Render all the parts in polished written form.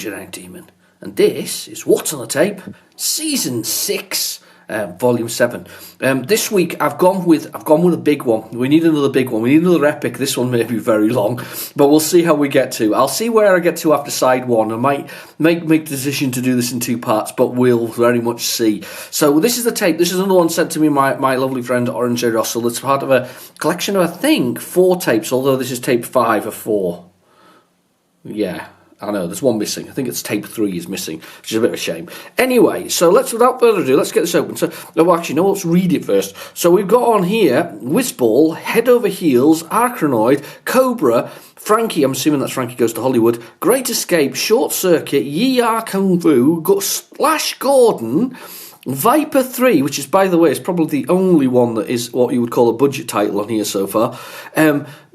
Genetic Demon, and this is What's on the Tape, Season 6, Volume 7. This week I've gone with a big one. We need another big one. We need another epic. This one may be very long, but we'll see how we get to. I'll see where I get to after side 1. I might make the decision to do this in 2 parts, but we'll very much see. So this is the tape. This is another one sent to me by my lovely friend Orange J. Russell. It's part of a collection of, I think, 4 tapes, although this is tape 5 of 4. Yeah. I know, there's one missing. I think it's tape 3 is missing, which is a bit of a shame. Anyway, so without further ado, let's get this open. So, actually, no, let's read it first. So we've got on here, Whizball, Head Over Heels, Arachnoid, Cobra, Frankie, I'm assuming that's Frankie Goes to Hollywood, Great Escape, Short Circuit, Yi Ya Kung Fu, Splash Gordon, Viper 3, which is, by the way, is probably the only one that is what you would call a budget title on here so far.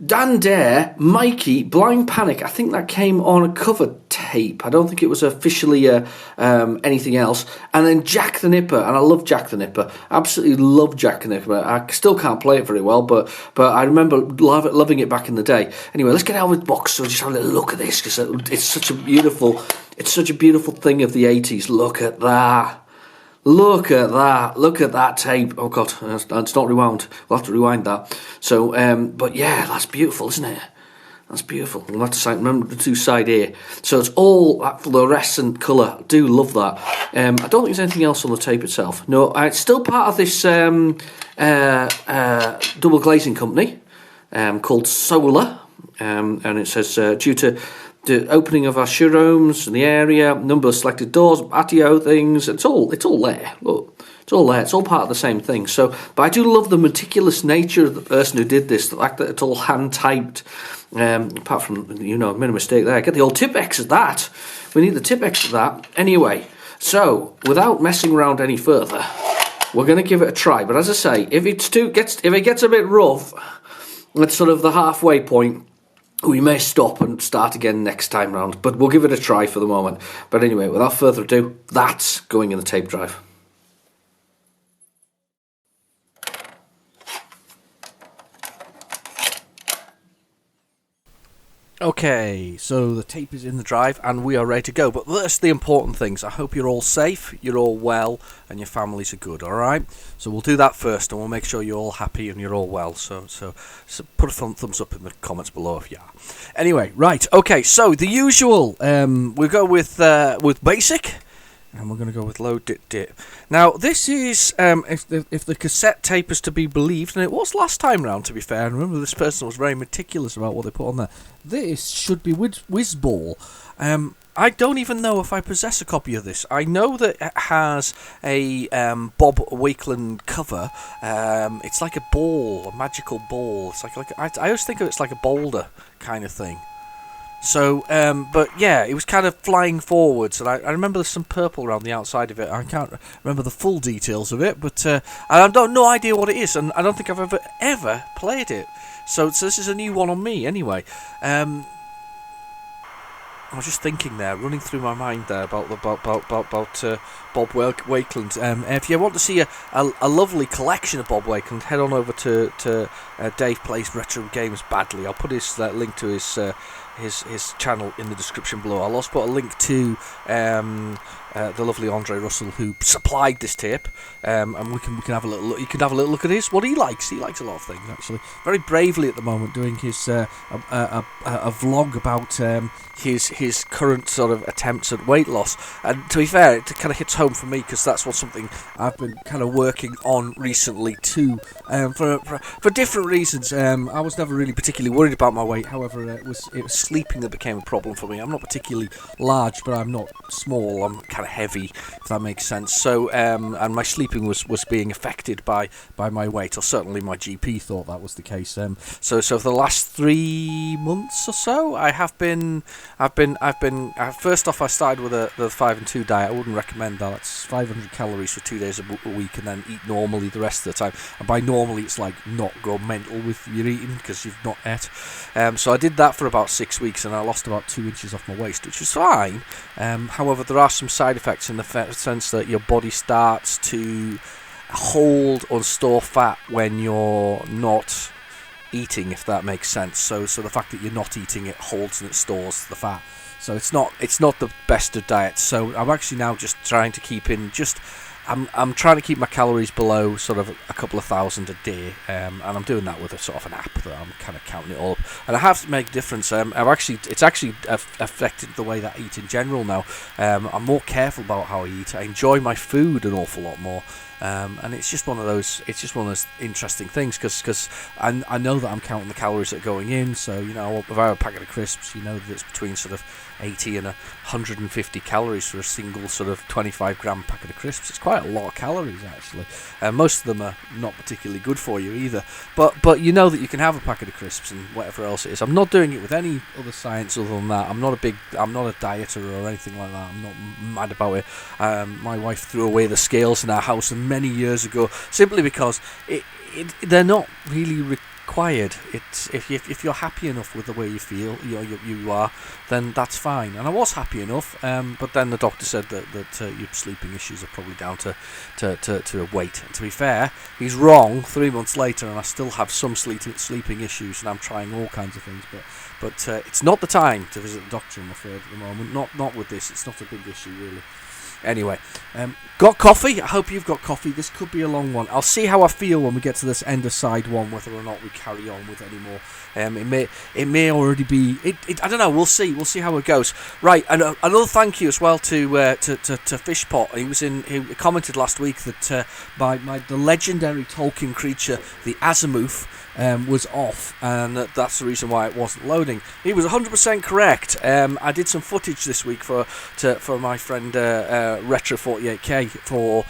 Dan Dare, Mikey, Blind Panic. I think that came on a cover tape. I don't think it was officially anything else. And then Jack the Nipper, and I love Jack the Nipper. Absolutely love Jack the Nipper. I still can't play it very well, but I remember loving it back in the day. Anyway, let's get out of the box. So just have a little look at this, because it's such a beautiful thing of the 80s. Look at that. Look at that tape. Oh God, it's not rewound. We'll have to rewind that. So, but yeah, that's beautiful, isn't it? That's beautiful. We'll have to remember the 2 side here. So it's all that fluorescent colour. I do love that. I don't think there's anything else on the tape itself. No, it's still part of this double glazing company called Solar. And it says, due to the opening of our showrooms in the area, number of selected doors, patio things, it's all there. Look, it's all there. It's all part of the same thing. So, but I do love the meticulous nature of the person who did this. The fact that it's all hand typed. Apart from, made a mistake there. Get the old Tipex of that. We need the Tipex of that. Anyway, so without messing around any further, we're going to give it a try. But as I say, if it gets a bit rough at sort of the halfway point, we may stop and start again next time round, but we'll give it a try for the moment. But anyway, without further ado, that's going in the tape drive. Okay, so the tape is in the drive and we are ready to go. But that's the important things. I hope you're all safe, you're all well, and your families are good, alright? So we'll do that first and we'll make sure you're all happy and you're all well. So put a thumbs up in the comments below if you are. Anyway, right, okay, so the usual, we'll go with basic. And we're going to go with low dit. Now, this is, if the cassette tape is to be believed, and it was last time round, to be fair, and remember this person was very meticulous about what they put on there. This should be Whizball. I don't even know if I possess a copy of this. I know that it has a Bob Wakeland cover. It's like a ball, a magical ball. It's like I always think of it as like a boulder kind of thing. So, but yeah, it was kind of flying forwards, and I remember there's some purple around the outside of it. I can't remember the full details of it, but I don't no idea what it is, and I don't think I've ever played it. So this is a new one on me, anyway. I was just thinking there, running through my mind there about Bob Wakeland. If you want to see a lovely collection of Bob Wakeland, head on over to Dave Plays Retrogames Badly. I'll put his link to his channel in the description below. I'll also put a link to the lovely Andre Russell who supplied this tape, and we can have a little look. You can have a little look at what he likes. He likes a lot of things, actually. Very bravely at the moment, doing his a vlog about his current sort of attempts at weight loss. And to be fair, it kind of hits home for me because that's something I've been kind of working on recently too, for different reasons. I was never really particularly worried about my weight. However, it was sleeping that became a problem for me. I'm not particularly large, but I'm not small. I'm kind of heavy, if that makes sense. So, and my sleeping was being affected by my weight, or certainly my GP thought that was the case. So for the last 3 months or so, I've been. First off, I started with the 5 and 2 diet. I wouldn't recommend that. It's 500 calories for 2 days a week, and then eat normally the rest of the time. And by normally, it's like not go mental with your eating because you've not ate. So I did that for about 6 weeks, and I lost about 2 inches off my waist, which was fine. However, there are some side effects in the sense that your body starts to hold or store fat when you're not eating, if that makes sense. So the fact that you're not eating, it holds and it stores the fat. So it's not the best of diets. So I'm actually now just trying to keep in I'm trying to keep my calories below sort of a couple of thousand a day, and I'm doing that with a sort of an app that I'm kind of counting it all up. And I have to make a difference. It's actually affected the way that I eat in general now. I'm more careful about how I eat. I enjoy my food an awful lot more. And it's just one of those interesting things because I know that I'm counting the calories that are going in. So if I have a packet of crisps, that it's between sort of 80 and 150 calories for a single sort of 25 gram packet of crisps. It's quite a lot of calories actually. Most of them are not particularly good for you either. But you know that you can have a packet of crisps and whatever else it is. I'm not doing it with any other science other than that. I'm not a dieter or anything like that. I'm not mad about it. My wife threw away the scales in our house many years ago simply because they're not really required. It's if you're happy enough with the way you feel, you are, then that's fine. And I was happy enough, but then the doctor said that your sleeping issues are probably down to weight. And to be fair, he's wrong. 3 months later, and I still have some sleeping issues, and I'm trying all kinds of things. But it's not the time to visit the doctor, I'm afraid, at the moment. Not with this. It's not a big issue really. Anyway, got coffee? I hope you've got coffee. This could be a long one. I'll see how I feel when we get to this end of side one, whether or not we carry on with any more. It may already be. I don't know. We'll see. We'll see how it goes. Right, and another thank you as well to Fishpot. He commented last week that the legendary Tolkien creature, the Azimuth, was off, and that's the reason why it wasn't loading. He was 100% correct. I did some footage this week for my friend Retro48K for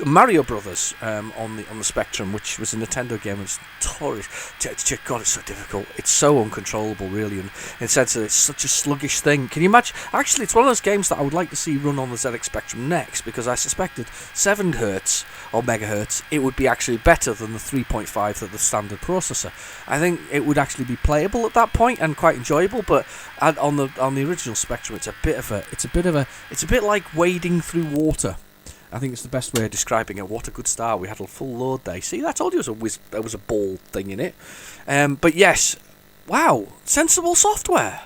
Mario Brothers on the Spectrum, which was a Nintendo game. It's notorious. God, it's so difficult. It's so uncontrollable, really, and in the sense that it's such a sluggish thing. Can you imagine? Actually, it's one of those games that I would like to see run on the ZX Spectrum next, because I suspected 7 hertz or megahertz, it would be actually better than the 3.5 that the standard processor. I think it would actually be playable at that point and quite enjoyable. But on the original Spectrum, it's a bit like wading through water. I think it's the best way of describing it. What a good start. We had a full load day. See, I told you there was a ball thing in it. But yes, wow, sensible software.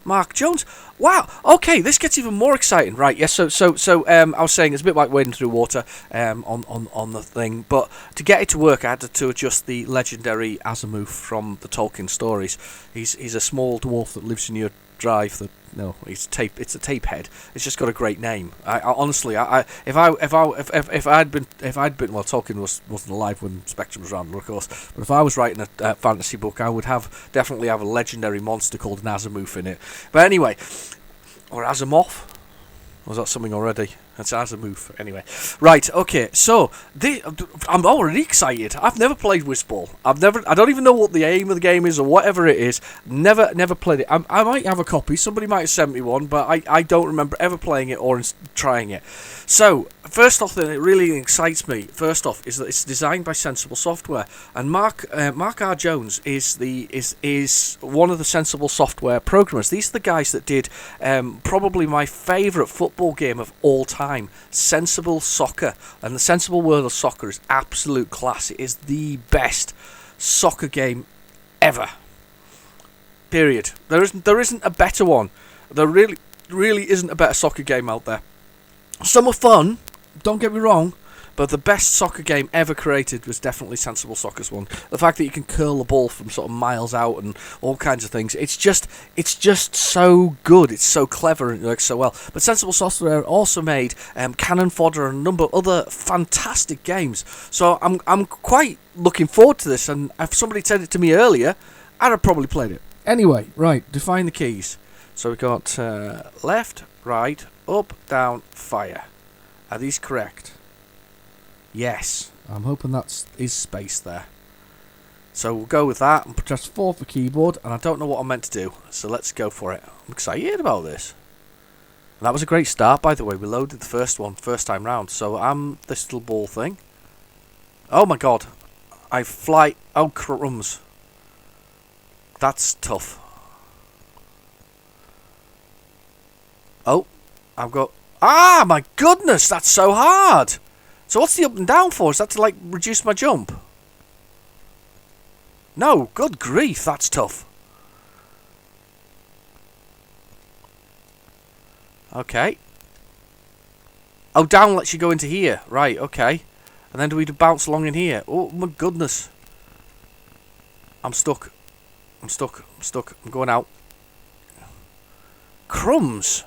Mark Jones. Wow. Okay, this gets even more exciting. Right. Yes. So I was saying it's a bit like wading through water on the thing, but to get it to work, I had to adjust the legendary Azimuth from the Tolkien stories. He's a small dwarf that lives in your drive. It's a tape head. It's just got a great name. I honestly, if I'd been well, Tolkien wasn't alive when Spectrum was around, of course. But if I was writing a fantasy book, I would definitely have a legendary monster called an Azimuth in it. But anyway, or Asimov. Was that something already? That's Azimuth. Anyway. Right, okay. So, I'm already excited. I've never played Whizball. I don't even know what the aim of the game is or whatever it is. Never played it. I might have a copy. Somebody might have sent me one, but I don't remember ever playing it or trying it. So, first off, then, it really excites me. First off, is that it's designed by Sensible Software, and Mark R. Jones is one of the Sensible Software programmers. These are the guys that did probably my favourite football game of all time, Sensible Soccer. And the Sensible World of Soccer is absolute class. It is the best soccer game ever. Period. There isn't a better one. There really isn't a better soccer game out there. Some are fun, don't get me wrong, but the best soccer game ever created was definitely Sensible Soccer's one. The fact that you can curl the ball from sort of miles out and all kinds of things, it's just so good. It's so clever and it works so well. But Sensible Software also made Cannon Fodder and a number of other fantastic games. So I'm quite looking forward to this, and if somebody said it to me earlier, I'd have probably played it. Anyway, right, define the keys. So we've got left, right, up, down, fire. Are these correct? Yes. I'm hoping is space there. So we'll go with that and press 4 for keyboard, and I don't know what I'm meant to do, so let's go for it. I'm excited about this. And that was a great start, by the way. We loaded the first time round, so I'm this little ball thing. Oh my god. I fly. Oh crumbs. That's tough. Oh, I've got... Ah, my goodness, that's so hard. So what's the up and down for? Is that to, like, reduce my jump? No, good grief, that's tough. Okay. Oh, down lets you go into here. Right, okay. And then do we bounce along in here? Oh, my goodness. I'm stuck. I'm going out. Crumbs.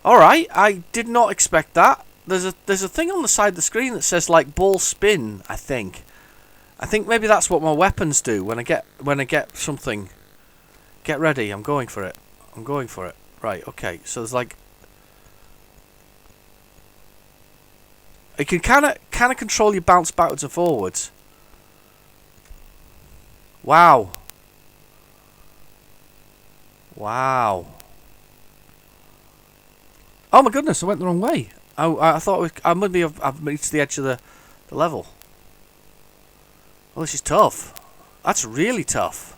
Alright, I did not expect that. There's a thing on the side of the screen that says, like, ball spin, I think. I think maybe that's what my weapons do when I get something. Get ready, I'm going for it. Right, okay. So there's like, you can kind of control your bounce backwards and forwards. Wow. Oh my goodness, I went the wrong way. I thought I've reached the edge of the level. Well, this is tough. That's really tough.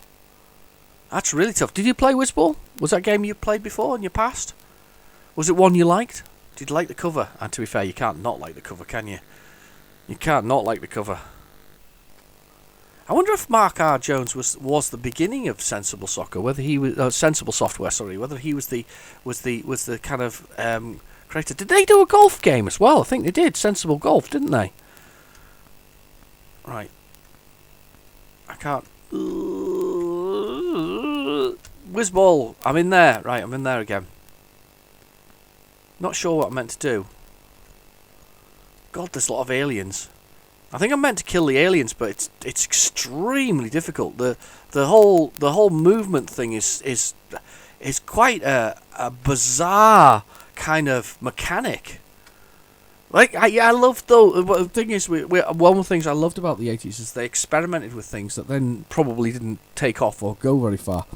Did you play Whizball? Was that a game you played before in your past? Was it one you liked? Did you like the cover? And to be fair, you can't not like the cover, can you? You can't not like the cover. I wonder if Mark R. Jones was the beginning of Sensible Soccer. Whether he was Sensible Software, sorry. Whether he was the kind of creator. Did they do a golf game as well? I think they did. Sensible Golf, didn't they? Right. I can't. Whizball. I'm in there. Right, I'm in there again. Not sure what I'm meant to do. God, there's a lot of aliens. I think I'm meant to kill the aliens, but it's extremely difficult. The whole movement thing is quite a bizarre kind of mechanic. Like I love though. The thing is, one of the things I loved about the 80s is they experimented with things that then probably didn't take off or go very far.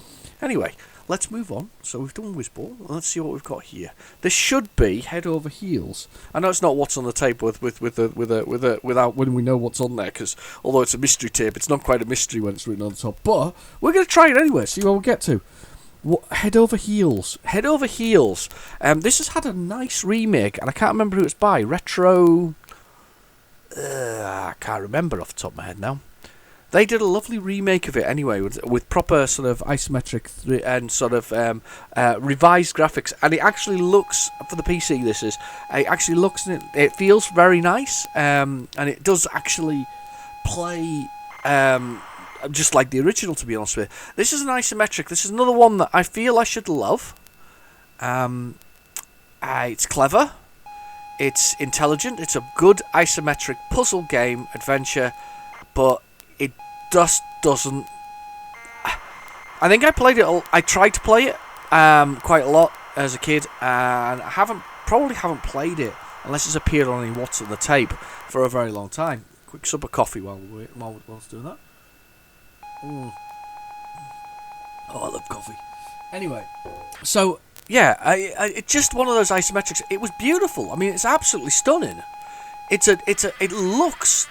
Anyway, let's move on. So we've done Whizball. Let's see what we've got here. This should be head over heels. I know it's not what's on the tape without when we know what's on there, because although it's a mystery tape, it's not quite a mystery when it's written on the top. But we're going to try it anyway. See where we'll get to. Head over heels. This has had a nice remake, and I can't remember who it's by. Retro. I can't remember off the top of my head now. They did a lovely remake of it anyway, with proper sort of isometric and sort of revised graphics, and it actually looks, for the PC this is, it actually looks, it feels very nice, and it does actually play just like the original, to be honest with you. This is an isometric. This is another one that I feel I should love. It's clever. It's intelligent. It's a good isometric puzzle game adventure, but it just doesn't. I think I played it. I tried to play it quite a lot as a kid, and I probably haven't played it unless it's appeared on any What's on the Tape for a very long time. Quick sup of coffee while doing that. Oh, I love coffee. Anyway, so yeah, it's just one of those isometrics. It was beautiful. I mean, it's absolutely stunning. It looks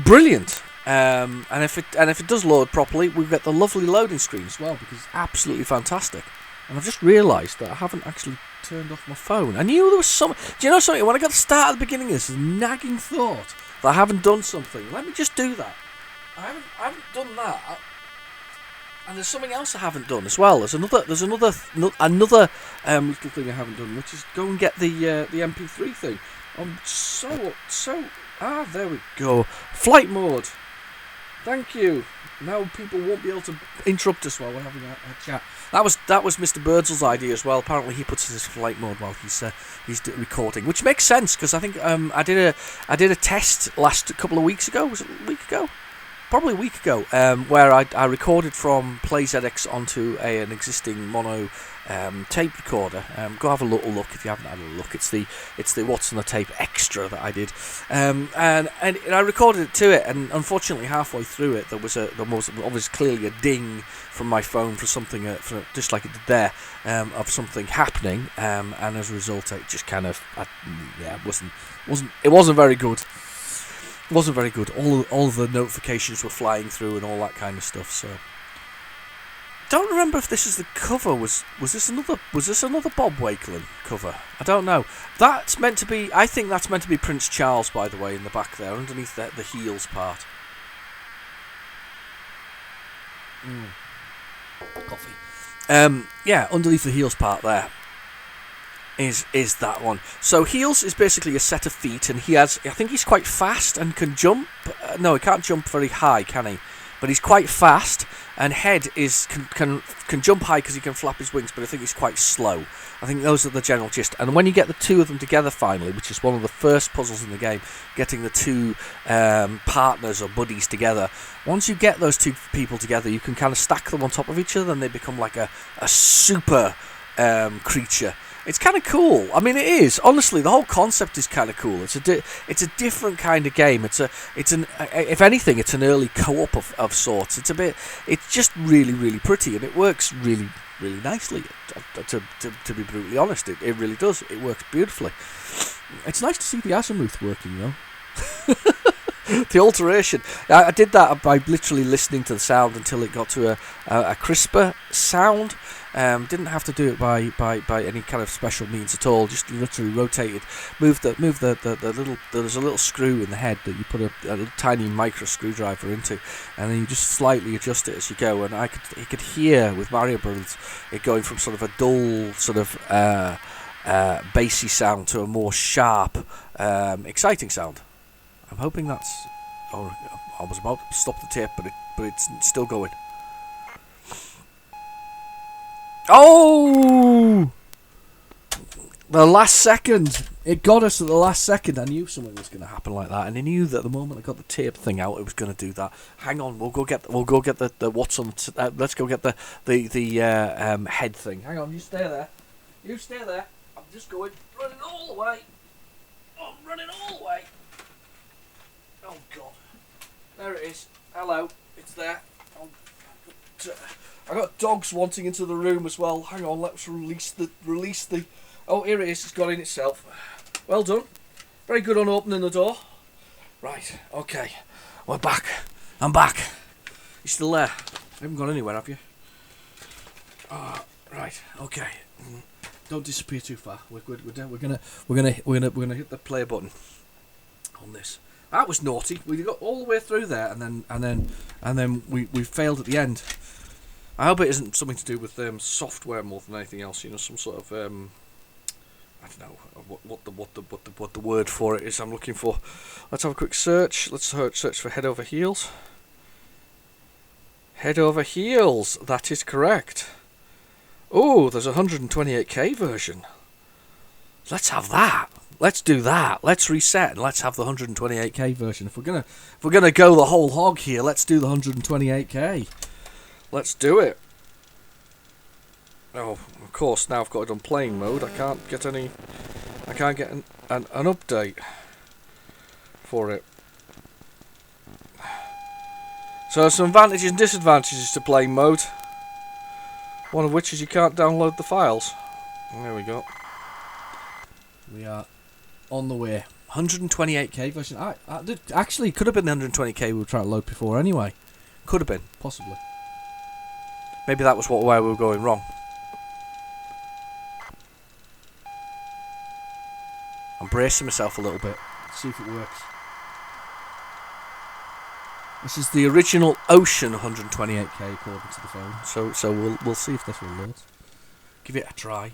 brilliant. And if it does load properly, we get the lovely loading screen as well, because it's absolutely fantastic. And I've just realised that I haven't actually turned off my phone. I knew there was some. Do you know something? When I got to start at the beginning of this, nagging thought that I haven't done something. Let me just do that. I haven't done that. And there's something else I haven't done as well. There's another little thing I haven't done, which is go and get the MP3 thing. I'm so there we go. Flight mode. Thank you. Now people won't be able to interrupt us while we're having a chat. That was Mr. Birdsall's idea as well. Apparently he puts his flight mode while he's recording, which makes sense, because I think I did a test a couple of weeks ago. Was it a week ago? Probably a week ago, where I recorded from PlayZX onto an existing mono tape recorder. Go have a little look if you haven't had a look. It's the What's on the Tape extra that I did, and I recorded it to it. And unfortunately, halfway through it, there was obviously clearly a ding from my phone for something, just like it did there, of something happening. And as a result, it just kind of, it wasn't very good. It wasn't very good. All the notifications were flying through and all that kind of stuff. So, don't remember if this is the cover. Was this another Bob Wakelin cover? I don't know. That's meant to be. I think that's meant to be Prince Charles, by the way, in the back there, underneath the heels part. Coffee. Yeah, underneath the heels part there is that one. So heels is basically a set of feet, and I think he's quite fast and can jump. No, he can't jump very high, can he? But he's quite fast, and head can jump high because he can flap his wings, but I think he's quite slow. I think those are the general gist. And when you get the two of them together finally, which is one of the first puzzles in the game, getting the two partners or buddies together, once you get those two people together, you can kind of stack them on top of each other, and they become like a super creature. It's kind of cool. I mean, it is. Honestly, the whole concept is kind of cool. It's a different kind of game. If anything, it's an early co-op of sorts. It's just really, really pretty, and it works really, really nicely. To be brutally honest, it really does. It works beautifully. It's nice to see the azimuth working, though. The alteration. I did that by literally listening to the sound until it got to a crisper sound. Didn't have to do it by any kind of special means at all. Just literally rotated, moved the little. There's a little screw in the head that you put a little tiny micro screwdriver into, and then you just slightly adjust it as you go. And you could hear with Mario Brothers it going from sort of a dull sort of bassy sound to a more sharp, exciting sound. I'm hoping that's. Oh, I was about to stop the tape, but it's still going. Oh! The last second. It got us at the last second. I knew something was going to happen like that, and I knew that the moment I got the tape thing out, it was going to do that. Hang on, we'll go get the what's on. Let's go get the head thing. Hang on, you stay there. You stay there. I'm just running all the way. I'm running all the way. Oh God, there it is. Hello, it's there. I got dogs wanting into the room as well. Hang on, let's release the. Oh, here it is. It's got in itself. Well done. Very good on opening the door. Right. Okay. We're back. I'm back. You still there? You haven't gone anywhere, have you? Right. Okay. Don't disappear too far. We're good. We're gonna hit the play button on this. That was naughty. We got all the way through there, and then we failed at the end. I hope it isn't something to do with software more than anything else. You know, some sort of I don't know what the word for it is. I'm looking for. Let's have a quick search. Let's search for head over heels. Head over heels. That is correct. Oh, there's a 128K version. Let's have that. Let's do that. Let's reset and let's have the 128K version. If we're gonna go the whole hog here, let's do the 128K. Let's do it. Oh, of course. Now I've got it on playing mode. I can't get an update for it. So there's some advantages and disadvantages to playing mode. One of which is you can't download the files. There we go. We are on the way. 128K version. Actually, could have been the 120K we were trying to load before anyway. Could have been, possibly. Maybe that was where we were going wrong. I'm bracing myself a little bit. Let's see if it works. This is the original Ocean 128K according to the phone. So we'll see if this will load. Give it a try.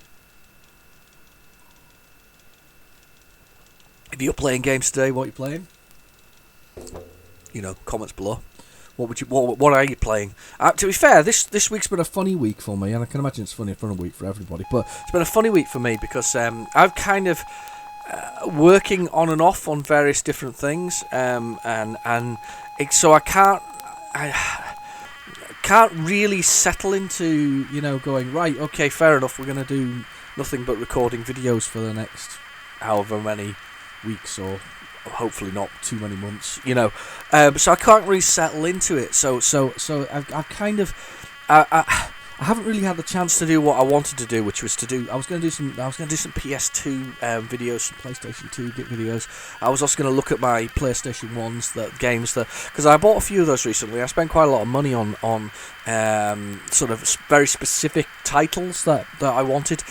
If you're playing games today, what are you playing? You know, comments below. What are you playing? To be fair, this week's been a funny week for me, and I can imagine it's a funny week for everybody. But it's been a funny week for me because I've kind of working on and off on various different things, so I can't really settle into going right. Okay, fair enough. We're going to do nothing but recording videos for the next however many weeks or. Hopefully not too many months, so I can't really settle into it. So I've kind of I haven't really had the chance to do what I wanted to do, which was I was going to do some PS2 videos, some PlayStation 2 videos. I was also going to look at my PlayStation 1's games because I bought a few of those recently. I spent quite a lot of money on sort of very specific titles that I wanted.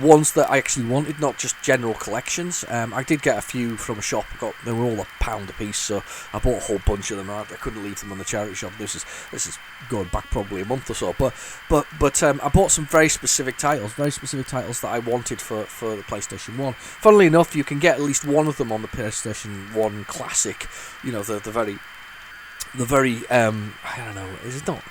ones that I actually wanted, not just general collections. I did get a few from a shop. They were all £1 a piece, so I bought a whole bunch of them. I couldn't leave them on the charity shop. This is going back probably a month or so. But I bought some very specific titles that I wanted for the PlayStation 1. Funnily enough, you can get at least one of them on the PlayStation 1 Classic. The very I don't know. Is it not?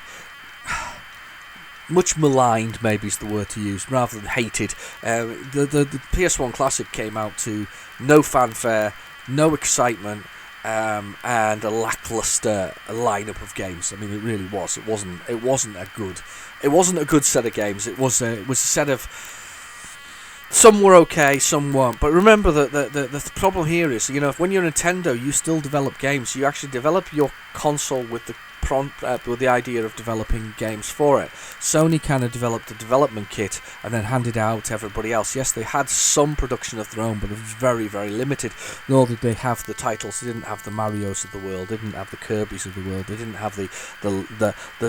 Much maligned, maybe is the word to use, rather than hated. The PS1 Classic came out to no fanfare, no excitement, and a lackluster lineup of games. I mean, it really was. It wasn't a good set of games. It was a set of. Some were okay, some weren't. But remember that the problem here is, when you're Nintendo, you still develop games. You actually develop your console with the idea of developing games for it. Sony kind of developed a development kit and then handed it out to everybody else. Yes, they had some production of their own, but it was very, very limited. Nor did they have the titles. They didn't have the Marios of the world. They didn't have the Kirbys of the world. They didn't have the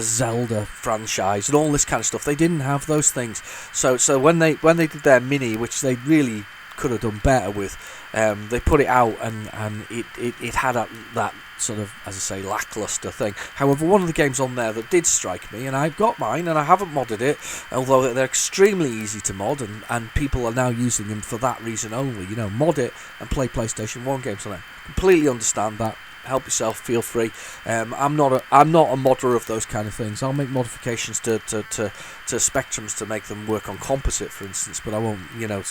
Zelda franchise and all this kind of stuff. They didn't have those things. So when they did their mini, which they really could have done better with, they put it out and it had that sort of, as I say, lackluster thing. However, one of the games on there that did strike me, and I've got mine and I haven't modded it, although they're extremely easy to mod, and people are now using them for that reason only. Mod it and play PlayStation 1 games on it. Completely understand that. Help yourself, feel free. I'm not a modder of those kind of things. I'll make modifications to spectrums to make them work on composite, for instance, but I won't,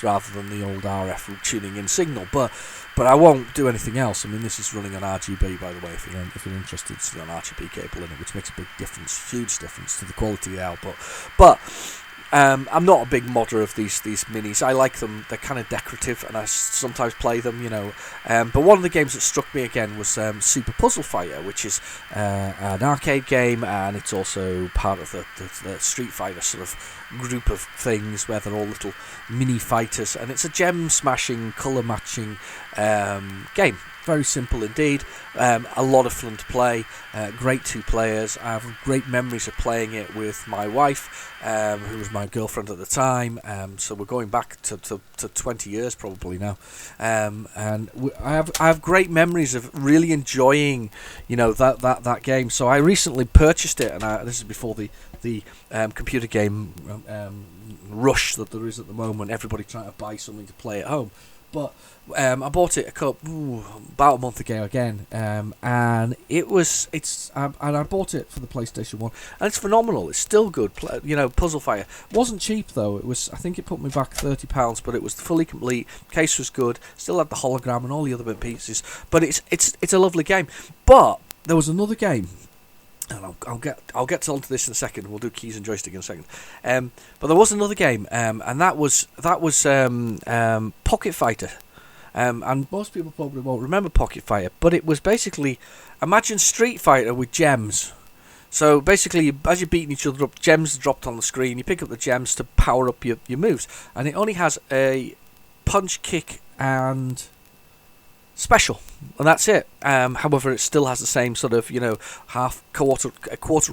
rather than the old RF tuning in signal. But I won't do anything else. I mean, this is running on RGB, by the way. If you're interested, it's got an RGB cable in it, which makes a big difference, huge difference to the quality of the output. But I'm not a big modder of these minis. I like them. They're kind of decorative, and I sometimes play them, But one of the games that struck me again was Super Puzzle Fighter, which is an arcade game, and it's also part of the Street Fighter sort of group of things where they're all little mini fighters, and it's a gem-smashing, colour-matching game. Very simple indeed. A lot of fun to play. Great two players. I have great memories of playing it with my wife, who was my girlfriend at the time. So we're going back to 20 years probably now. And I have great memories of really enjoying, that game. So I recently purchased it, and this is before the computer game rush that there is at the moment. Everybody trying to buy something to play at home. But I bought it about a month ago again, and I bought it for the PlayStation 1, and it's phenomenal. It's still good, Puzzle Fighter. It wasn't cheap though. I think it put me back £30, but it was fully complete. Case was good. Still had the hologram and all the other bit pieces. But it's a lovely game. But there was another game. And I'll get onto this in a second. We'll do keys and joystick in a second. But there was another game, and that was Pocket Fighter. And most people probably won't remember Pocket Fighter, but it was basically, imagine Street Fighter with gems. So basically, as you're beating each other up, gems are dropped on the screen. You pick up the gems to power up your moves, and it only has a punch, kick, and special, and that's it. However, it still has the same sort of quarter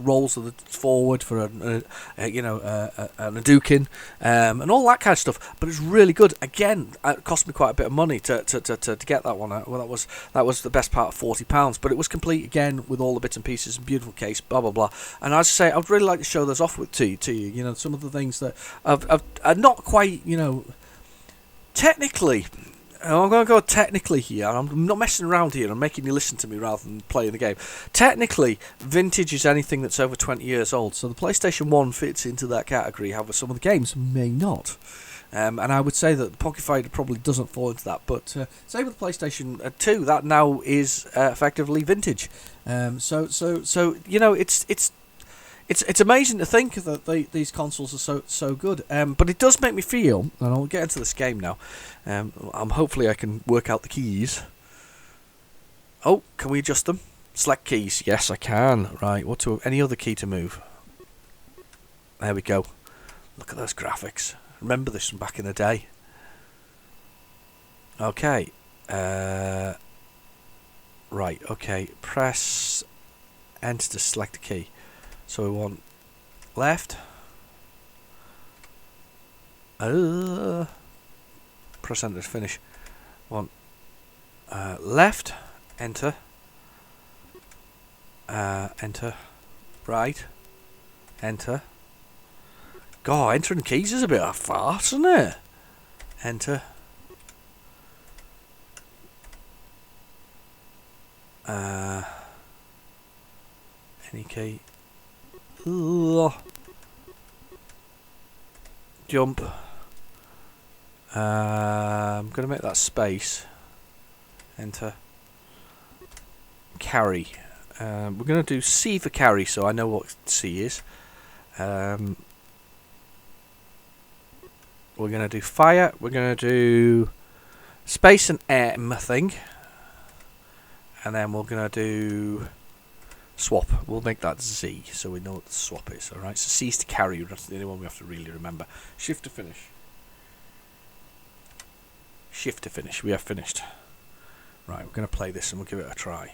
rolls of the forward for an Hadouken, and all that kind of stuff. But it's really good. Again, it cost me quite a bit of money to get that one. Well, that was the best part of £40. But it was complete again with all the bits and pieces and beautiful case, blah blah blah. And as I say, I'd really like to show those off to you. Some of the things that are not quite technically. I'm going to go technically here. I'm not messing around here. I'm making you listen to me rather than playing the game. Technically, vintage is anything that's over 20 years old. So the PlayStation 1 fits into that category. However, some of the games may not. And I would say that the Pocket Fighter probably doesn't fall into that. But same with the PlayStation 2. That now is effectively vintage. It's amazing to think that these consoles are so good, but it does make me feel, and I'll get into this game now. Hopefully I can work out the keys. Oh, can we adjust them? Select keys. Yes, I can. Right. Any other key to move? There we go. Look at those graphics. Remember this from back in the day. Okay. Right. Okay. Press Enter to select a key. So we want left, Press enter to finish. One. Left. Enter. Enter. Right. Enter. God, entering keys is a bit of a farce, isn't it? Enter. Any key. Ugh. Jump. I'm going to make that space. Enter. Carry. We're going to do C for carry, so I know what C is. We're going to do fire. We're going to do space and M, I think. And then we're going to do swap. We'll make that Z, so we know what the swap is. Alright, so C is to carry. That's the only one we have to really remember. Shift to finish. Shift to finish. We have finished. Right, we're going to play this and we'll give it a try.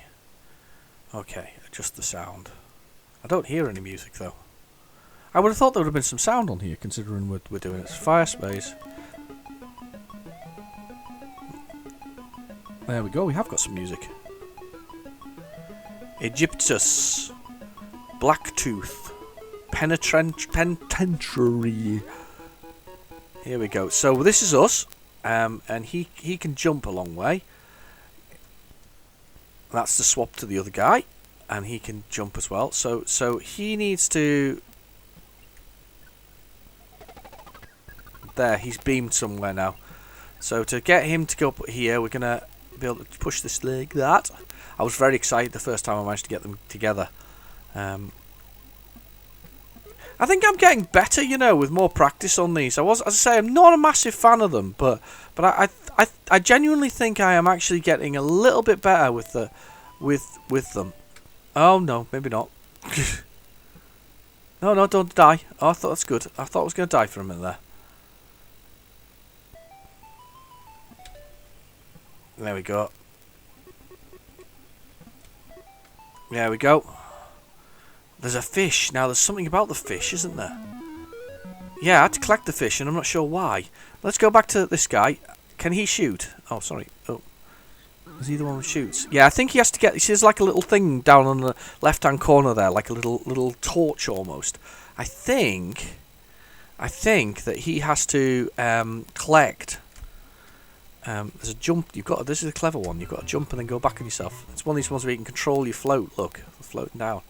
Okay, adjust the sound. I don't hear any music though. I would have thought there would have been some sound on here, considering we're doing it. Fire space. There we go, we have got some music. Egyptus. Blacktooth. Penitentiary. Here we go. So this is us. And he can jump a long way. That's the swap to the other guy. And he can jump as well. So he needs to... There, he's beamed somewhere now. So to get him to go up here, we're going to be able to push this like that. I was very excited the first time I managed to get them together. I think I'm getting better, you know, with more practice on these. As I say, I'm not a massive fan of them, but I genuinely think I am actually getting a little bit better with them. Oh no, maybe not. No, don't die. Oh, I thought that's good. I thought I was going to die for a minute there. There we go. There we go. There's a fish. Now, there's something about the fish, isn't there? Yeah, I had to collect the fish, and I'm not sure why. Let's go back to this guy. Can he shoot? Oh, sorry. Oh. Is he the one who shoots? Yeah, I think he has to get... There's like a little thing down on the left-hand corner there, like a little torch almost. I think that he has to collect... there's a jump. This is a clever one. You've got to jump and then go back on yourself. It's one of these ones where you can control your float. Look, floating down.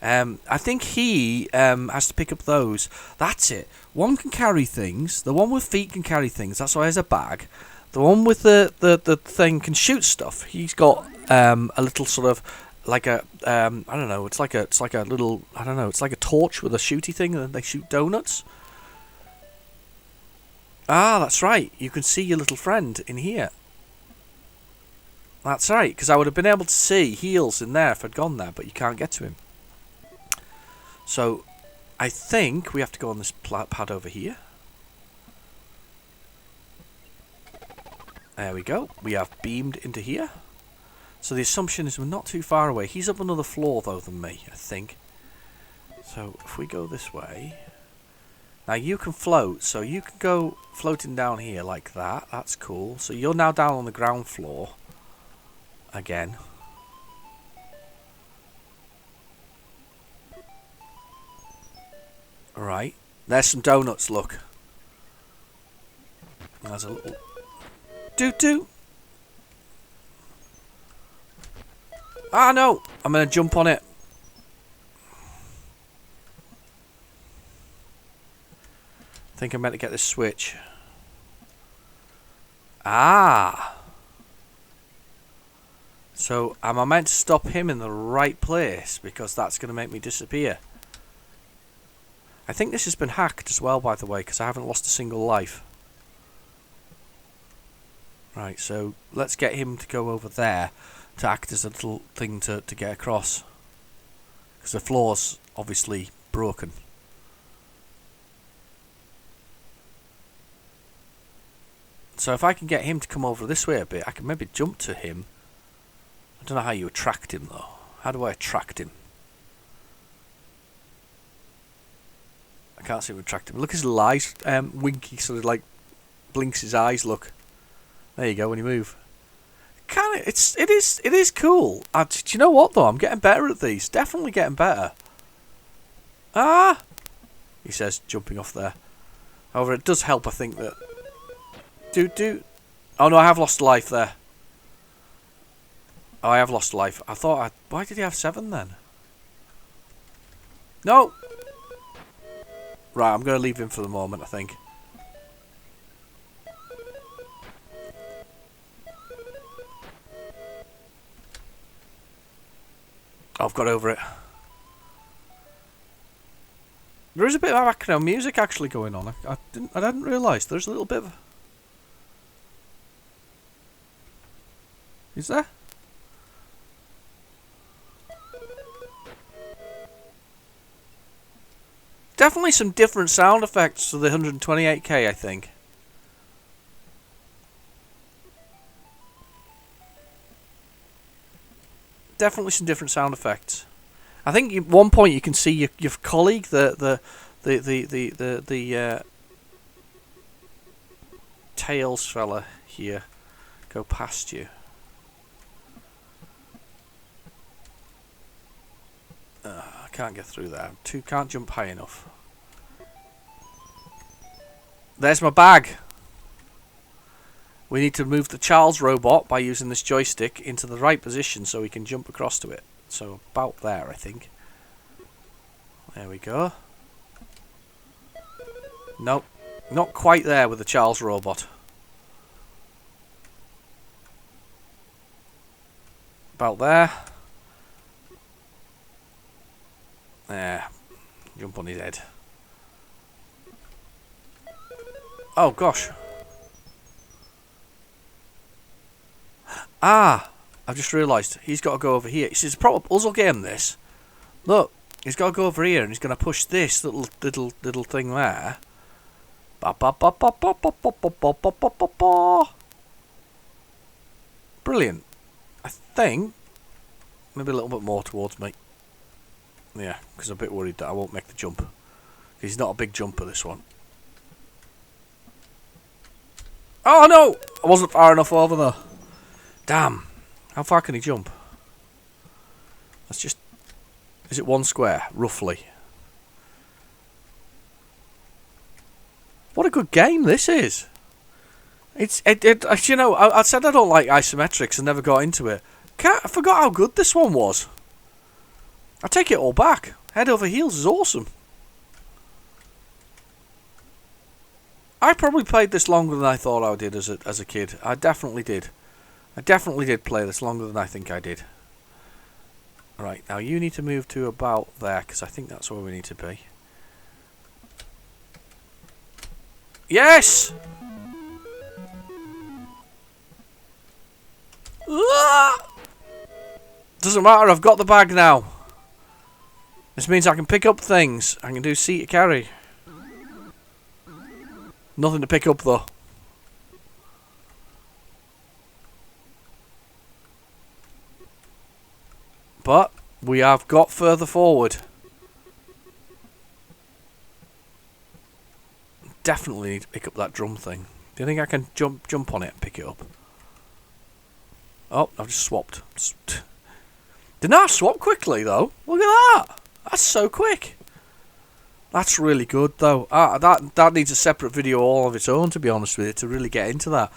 I think he has to pick up those. That's it. One can carry things. The one with feet can carry things. That's why he has a bag. The one with the thing can shoot stuff. He's got a little sort of like a I don't know. It's like a little I don't know. It's like a torch with a shooty thing, and they shoot donuts. Ah, that's right. You can see your little friend in here. That's right, because I would have been able to see heels in there if I'd gone there, but you can't get to him. So, I think we have to go on this pad over here. There we go. We have beamed into here. So the assumption is we're not too far away. He's up another floor, though, than me, I think. So, if we go this way... Now, you can float, so you can go floating down here like that. That's cool. So, you're now down on the ground floor. Again. Alright. There's some donuts, look. There's a little... Doo-doo! Ah, no! I'm going to jump on it. I think I'm meant to get this switch. Ah! So, am I meant to stop him in the right place? Because that's going to make me disappear. I think this has been hacked as well, by the way, because I haven't lost a single life. Right, so let's get him to go over there to act as a little thing to get across. Because the floor's obviously broken. So if I can get him to come over this way a bit, I can maybe jump to him. I don't know how you attract him, though. How do I attract him? I can't see him retracting. Look at his little eyes, winky, sort of like blinks his eyes. Look, there you go. When you move, it is cool. Do you know what though? I'm getting better at these. Definitely getting better. Ah, he says, jumping off there. However, it does help. I think that. Oh no, I have lost life there. Oh, I have lost life. I thought why did he have 7 then? No! Right, I'm going to leave him for the moment, I think. Oh, I've got over it. There is a bit of background music actually going on. I didn't realise. There's a little bit of... Is there? Definitely some different sound effects to the 128K, I think. Definitely some different sound effects. I think at one point you can see your colleague, the Tails fella here, go past you. I can't get through there. Can't jump high enough. There's my bag. We need to move the Charles robot by using this joystick into the right position so we can jump across to it. So about there, I think. There we go. Nope. Not quite there with the Charles robot. About there. There. Jump on his head. Oh gosh. Ah! I've just realised he's got to go over here. It's a proper puzzle game, this. Look, he's got to go over here and he's going to push this little thing there. Brilliant. I think maybe a little bit more towards me. Yeah, because I'm a bit worried that I won't make the jump. He's not a big jumper, this one. Oh no! I wasn't far enough over though. Damn. How far can he jump? That's just... Is it 1 square, roughly? What a good game this is. You know, I said I don't like isometrics and never got into it. I forgot how good this one was. I take it all back. Head over heels is awesome. I probably played this longer than I thought I did as a kid. I definitely did. I definitely did play this longer than I think I did. Right, now you need to move to about there, because I think that's where we need to be. Yes! Doesn't matter, I've got the bag now. This means I can pick up things. I can do seat to carry. Nothing to pick up though. But we have got further forward. Definitely need to pick up that drum thing. Do you think I can jump on it and pick it up? Oh, I've just swapped. Didn't I swap quickly though? Look at that. That's so quick. That's really good though. That needs a separate video all of its own, to be honest with you, to really get into that.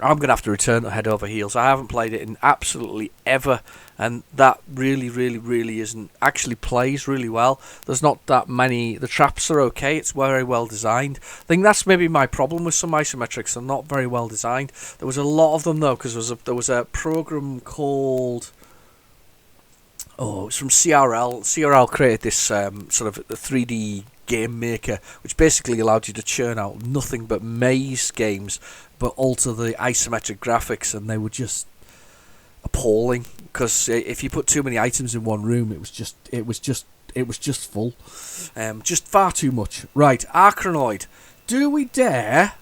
I'm going to have to return to Head Over Heels. I haven't played it in absolutely ever, and that really isn't... Actually plays really well. There's not that many... The traps are okay, it's very well designed. I think that's maybe my problem with some isometrics. They're not very well designed. There was a lot of them though, because there was a program called... Oh, it was from CRL. CRL created this sort of a 3D game maker, which basically allowed you to churn out nothing but maze games, but alter the isometric graphics, and they were just appalling. Because if you put too many items in one room, it was just full, just far too much. Right, Arachnoid. Do we dare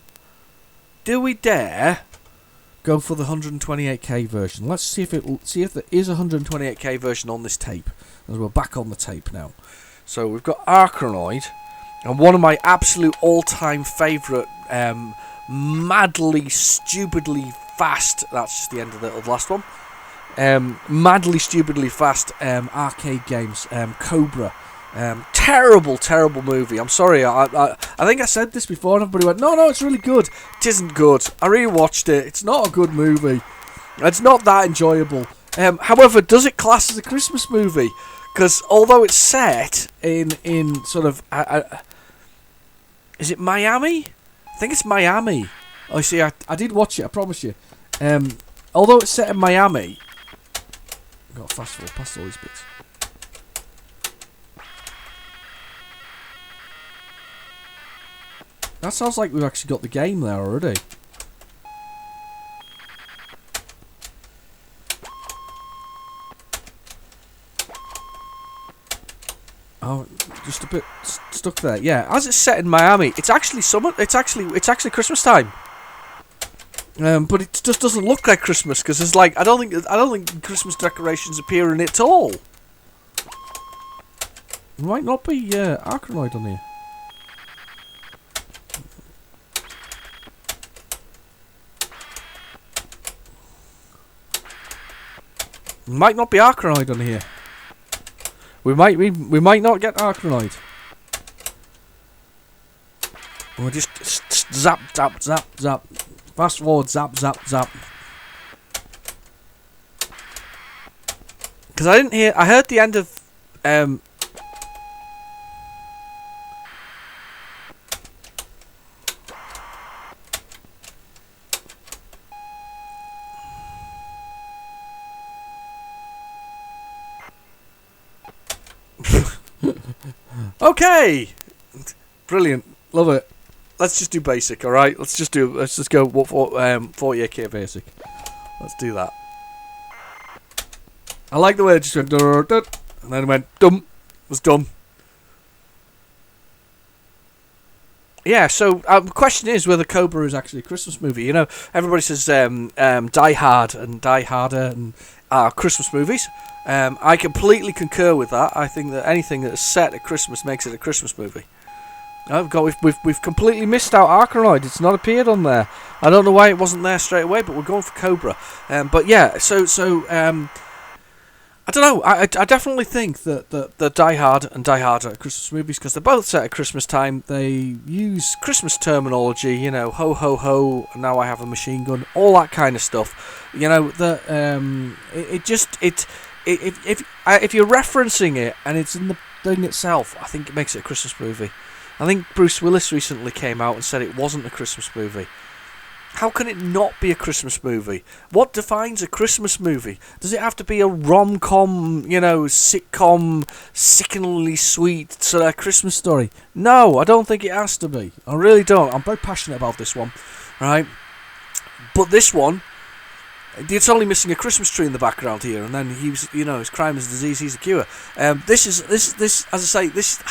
go for the 128K version? Let's see if there is a 128K version on this tape. As we're back on the tape now. So we've got Arachnoid. And one of my absolute all-time favourite, madly, stupidly fast, that's just the end of the last one, madly, stupidly fast arcade games, Cobra. Terrible, terrible movie. I'm sorry, I think I said this before and everybody went, no, it's really good. It isn't good. I rewatched it. It's not a good movie. It's not that enjoyable. However, does it class as a Christmas movie? Because although it's set in sort of... is it Miami? I think it's Miami. Oh, see, I did watch it, I promise you. Although it's set in Miami... I've got to fast forward past all these bits. That sounds like we've actually got the game there already. Oh, just a bit stuck there. Yeah, as it's set in Miami, it's actually summer. It's actually Christmas time. But it just doesn't look like Christmas because it's like I don't think Christmas decorations appear in it at all. It might not be Arachnoid on here. Might not be Arachnoid on here. We might not get Arachnoid. We'll just zap, zap, zap, zap. Fast forward, zap, zap, zap. Because I heard the end of Okay, brilliant, love it. Let's just do basic, all right. Let's just go 48k basic. Let's do that. I like the way it just went and then it went dumb. It was dumb. Yeah. So the question is whether Cobra is actually a Christmas movie. You know, everybody says Die Hard and Die Harder and are Christmas movies. I completely concur with that. I think that anything that is set at Christmas makes it a Christmas movie. We've completely missed out Arachnoid. It's not appeared on there. I don't know why it wasn't there straight away, but we're going for Cobra. But yeah, so I don't know. I definitely think that Die Hard and Die Hard are Christmas movies because they're both set at Christmas time. They use Christmas terminology, you know, ho ho ho. Now I have a machine gun, all that kind of stuff. You know, if you're referencing it and it's in the thing itself, I think it makes it a Christmas movie. I think Bruce Willis recently came out and said it wasn't a Christmas movie. How can it not be a Christmas movie? What defines a Christmas movie? Does it have to be a rom-com, you know, sitcom, sickeningly sweet sort of Christmas story? No, I don't think it has to be. I really don't. I'm very passionate about this one, right? But this one, it's only missing a Christmas tree in the background here, and then he's, you know, his crime is a disease, he's a cure. This, as I say, this.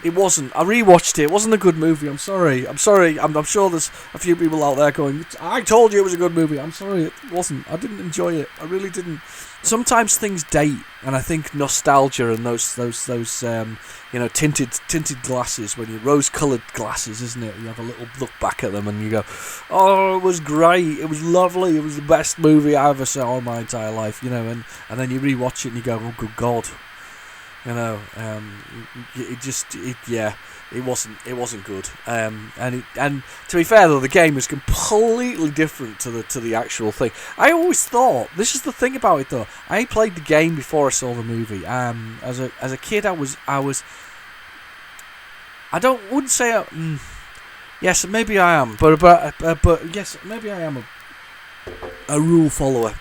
It wasn't. I rewatched it. It wasn't a good movie. I'm sorry. I'm sure there's a few people out there going, I told you it was a good movie. I'm sorry, it wasn't. I didn't enjoy it. I really didn't. Sometimes things date, and I think nostalgia and those you know, tinted glasses, when you rose-coloured glasses, isn't it? You have a little look back at them and you go, oh, it was great. It was lovely. It was the best movie I ever saw in my entire life. You know, and then you rewatch it and you go, oh, good God. You know, it wasn't good. And to be fair though, the game is completely different to the actual thing. I always thought, this is the thing about it though, I played the game before I saw the movie. As a kid, I wouldn't say yes, maybe I am, but yes, maybe I am a rule follower.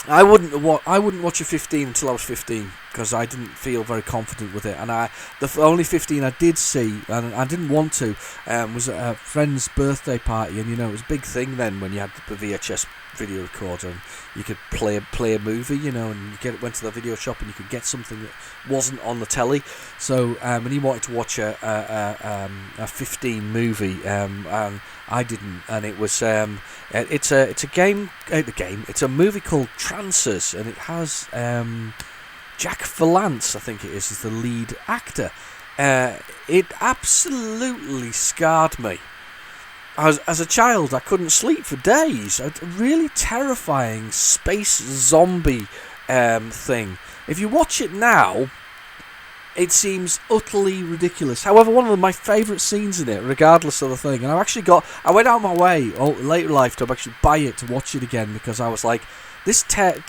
I wouldn't watch a 15 until I was 15 because I didn't feel very confident with it, and the only 15 I did see, and I didn't want to, was at a friend's birthday party, and you know, it was a big thing then when you had the VHS video recorder and you could play a movie, you know, and you went to the video shop and you could get something that wasn't on the telly. So and he wanted to watch a 15 movie, and I didn't, and it was it's a movie called Trancers, and it has Jack Palance, I think it is the lead actor. it absolutely scarred me. As a child, I couldn't sleep for days. A really terrifying space zombie thing. If you watch it now, it seems utterly ridiculous. However, one of my favourite scenes in it, regardless of the thing, and I went out of my way later in life to actually buy it to watch it again, because I was like, this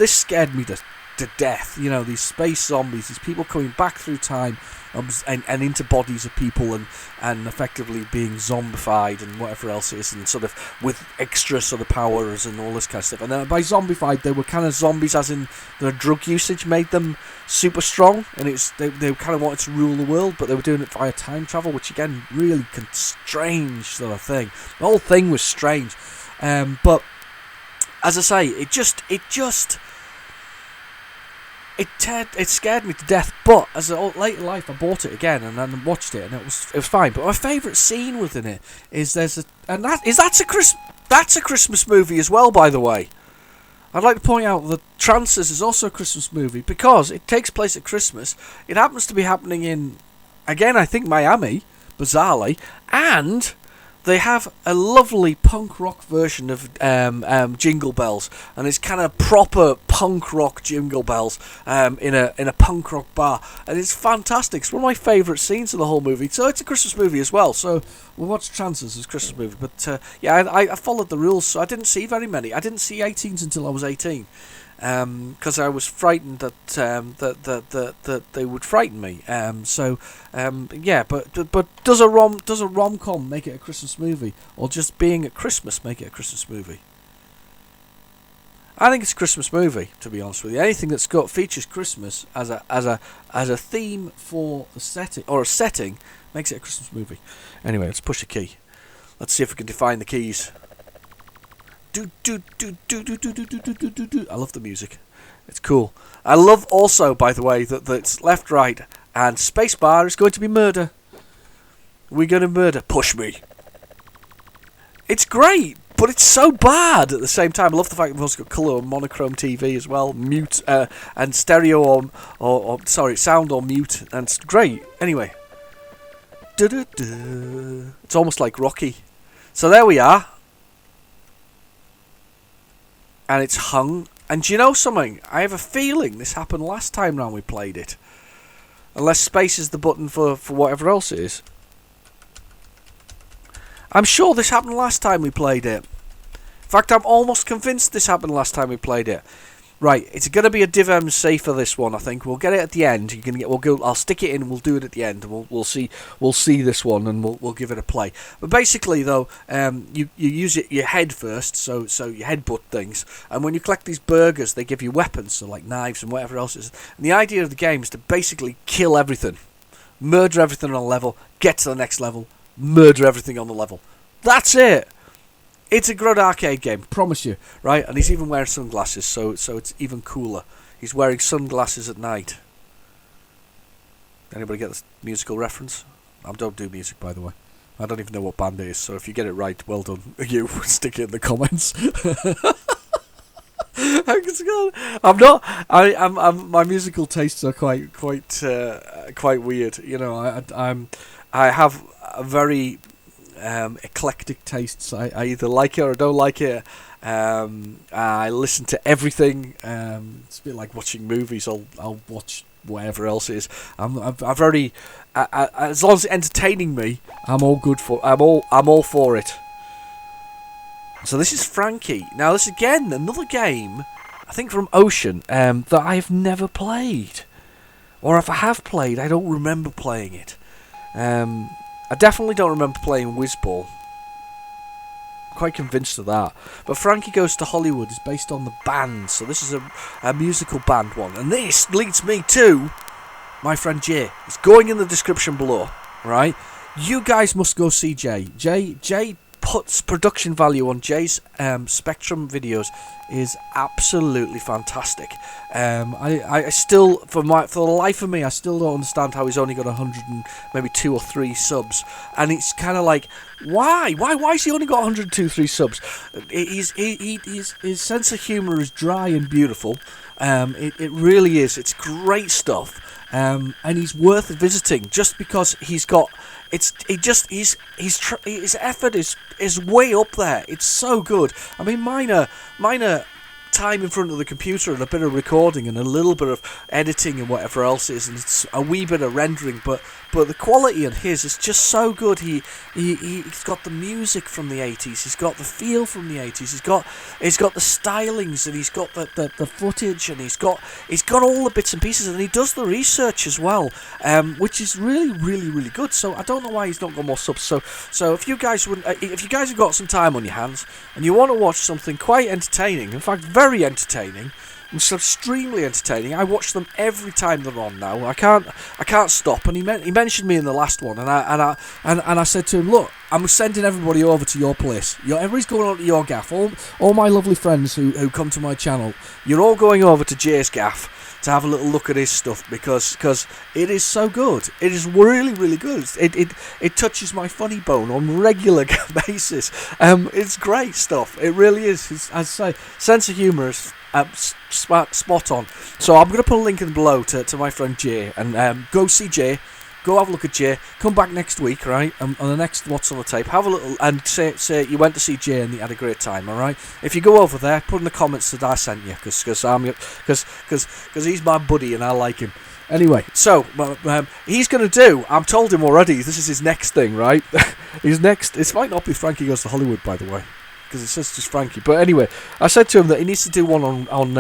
scared me to death. You know, these space zombies, these people coming back through time and into bodies of people and effectively being zombified and whatever else it is, and sort of with extra sort of powers and all this kind of stuff. And by zombified, they were kind of zombies as in their drug usage made them super strong, and they kind of wanted to rule the world, but they were doing it via time travel, which again, really strange sort of thing. The whole thing was strange, but as I say, it scared me to death. But as late in life, I bought it again and then watched it, and it was fine. But my favourite scene within it is that's a Christmas movie as well, by the way. I'd like to point out that Trances is also a Christmas movie because it takes place at Christmas. It happens to be happening in, again, I think Miami, bizarrely, and they have a lovely punk rock version of Jingle Bells, and it's kind of proper punk rock Jingle Bells in a punk rock bar, and it's fantastic. It's one of my favourite scenes of the whole movie. So it's a Christmas movie as well. So we'll watch Trances as a Christmas movie. But I followed the rules, so I didn't see very many. I didn't see 18s until I was 18. Because I was frightened that they would frighten me. But does a rom-com make it a Christmas movie, or just being at Christmas make it a Christmas movie? I think it's a Christmas movie, to be honest with you. Anything that's features Christmas as a theme for the setting or a setting makes it a Christmas movie. Anyway, let's push a key. Let's see if we can define the keys. I love the music. It's cool. I love also, by the way, that it's left, right, and spacebar is going to be murder. We're going to murder. Push me. It's great, but it's so bad at the same time. I love the fact we've also got colour and monochrome TV as well, mute and stereo or sound or mute, and it's great. Anyway, it's almost like Rocky. So there we are. And it's hung. And do you know something? I have a feeling this happened last time round we played it. Unless space is the button for whatever else it is. I'm sure this happened last time we played it. In fact, I'm almost convinced this happened last time we played it. Right, it's going to be a DivMC for this one, I think. We'll get it at the end. I'll stick it in and we'll do it at the end. And we'll see this one and we'll give it a play. But basically, though, you use your head first, so you headbutt things. And when you collect these burgers, they give you weapons, so like knives and whatever else it is. And the idea of the game is to basically kill everything. Murder everything on a level, get to the next level, murder everything on the level. That's it. It's a good arcade game, promise you, right? And he's even wearing sunglasses, so it's even cooler. He's wearing sunglasses at night. Anybody get this musical reference? I don't do music, by the way. I don't even know what band it is, so if you get it right, well done. You stick it in the comments. My musical tastes are quite weird. You know, I have a very eclectic tastes. I either like it or I don't like it. I listen to everything. It's a bit like watching movies. I'll watch whatever else it is. I'm very as long as it's entertaining me, I'm all for it. So this is Frankie. Now this is again another game, I think from Ocean, that I've never played, or if I have played, I don't remember playing it. I definitely don't remember playing Whizball. I'm quite convinced of that. But Frankie Goes to Hollywood is based on the band, so this is a musical band one. And this leads me to my friend Jay. It's going in the description below, right? You guys must go see Jay. Jay production value on Jay's Spectrum videos is absolutely fantastic. I still, for the life of me, I still don't understand how he's only got 100 and maybe 2 or 3 subs, and it's kind of like, why has he only got 102, 3 subs? His sense of humour is dry and beautiful. It really is. It's great stuff. And he's worth visiting just because he's got his effort is way up there. It's so good. I mean, minor time in front of the computer and a bit of recording and a little bit of editing and whatever else is, and it's a wee bit of rendering, but the quality in his is just so good. He's got the music from the 80s, he's got the feel from the 80s, he's got the stylings, and he's got the footage, and he's got all the bits and pieces, and he does the research as well, which is really, really, really good. So I don't know why he's not got more subs. So if you guys have got some time on your hands and you want to watch something quite entertaining, in fact very entertaining, and so extremely entertaining, I watch them every time they're on now. I can't stop. And he mentioned me in the last one, and I said to him, look, I'm sending everybody over to your place. Everybody's going on to your gaff. All my lovely friends who come to my channel, you're all going over to Jay's gaff to have a little look at his stuff, because it is so good. It is really, really good. It touches my funny bone on a regular basis. It's great stuff. It really is. As I say, sense of humour is spot on. So I'm going to put a link in below to my friend Jay, and go see Jay. Go have a look at Jay. Come back next week, right? On the next What's on the Tape, have a little and say you went to see Jay and you had a great time. All right. If you go over there, put in the comments that I sent you, because he's my buddy and I like him. Anyway, so he's going to do. I've told him already. This is his next thing, right? His next. It might not be Frankie Goes to Hollywood, by the way, because it says just Frankie. But anyway, I said to him that he needs to do one on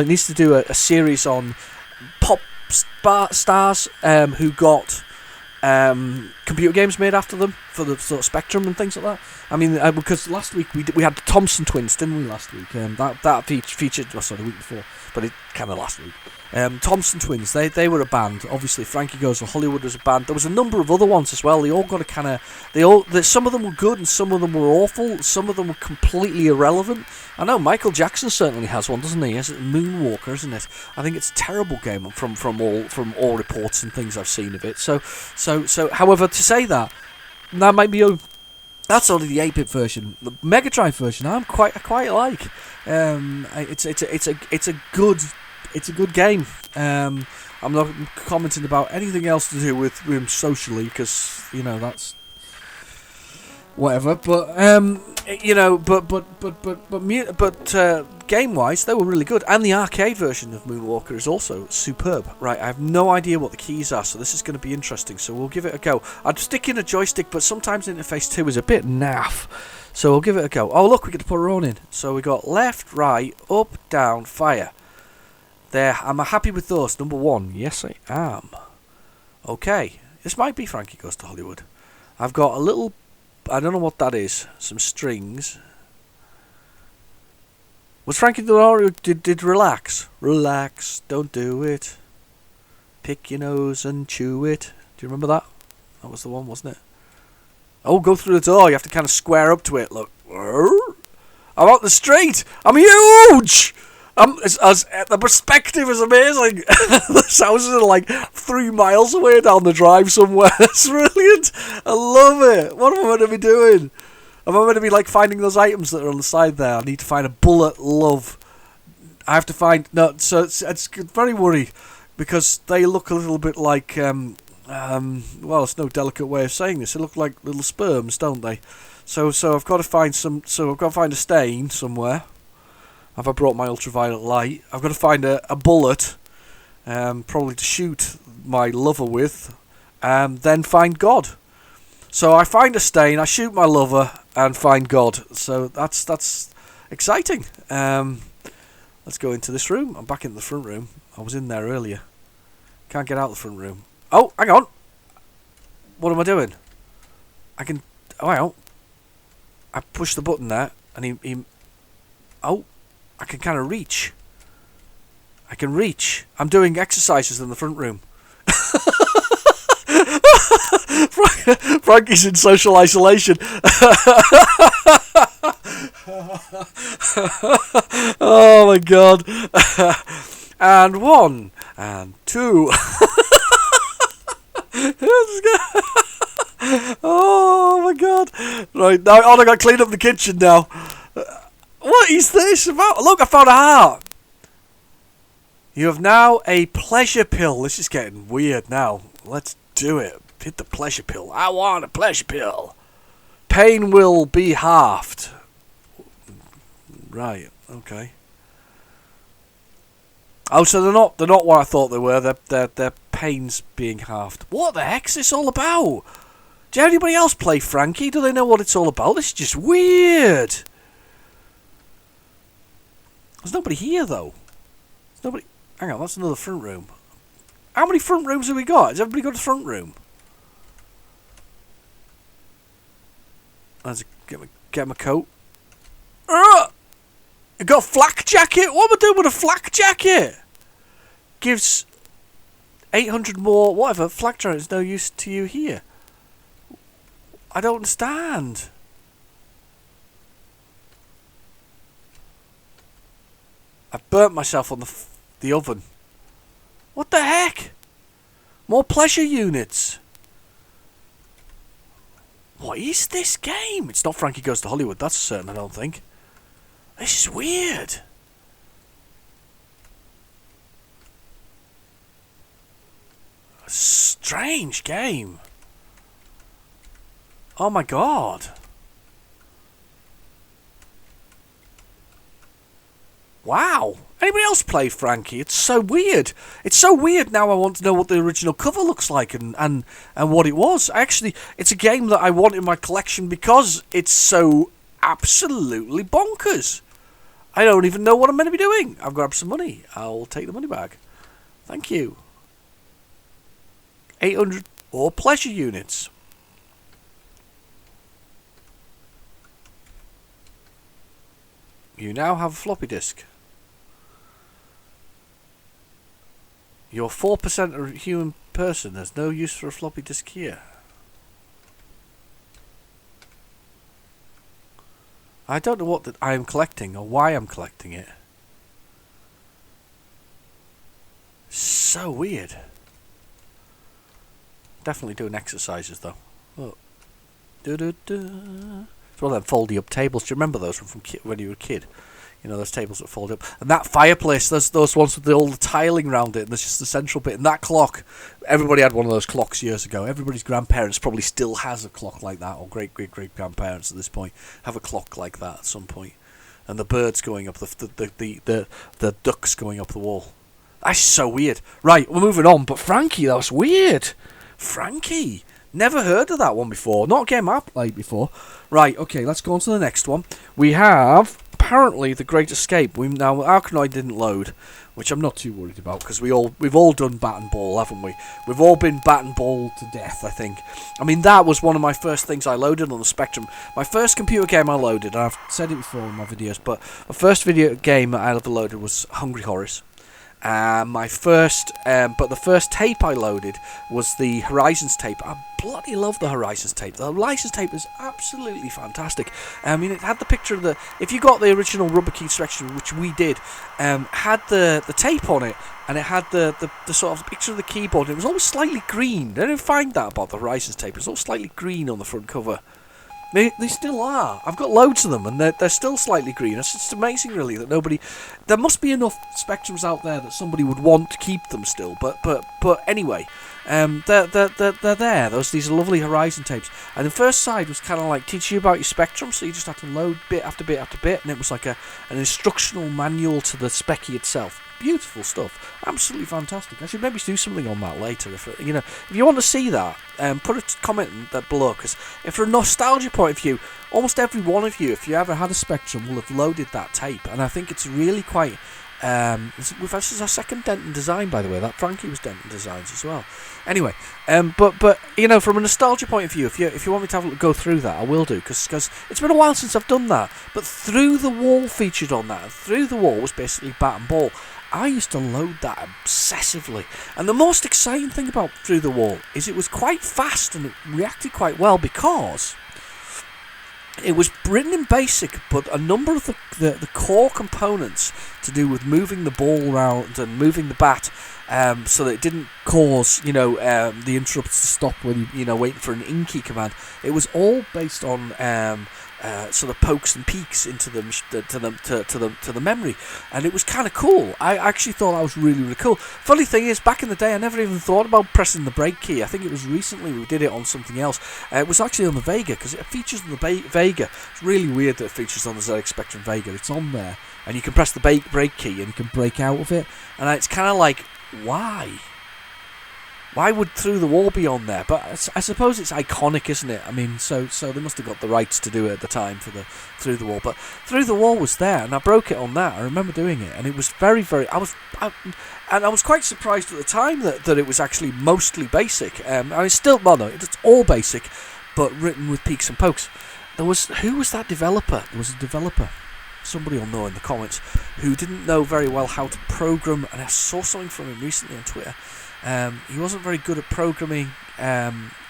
he needs to do a series on pop stars who got computer games made after them for the sort of Spectrum and things like that. I mean, because last week we had the Thompson twins, didn't we? Last week, that featured. Oh, sorry, the week before, but it kind of last week. Thompson twins, they were a band. Obviously, Frankie Goes to Hollywood was a band. There was a number of other ones as well. They all got a kind of some of them were good and some of them were awful. Some of them were completely irrelevant. I know Michael Jackson certainly has one, doesn't he? He has Moonwalker, isn't it? I think it's a terrible game from all reports and things I've seen of it. So however, to say that might be. That's only the 8-bit version. The Mega Drive version, I quite like. It's a good game. I'm not commenting about anything else to do with him socially, because that's whatever. But game-wise, they were really good, and the arcade version of Moonwalker is also superb. Right, I have no idea what the keys are, so this is going to be interesting. So we'll give it a go. I'd stick in a joystick, but sometimes interface 2 is a bit naff. So we'll give it a go. Oh look, we get to put our own in. So we got left, right, up, down, fire. There, am I happy with those? Number 1, yes I am. Okay, this might be Frankie Goes to Hollywood. I've got a little, I don't know what that is, some strings. Was Frankie did relax? Relax, don't do it. Pick your nose and chew it. Do you remember that? That was the one, wasn't it? Oh, go through the door, you have to kind of square up to it, look. I'm out the street, I'm huge! The perspective is amazing. This house is like 3 miles away down the drive somewhere. It's brilliant. I love it. What am I meant to be doing? Am I meant to be like finding those items that are on the side there? I need to find a bullet love. I have to find so it's very worried because they look a little bit like well, it's no delicate way of saying this. They look like little sperms, don't they? So I've got to find I've got to find a stain somewhere. Have I brought my ultraviolet light? I've got to find a bullet, probably to shoot my lover with, then find God. So I find a stain, I shoot my lover, and find God. So that's exciting. Let's go into this room. I'm back in the front room. I was in there earlier. Can't get out the front room. Oh, hang on. What am I doing? I push the button there, and he I can kind of reach. I can reach. I'm doing exercises in the front room. Frankie's in social isolation. Oh my god. And 1 and 2. Oh my god. Right, now I got to clean up the kitchen now. What is this about? Look, I found a heart. You have now a pleasure pill. This is getting weird now. Let's do it. Hit the pleasure pill. I want a pleasure pill. Pain will be halved. Right, okay. Oh, so they're not what I thought they were. They're pains being halved. What the heck's this all about? Does anybody else play Frankie? Do they know what it's all about? This is just weird. There's nobody here though. There's nobody. Hang on, that's another front room. How many front rooms have we got? Has everybody got a front room? Let's get my coat. I got a flak jacket. What am I doing with a flak jacket? Gives 800 more. Whatever. Flak jacket is no use to you here. I don't understand. I've burnt myself on the oven. What the heck? More pleasure units. What is this game? It's not Frankie Goes to Hollywood, that's certain, I don't think. This is weird. A strange game. Oh my god. Wow. Anybody else play Frankie? It's so weird. It's so weird now I want to know what the original cover looks like and what it was. Actually, it's a game that I want in my collection because it's so absolutely bonkers. I don't even know what I'm meant to be doing. I've grabbed some money. I'll take the money back. Thank you. 800 more pleasure units. You now have a floppy disk. You're 4% a human person. There's no use for a floppy disk here. I don't know what I am collecting or why I'm collecting it. So weird. Definitely doing exercises though. Look. It's one of them foldy up tables. Do you remember those from when you were a kid? You know, those tables that fold up. And that fireplace, those ones with all the tiling around it, and there's just the central bit. And that clock, everybody had one of those clocks years ago. Everybody's grandparents probably still has a clock like that, or great-great-great-grandparents at this point have a clock like that at some point. And the birds going up, the ducks going up the wall. That's so weird. Right, we're moving on, but Frankie, that was weird. Frankie. Never heard of that one before. Not a game I've played before. Right, okay, let's go on to the next one. We have, apparently, The Great Escape. Now, Arkanoid didn't load, which I'm not too worried about, because we've all done bat and ball, haven't we? We've all been bat and ball to death, I think. I mean, that was one of my first things I loaded on the Spectrum. My first computer game I loaded, and I've said it before in my videos, but the first video game I ever loaded was Hungry Horrors. My first, but the first tape I loaded was the Horizons tape. I bloody love the Horizons tape. The Horizons tape is absolutely fantastic. I mean, it had the picture of the. If you got the original Rubber Key Spectrum, which we did, had the tape on it, and it had the sort of picture of the keyboard. And it was always slightly green. I didn't find that about the Horizons tape. It was all slightly green on the front cover. They still are. I've got loads of them, and they're still slightly green. It's just amazing, really, that nobody. There must be enough Spectrums out there that somebody would want to keep them still. But anyway, they're there. These are lovely Horizon tapes. And the first side was kind of like teach you about your Spectrum, so you just had to load bit after bit after bit, and it was like an instructional manual to the Specky itself. Beautiful stuff, absolutely fantastic. I should maybe do something on that later. If you want to see that, put a comment below. Because if from a nostalgia point of view, almost every one of you, if you ever had a Spectrum, will have loaded that tape, and I think it's really quite. This is our second Denton design, by the way. That Frankie was Denton Designs as well. Anyway, but from a nostalgia point of view, if you want me to go through that, I will do, because it's been a while since I've done that. But Through the Wall featured on that. And Through the Wall was basically bat and ball. I used to load that obsessively. And the most exciting thing about Through the Wall is it was quite fast and it reacted quite well because it was written in BASIC, but a number of the core components to do with moving the ball around and moving the bat, so that it didn't cause the interrupts to stop when you waiting for an in key command. It was all based on sort of pokes and peeks into the memory, and it was kind of cool. I actually thought that was really, really cool. Funny thing is, back in the day, I never even thought about pressing the break key. I think it was recently we did it on something else. It was actually on the Vega, because it features on the Vega. It's really weird that it features on the ZX Spectrum Vega. It's on there, and you can press the break key and you can break out of it, and it's kind of like, why? Why would Through the Wall be on there? But I suppose it's iconic, isn't it? I mean, so they must have got the rights to do it at the time for the Through the Wall. But Through the Wall was there, and I broke it on that. I remember doing it, and it was very, very. I was quite surprised at the time that it was actually mostly basic. It's still, well, no, it's all basic, but written with peeks and pokes. Who was that developer? There was a developer. Somebody will know in the comments, who didn't know very well how to program, and I saw something from him recently on Twitter. He wasn't very good at programming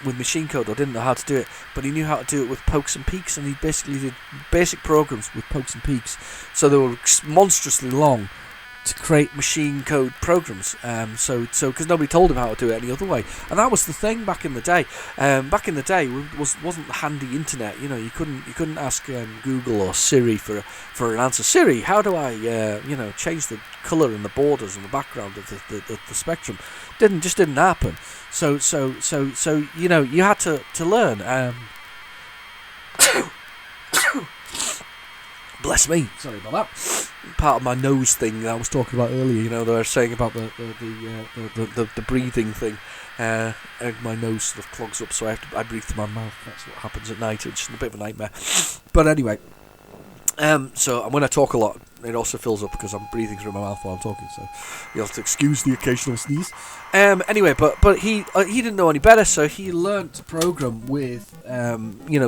with machine code, or didn't know how to do it, but he knew how to do it with pokes and peeks, and he basically did basic programs with pokes and peeks, so they were monstrously long to create machine code programs. So because nobody told him how to do it any other way, and that was the thing back in the day. Back in the day, wasn't the handy internet. You couldn't ask Google or Siri for an answer. Siri, how do I change the colour and the borders and the background of the spectrum? Just didn't happen. So you had to learn. Bless me. Sorry about that. Part of my nose thing that I was talking about earlier. They were saying about the breathing thing. And my nose sort of clogs up, so I breathe through my mouth. That's what happens at night. It's a bit of a nightmare. But anyway, so when I talk a lot, it also fills up because I'm breathing through my mouth while I'm talking. So you have to excuse the occasional sneeze. Anyway, but he didn't know any better, so he learned to program with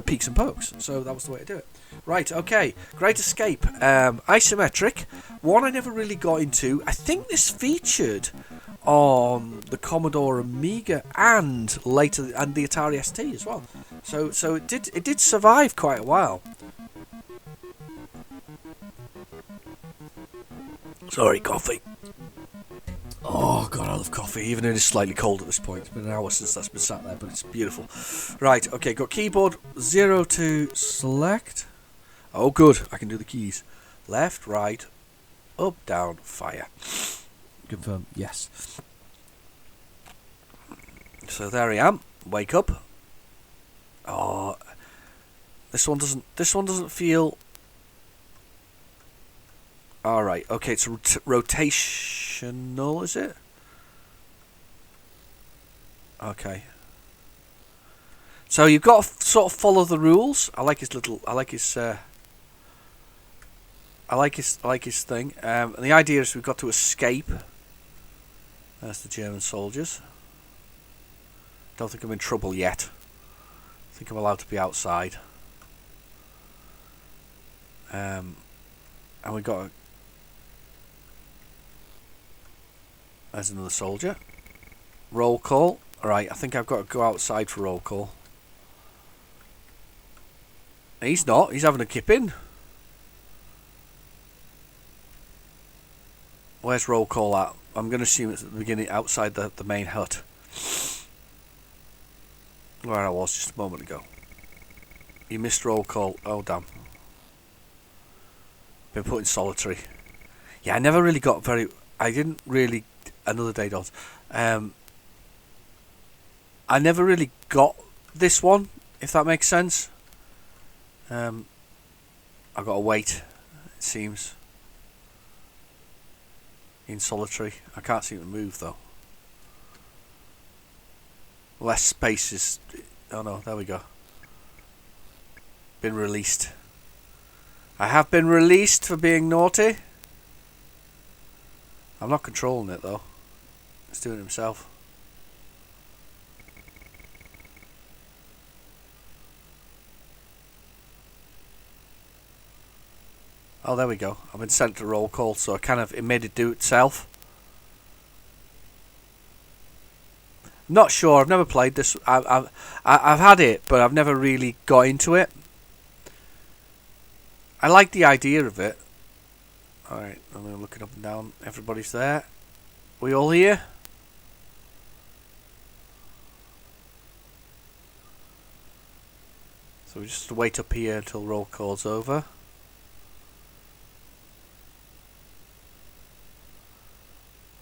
peeks and pokes. So that was the way to do it. Right, okay. Great Escape. Isometric. One I never really got into. I think this featured on the Commodore Amiga and later and the Atari ST as well. So it did survive quite a while. Sorry, coffee. Oh god, I love coffee, even if it's slightly cold at this point. It's been an hour since that's been sat there, but it's beautiful. Right, okay, got keyboard 0 to select. Oh good, I can do the keys. Left, right, up, down, fire. Confirm, yes. So there I am. Wake up. Oh, this one doesn't feel. All right. Okay, it's rotational, is it? Okay. So you've got to sort of follow the rules. I like his thing. And the idea is we've got to escape. That's the German soldiers. Don't think I'm in trouble yet. I think I'm allowed to be outside. And we got. There's another soldier. Roll call. Alright, I think I've got to go outside for roll call. He's not. He's having a kip in. Where's roll call at? I'm going to assume it's at the beginning, outside the main hut. Where I was just a moment ago. You missed roll call. Oh, damn. Been put in solitary. Yeah, I never really got very... I didn't really... Another day, Dot. I never really got this one, if that makes sense. I've got to wait, it seems. In solitary. I can't seem to move, though. Less space is... Oh no, there we go. Been released. I have been released for being naughty. I'm not controlling it, though. It's doing it himself. Oh, there we go. I've been sent to roll call, so it made it do itself. Not sure. I've never played this. I've had it, but I've never really got into it. I like the idea of it. Alright, I'm looking up and down. Everybody's there. We all here? So we just wait up here until roll call's over.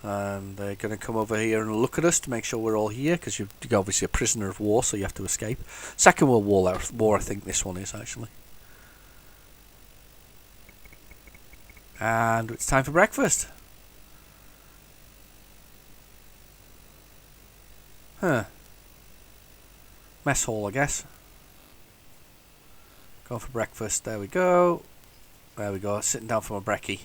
And they're going to come over here and look at us to make sure we're all here, because you're obviously a prisoner of war, so you have to escape. Second World War, I think this one is, actually. And it's time for breakfast. Huh. Mess hall, I guess. Go for breakfast. There we go. There we go. Sitting down for my brekkie.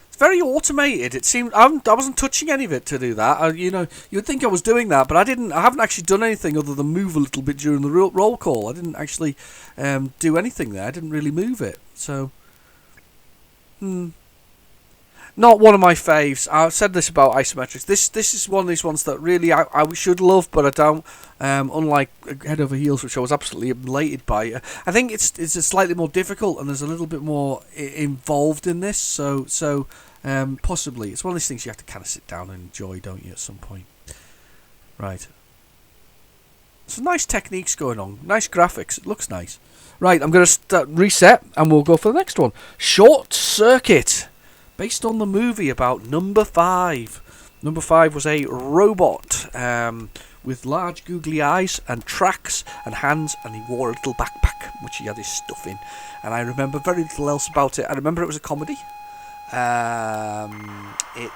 It's very automated. It seemed I wasn't touching any of it to do that. You would think I was doing that, but I didn't. I haven't actually done anything other than move a little bit during the roll call. I didn't actually do anything there. I didn't really move it. So, not one of my faves. I've said this about isometrics. This is one of these ones that really I should love, but I don't. Unlike Head Over Heels, which I was absolutely elated by. I think it's slightly more difficult, and there's a little bit more involved in this. So possibly it's one of these things you have to kind of sit down and enjoy, don't you, at some point? Right. Some nice techniques going on. Nice graphics. It looks nice. Right, I'm going to reset, and we'll go for the next one. Short Circuit. Based on the movie about Number 5. Number 5 was a robot with large googly eyes and tracks and hands, and he wore a little backpack which he had his stuff in. And I remember very little else about it. I remember it was a comedy. It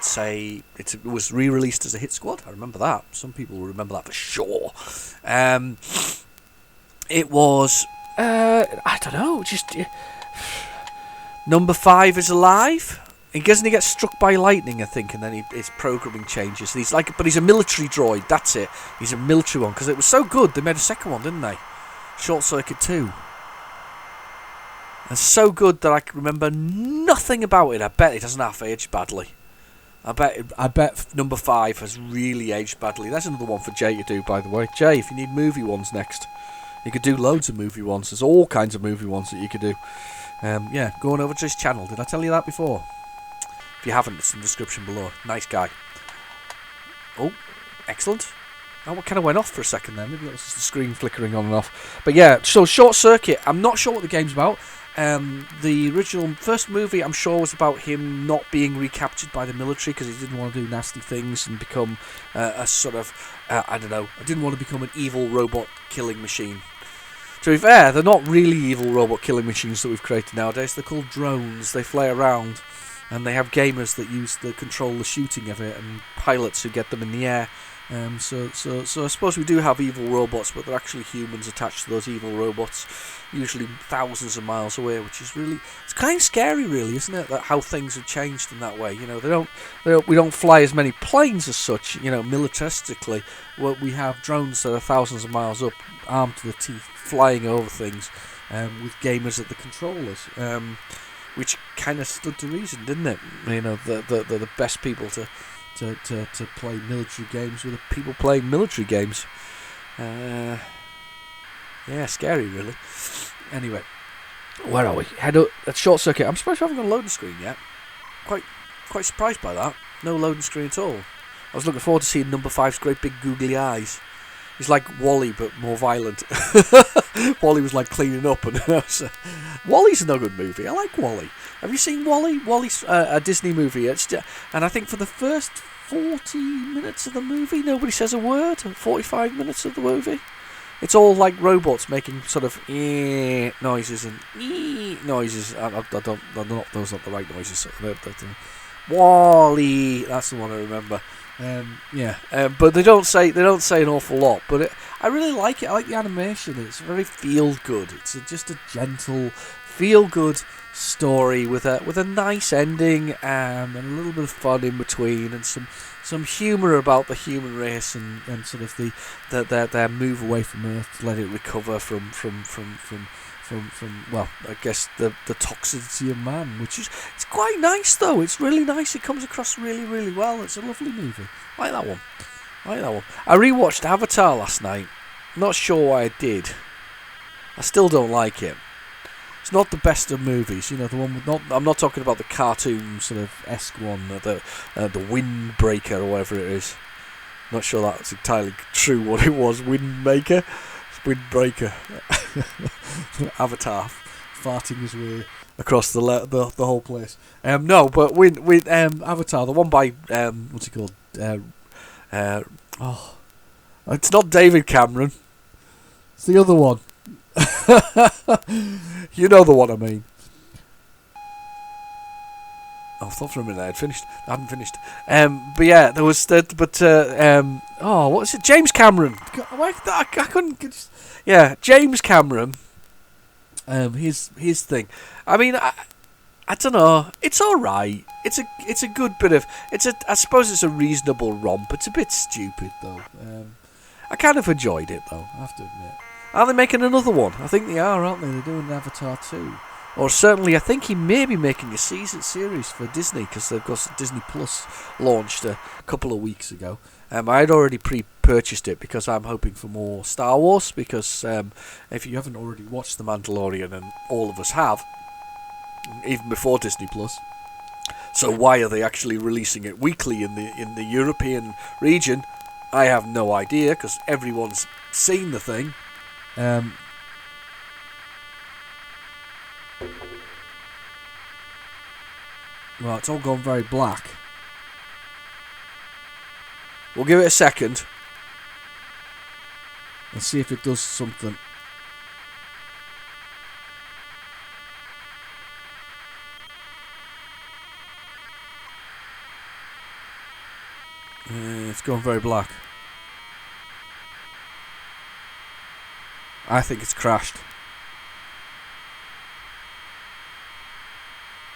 was re-released as a hit squad. I remember that. Some people will remember that for sure. It was I don't know, just Number 5 is alive. Doesn't he get struck by lightning, I think, and then his programming changes. But he's a military droid. That's it. He's a military one, because it was so good. They made a second one, didn't they? Short Circuit 2. And so good that I can remember nothing about it. I bet it doesn't have aged badly. I bet Number 5 has really aged badly. That's another one for Jay to do, by the way. Jay, if you need movie ones next, you could do loads of movie ones. There's all kinds of movie ones that you could do. Going over to his channel. Did I tell you that before? If you haven't, it's in the description below. Nice guy. Oh, excellent. Oh, it kind of went off for a second there. Maybe that was just the screen flickering on and off. But yeah, so Short Circuit. I'm not sure what the game's about. The original first movie, I'm sure, was about him not being recaptured by the military because he didn't want to do nasty things and become a sort of, I don't know, I didn't want to become an evil robot killing machine. To be fair, they're not really evil robot killing machines that we've created nowadays. They're called drones. They fly around. And they have gamers that control the shooting of it, and pilots who get them in the air. So I suppose we do have evil robots, but they're actually humans attached to those evil robots, usually thousands of miles away, which is it's kind of scary, really, isn't it? That how things have changed in that way. You know, we don't fly as many planes as such. You know, militaristically, we have drones that are thousands of miles up, armed to the teeth, flying over things, with gamers at the controllers. Which kind of stood to reason, didn't it? You know, the best people to play military games were the people playing military games. Yeah, scary, really. Anyway, where are we? Head up at Short Circuit. I'm surprised we haven't got a loading screen yet. Quite surprised by that. No loading screen at all. I was looking forward to seeing Number 5's great big googly eyes. He's like Wally, but more violent. Wally was like cleaning up, and Wally's a no good movie. I like Wally. Have you seen Wally? Wally's a Disney movie. And I think for the first 40 minutes of the movie, nobody says a word. 45 minutes of the movie, it's all like robots making sort of noises and noises. Those aren't the right noises. Wally, that's the one I remember. But they don't say an awful lot. But I really like it. I like the animation. It's very feel good. It's just a gentle, feel good story with a nice ending and a little bit of fun in between, and some humour about the human race and sort of their move away from Earth to let it recover from from well, I guess the toxicity of man, which is it's quite nice though. It's really nice. It comes across really really well. It's a lovely movie. I like that one. I rewatched Avatar last night. Not sure why I did. I still don't like it. It's not the best of movies, the one with not. I'm not talking about the cartoon sort of esque one, the Windbreaker or whatever it is. Not sure that's entirely true what it was. Windmaker, Windbreaker, Avatar, farting his way across the whole place. No, but Avatar, the one by what's it called? It's not David Cameron. It's the other one. You know the one I mean. I thought for a minute I had finished. I haven't finished. But yeah, there was that. But what was it? James Cameron. I couldn't. Yeah, James Cameron. His thing. I mean, I don't know. It's all right. It's a good bit of. I suppose it's a reasonable romp. It's a bit stupid though. I kind of enjoyed it though. I have to admit. Are they making another one? I think they are, aren't they? They're doing Avatar 2. Or certainly, I think he may be making a series for Disney, because they've got Disney Plus launched a couple of weeks ago. I had already pre-purchased it because I'm hoping for more Star Wars, because if you haven't already watched The Mandalorian, and all of us have, even before Disney Plus, so why are they actually releasing it weekly in the European region? I have no idea, because everyone's seen the thing. Well, it's all gone very black. We'll give it a second and see if it does something. It's gone very black. I think it's crashed.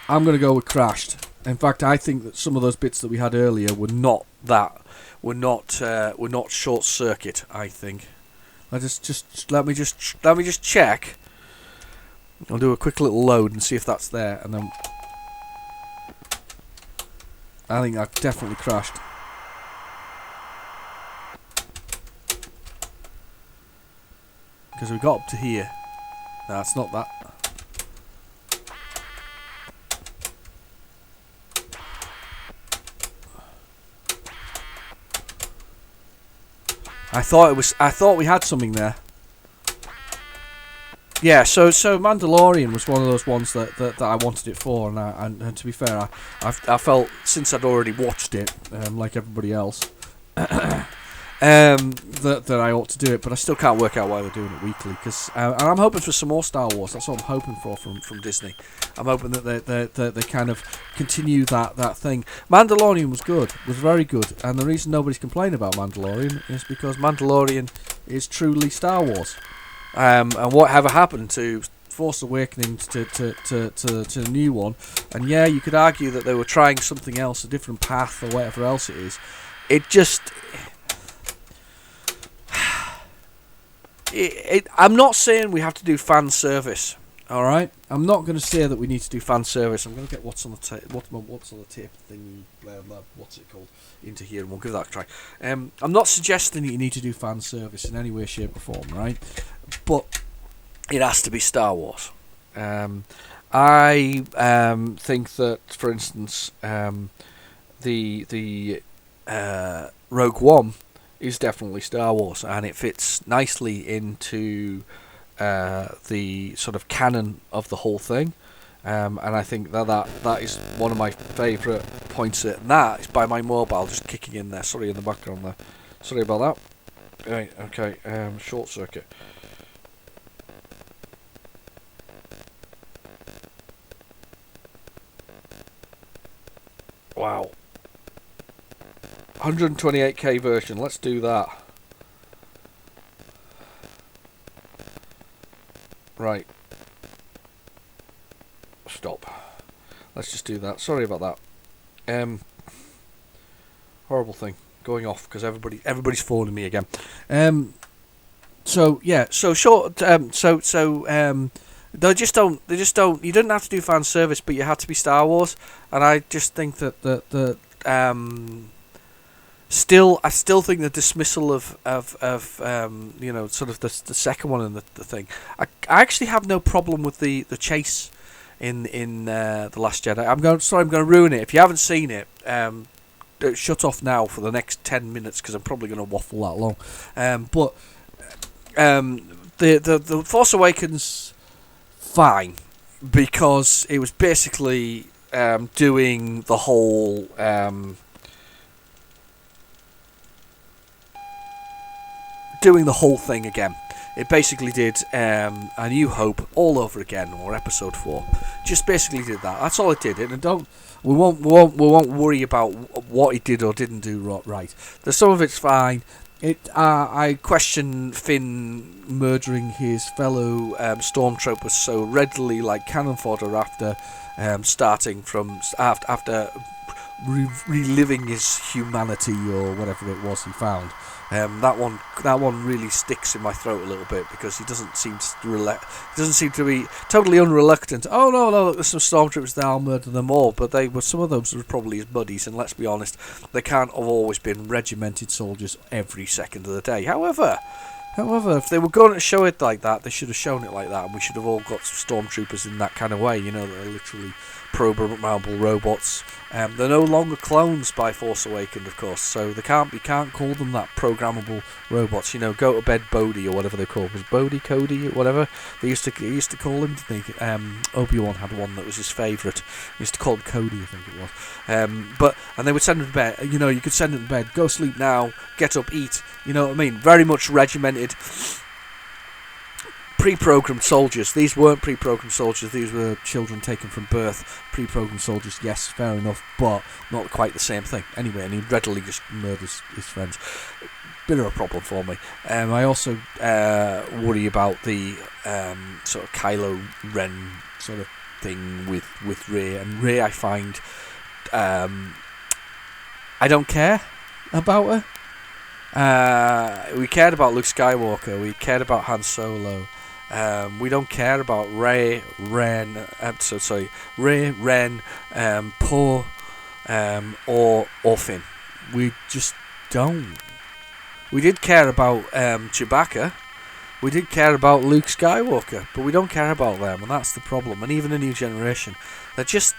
I'm going to go with crashed. In fact, I think that some of those bits that we had earlier were not short circuit. I think. Let me just check. I'll do a quick little load and see if that's there, and then I think that definitely crashed. Because we got up to here. No, it's not that. I thought we had something there. Yeah, so Mandalorian was one of those ones that I wanted it for, and to be fair, I felt since I'd already watched it, like everybody else, that I ought to do it, but I still can't work out why they're doing it weekly. Because and I'm hoping for some more Star Wars. That's what I'm hoping for from Disney. I'm hoping that they kind of continue that thing. Mandalorian was very good, and the reason nobody's complaining about Mandalorian is because Mandalorian is truly Star Wars. And whatever happened to Force Awakens to the new one? And yeah, you could argue that they were trying something else, a different path or whatever else it is. It just. I'm not saying we have to do fan service. All right, I'm not going to say that we need to do fan service. I'm going to get what's on the tape thing, blah blah. What's it called? Into here, and we'll give that a try. I'm not suggesting that you need to do fan service in any way, shape, or form, right? But it has to be Star Wars. I think that, for instance, the Rogue One is definitely Star Wars, and it fits nicely into the sort of canon of the whole thing. And I think that is one of my favourite points. That is by my mobile just kicking in there. Sorry, in the background there. Sorry about that. Right, okay. Short circuit. Wow. 128k version. Let's do that. Right. Stop. Let's just do that. Sorry about that. Horrible thing going off because everybody's phoning me again. So yeah. So short. They just don't. You didn't have to do fan service, but you had to be Star Wars, and I just think that I still think the dismissal of sort of the second one and the thing. I actually have no problem with the chase in the Last Jedi. I'm going to ruin it. If you haven't seen it, shut off now for the next 10 minutes because I'm probably going to waffle that long. But the Force Awakens, fine, because it was basically doing the whole. Doing the whole thing again. It basically did A New Hope all over again, or Episode 4. Just basically did that. That's all it did. And we won't worry about what it did or didn't do right. There's some of it's fine. I question Finn murdering his fellow stormtroopers so readily, like cannon fodder, after starting from after reliving his humanity or whatever it was he found. That one really sticks in my throat a little bit because he doesn't seem to be totally unreluctant. Oh no, there's some stormtroopers there, I'll murder them all. But some of those were probably his buddies, and let's be honest, they can't have always been regimented soldiers every second of the day. However, if they were going to show it like that, they should have shown it like that, and we should have all got stormtroopers in that kind of way. You know, they're literally programmable robots. They're no longer clones by Force Awakens, of course, so you can't call them that, programmable robots. You know, go to bed Bodhi or whatever they call him. Was Bodhi, Cody, whatever they used to call him? Obi-Wan had one that was his favourite. He used to call him Cody, I think it was. And they would send him to bed. You know, you could send him to bed. Go sleep now. Get up, eat. You know what I mean? Very much regimented. Pre-programmed soldiers. These weren't pre-programmed soldiers. These were children taken from birth. Pre-programmed soldiers, yes, fair enough, but not quite the same thing. Anyway, and he readily just murders his friends. Bit of a problem for me. I also worry about the sort of Kylo Ren sort of thing with Rey. And Rey, I find, I don't care about her. We cared about Luke Skywalker. We cared about Han Solo. We don't care about Rey, Ren, Poe, or Finn. We just don't. We did care about Chewbacca. We did care about Luke Skywalker, but we don't care about them, and that's the problem. And even a new generation, there's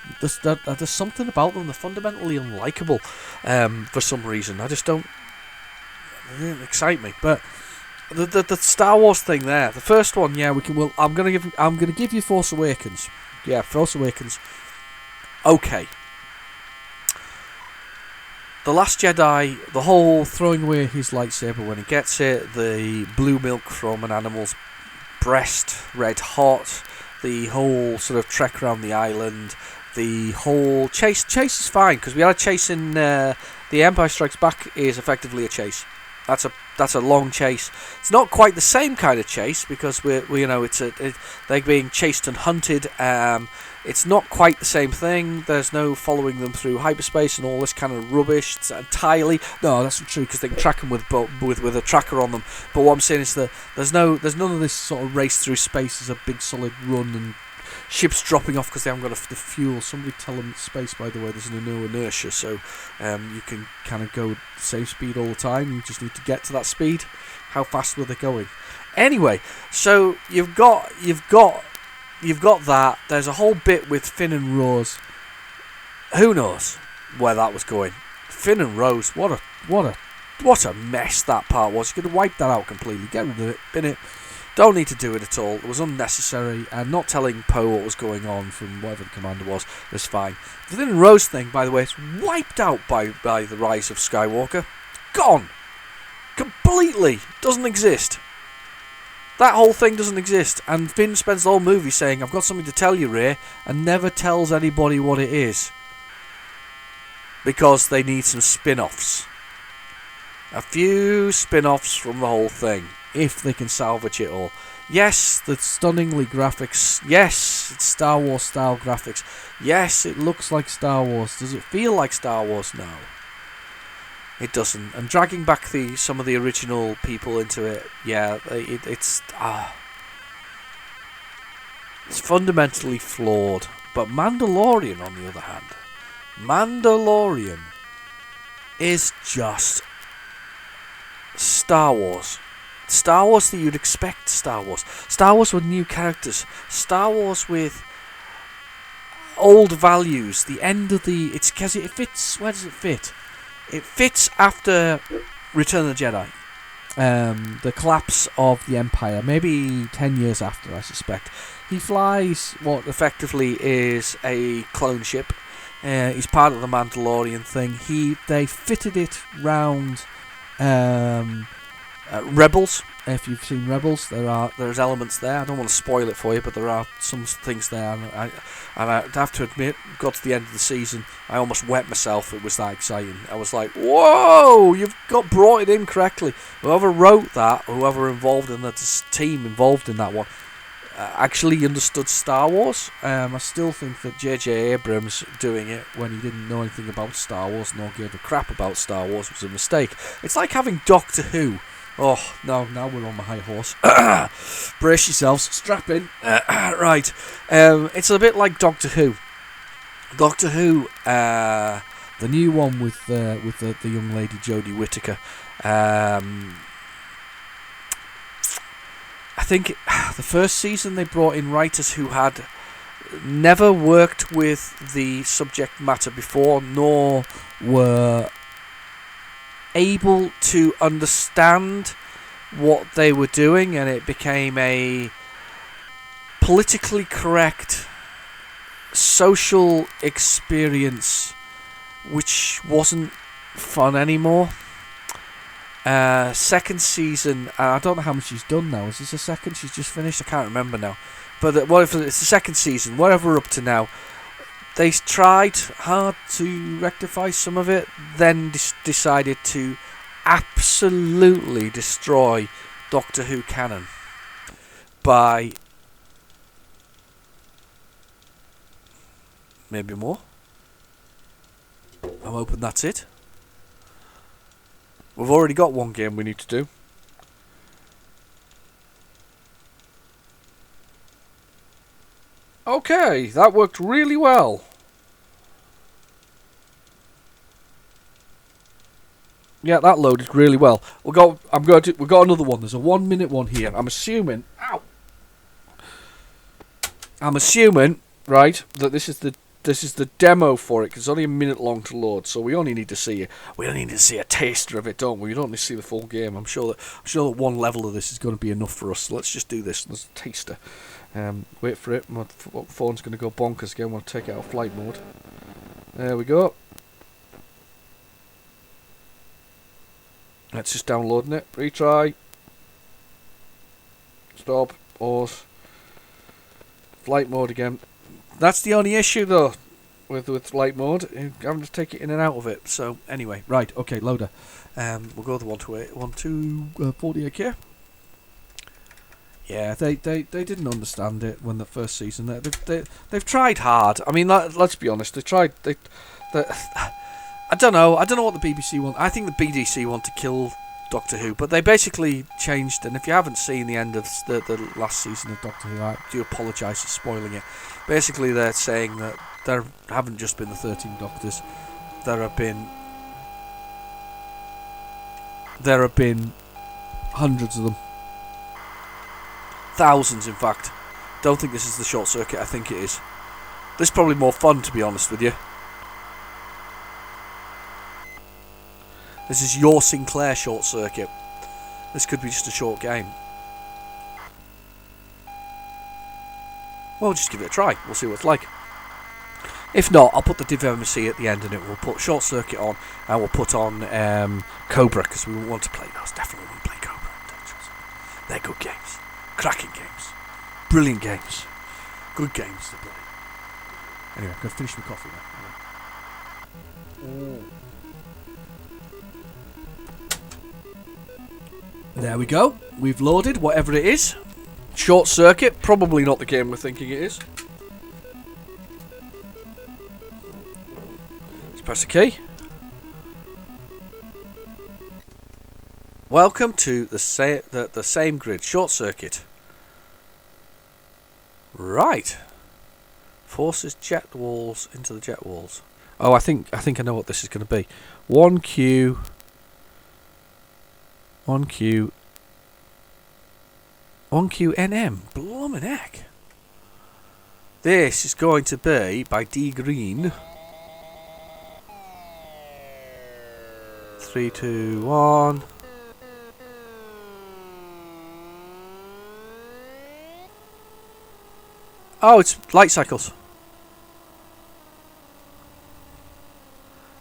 something about them. They're fundamentally unlikable for some reason. I just don't. They didn't excite me, but. The Star Wars thing there, the first one, yeah, we can. Well, I'm gonna give you Force Awakens. Yeah, Force Awakens. Okay. The Last Jedi, the whole throwing away his lightsaber when he gets it, the blue milk from an animal's breast, red hot, the whole sort of trek around the island, the whole chase. Chase is fine because we had a chase in The Empire Strikes Back is effectively a chase. That's a long chase. It's not quite the same kind of chase because they're being chased and hunted. It's not quite the same thing. There's no following them through hyperspace and all this kind of rubbish. It's entirely that's not true because they can track them with a tracker on them. But what I'm saying is that there's none of this sort of race through space as a big solid run and ships dropping off because they haven't got the fuel. Somebody tell them space, by the way, there's no inertia, so you can kind of go the same speed all the time. You just need to get to that speed. How fast were they going? Anyway, so you've got that. There's a whole bit with Finn and Rose. Who knows where that was going? Finn and Rose. What a mess that part was. You could have wiped that out completely. Get rid of it. Bin it. Don't need to do it at all. It was unnecessary, and not telling Poe what was going on from whatever the commander was fine. The Finn and Rose thing, by the way, is wiped out by the rise of Skywalker. Gone. Completely. Doesn't exist. That whole thing doesn't exist, and Finn spends the whole movie saying, I've got something to tell you, Rey, and never tells anybody what it is. Because they need some spin-offs. A few spin-offs from the whole thing. If they can salvage it all. Yes, the stunningly graphics. Yes, it's Star Wars style graphics. Yes, it looks like Star Wars. Does it feel like Star Wars? No. It doesn't. And dragging back some of the original people into it, yeah, it's It's fundamentally flawed. But Mandalorian, on the other hand, Mandalorian is just Star Wars. Star Wars that you'd expect Star Wars. Star Wars with new characters. Star Wars with old values. The end of the... It's because it fits... Where does it fit? It fits after Return of the Jedi. The collapse of the Empire. Maybe 10 years after, I suspect. He flies what effectively is a clone ship. He's part of the Mandalorian thing. They fitted it round Rebels. If you've seen Rebels, there's elements there. I don't want to spoil it for you, but there are some things there. And I have to admit, got to the end of the season, I almost wet myself. It was that exciting. I was like, "Whoa! You've brought it in correctly." Whoever wrote that, whoever involved in the team involved in that one, actually understood Star Wars. I still think that J.J. Abrams doing it when he didn't know anything about Star Wars nor gave a crap about Star Wars was a mistake. It's like having Doctor Who. Oh, no, now we're on my high horse. Brace yourselves, strap in. Right. It's a bit like Doctor Who. Doctor Who, the new one with the young lady Jodie Whittaker. I think the first season they brought in writers who had never worked with the subject matter before, nor were able to understand what they were doing, and it became a politically correct social experience which wasn't fun anymore. Second season, I don't know how much she's done now. Is this a second? She's just finished? I can't remember now. But what if it's the second season? Whatever we're up to now, they tried hard to rectify some of it, then decided to absolutely destroy Doctor Who canon by maybe more. I'm hoping that's it. We've already got one game we need to do. Okay, that worked really well. Yeah, that loaded really well. We've got another one. There's a 1 minute one here. I'm assuming, right, that this is the demo for it, because it's only a minute long to load. So we only need to see a taster of it, don't we? We don't need to see the full game. I'm sure that one level of this is going to be enough for us. So let's just do this. There's a taster. Wait for it. My phone's going to go bonkers again. We'll take it out of flight mode. There we go. Let's just downloading it. Retry. Stop. Pause. Flight mode again. That's the only issue though with flight mode. I'm having to take it in and out of it. So anyway, right. Okay, loader. We'll go the 128K. Yeah, they didn't understand it when the first season. They've tried hard. I mean, let's be honest. They tried. I don't know what the BBC want. I think the BDC want to kill Doctor Who, but they basically changed. And if you haven't seen the end of the last season of Doctor Who, I do apologise for spoiling it. Basically, they're saying that there haven't just been the 13 Doctors. There have been hundreds of them. Thousands, in fact. Don't think this is the short circuit. I think it is. This is probably more fun, to be honest with you. This is your Sinclair short circuit. This could be just a short game. Well, just give it a try. We'll see what it's like. If not, I'll put the Div MC at the end and it will put short circuit on, and we'll put on Cobra, because we want to play those. Definitely want to play Cobra. They're good games. Cracking games. Brilliant games. Good games to play. Anyway, I'm going to finish my coffee now. There we go. We've loaded whatever it is. Short circuit. Probably not the game we're thinking it is. Let's press a key. Welcome to the same grid. Short circuit. Right. Forces jet walls into the jet walls. Oh, I think I know what this is going to be. 1Q. NM. Bloomin' heck. This is going to be by D Green. 3, 2, 1. Oh, it's light cycles.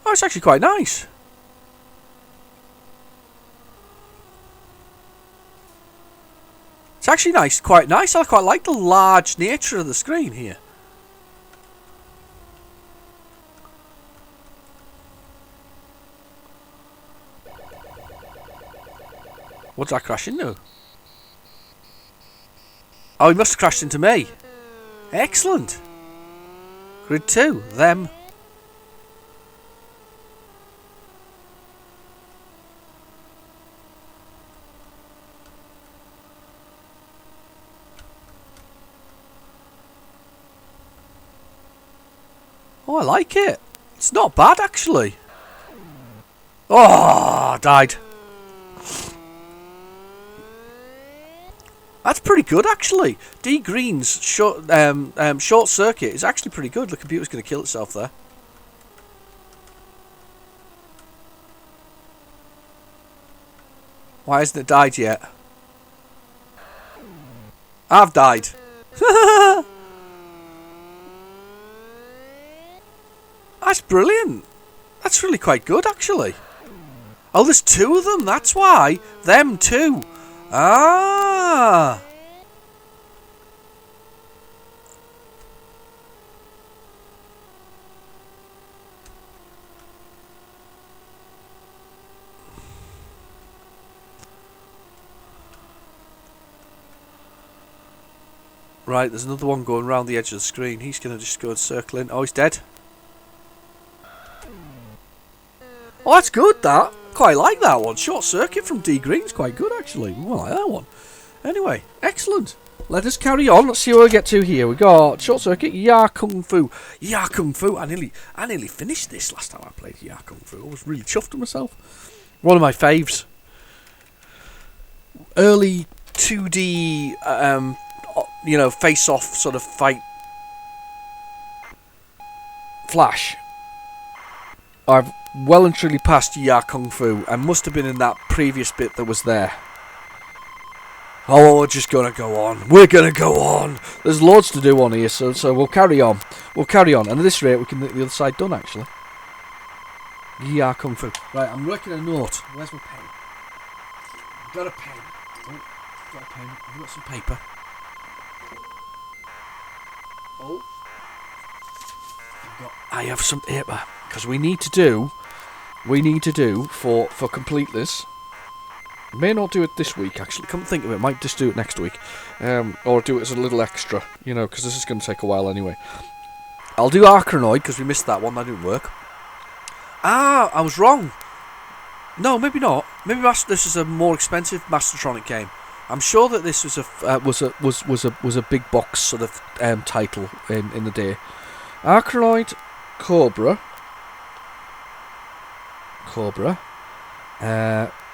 Oh, it's actually quite nice. It's actually nice, quite nice. I quite like the large nature of the screen here. What did I crash into? Oh, he must have crashed into me. Excellent. Grid 2, them. Oh, I like it. It's not bad, actually. Oh, I died. That's pretty good, actually. D Green's short circuit is actually pretty good. The computer's going to kill itself there. Why hasn't it died yet? I've died. That's brilliant. That's really quite good, actually. Oh, there's two of them. That's why. Them two. Ah. Right, there's another one going around the edge of the screen. He's going to just go and circle in. Oh, he's dead. Oh, that's good, that. Quite like that one. Short circuit from D Green's quite good, actually. I like that one. Anyway, excellent. Let us carry on. Let's see where we get to here. We got short circuit, Ya Kung Fu. Ya Kung Fu. I nearly finished this last time I played Ya Kung Fu. I was really chuffed with myself. One of my faves. Early 2D, face-off sort of fight. Flash. I've well and truly past Ya Kung Fu and must have been in that previous bit that was there. Oh, we're just going to go on. We're going to go on. There's loads to do on here, so we'll carry on. We'll carry on. And at this rate, we can get the other side done, actually. Ya Kung Fu. Right, I'm working a note. Where's my pen? I've got a pen. Oh, got a pen. I've got some paper. Oh. I have some paper. Because we need to do for complete this. May not do it this week, actually. Come think of it, might just do it next week, or do it as a little extra, because this is going to take a while anyway. I'll do Arachnoid because we missed that one. That didn't work. Ah, I was wrong. No, maybe not. Maybe this is a more expensive Mastertronic game. I'm sure that this was a big box sort of title in the day. Arachnoid, Cobra,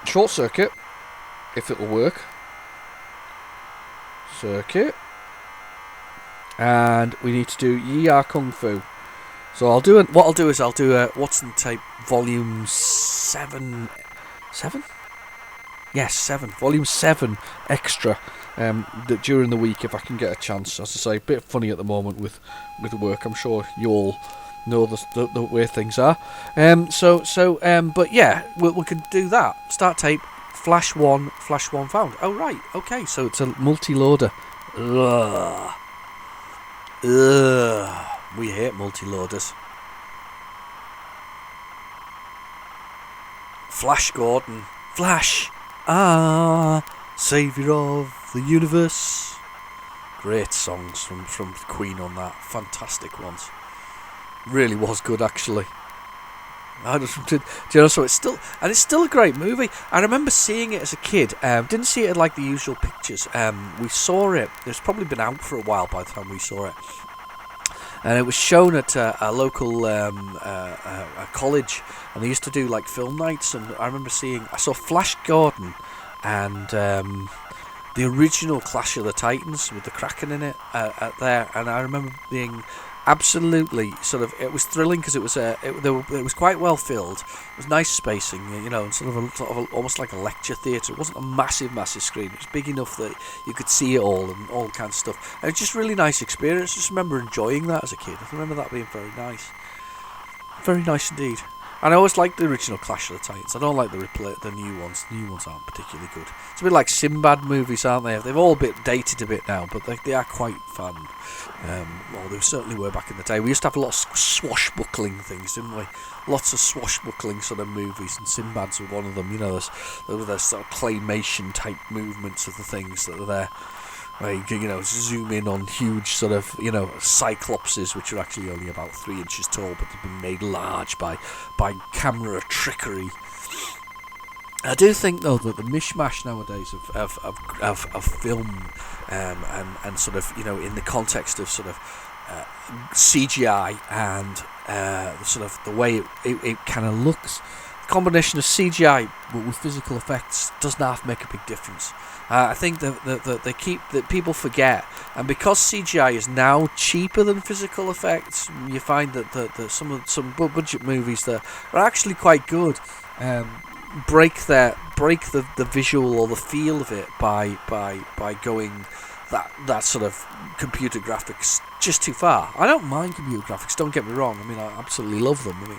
short circuit, if it'll work. Circuit, and we need to do Ya Kung Fu. So I'll do it. What I'll do is what's in the tape volume 7. Yes, 7. Volume 7 extra. During the week if I can get a chance. As I say, a bit funny at the moment with work. I'm sure you all know the way things are. But yeah, we can do that. Start tape, flash one found. Oh right, okay. So it's a multi-loader. Ugh. We hate multi-loaders. Flash Gordon. Flash. Saviour of the universe. Great songs from Queen on that. Fantastic ones. Really was good, actually. Do you know? So it's still a great movie. I remember seeing it as a kid. Didn't see it at like the usual pictures. We saw it. It's probably been out for a while by the time we saw it, and it was shown at a local a college, and they used to do like film nights. And I saw Flash Gordon and the original Clash of the Titans with the Kraken in it there, and I remember being absolutely it was thrilling because it was quite well filled. It was nice spacing, and sort of almost like a lecture theatre. It wasn't a massive screen. It was big enough that you could see it all and all kinds of stuff. And it was just a really nice experience. I just remember enjoying that as a kid. I remember that being very nice indeed. And I always liked the original Clash of the Titans. I don't like the new ones. The new ones aren't particularly good. It's a bit like Sinbad movies, aren't they? They've all dated a bit now, but they are quite fun. Well, they certainly were back in the day. We used to have a lot of swashbuckling things, didn't we? Lots of swashbuckling sort of movies, and Sinbad's were one of them. There were those sort of claymation type movements of the things that are there. Where you zoom in on huge cyclopses, which are actually only about 3 inches tall, but they've been made large by camera trickery. I do think though that the mishmash nowadays of film and sort of in the context of sort of CGI and sort of the way it kind of looks, the combination of CGI with physical effects doesn't have to make a big difference. I think that people forget, and because CGI is now cheaper than physical effects, you find that some budget movies that are actually quite good break the visual or the feel of it by going that sort of computer graphics just too far. I don't mind computer graphics, don't get me wrong. I mean, I absolutely love them. I mean,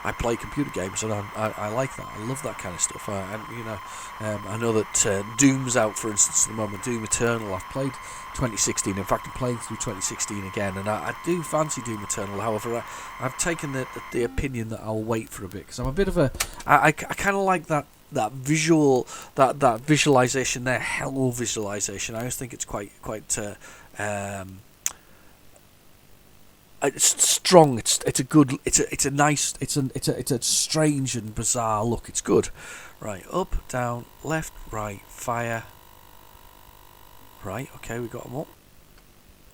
I play computer games and I like that. I love that kind of stuff. I know that Doom's out, for instance, at the moment. Doom Eternal. I've played 2016. In fact, I'm playing through 2016 again, and I do fancy Doom Eternal. However, I've taken the opinion that I'll wait for a bit because I'm a bit of a. I kind of like that visual, that visualization there, hell visualization. I always think it's quite it's strong. It's a good. It's a nice. It's a strange and bizarre look. It's good. Right, up, down, left, right, fire. Right, okay, we got them up.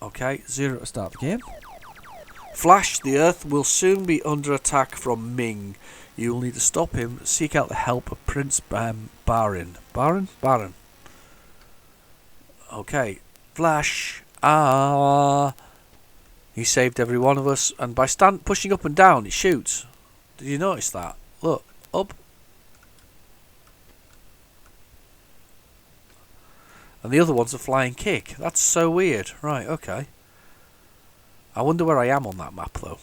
Okay, 0 to start the game. Flash, the Earth will soon be under attack from Ming. You will need to stop him. Seek out the help of Prince Barin. Barin. Okay, Flash. He saved every one of us, and by pushing up and down, it shoots. Did you notice that? Look, up. And the other one's a flying kick. That's so weird. Right, okay. I wonder where I am on that map, though.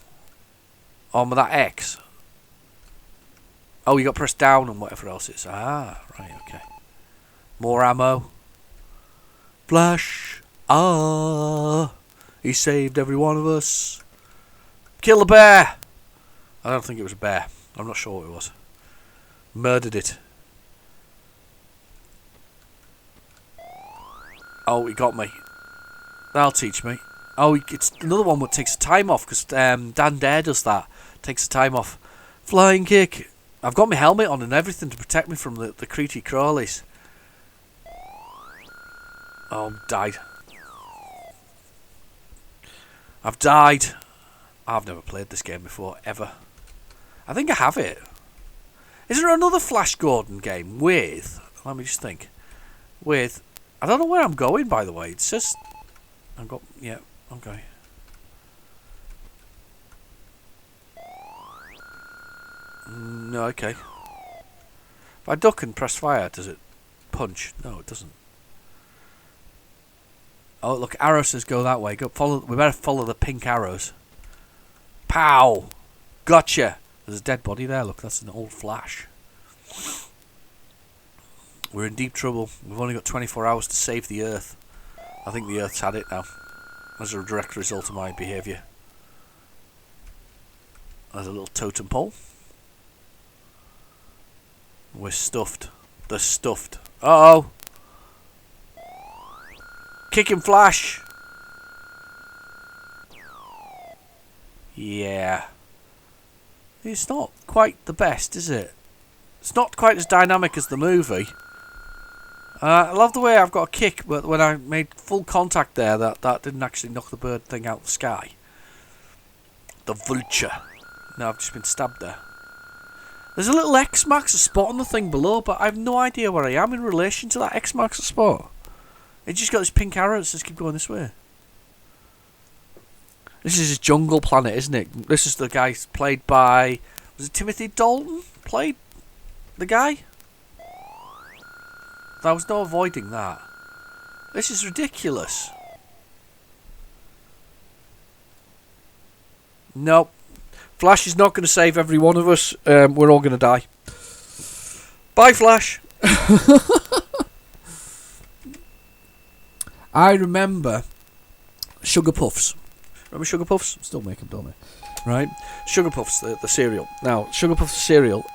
On that X. Oh, you got to press down and whatever else it's. Ah, right, okay. More ammo. Flash. He saved every one of us. Kill the bear! I don't think it was a bear. I'm not sure what it was. Murdered it. Oh, he got me. That'll teach me. Oh, it's another one that takes the time off, because Dan Dare does that. Takes the time off. Flying kick. I've got my helmet on and everything to protect me from the creepy crawlies. Oh, died. I've died. I've never played this game before, ever. I think I have it. Is there another Flash Gordon game with... Let me just think. With... I don't know where I'm going, by the way. It's just... I've got... Yeah, okay. No, okay. If I duck and press fire, does it punch? No, it doesn't. Oh, look, arrow says go that way. Go follow. We better follow the pink arrows. Pow! Gotcha! There's a dead body there. Look, that's an old Flash. We're in deep trouble. We've only got 24 hours to save the Earth. I think the Earth's had it now. As a direct result of my behaviour. There's a little totem pole. We're stuffed. They're stuffed. Uh-oh! Kick him, Flash! Yeah. It's not quite the best, is it? It's not quite as dynamic as the movie. I love the way I've got a kick, but when I made full contact there, that didn't actually knock the bird thing out of the sky. The vulture. No, I've just been stabbed there. There's a little X marks a spot on the thing below, but I have no idea where I am in relation to that X marks a spot. It just got this pink arrow that says keep going this way. This is his Jungle Planet, isn't it? This is the guy played by... Was it Timothy Dalton? Played the guy? There was no avoiding that. This is ridiculous. Nope. Flash is not going to save every one of us. We're all going to die. Bye, Flash. I remember Sugar Puffs. Remember Sugar Puffs? Still make them, don't they? Right? Sugar Puffs, the cereal. Now, Sugar Puffs cereal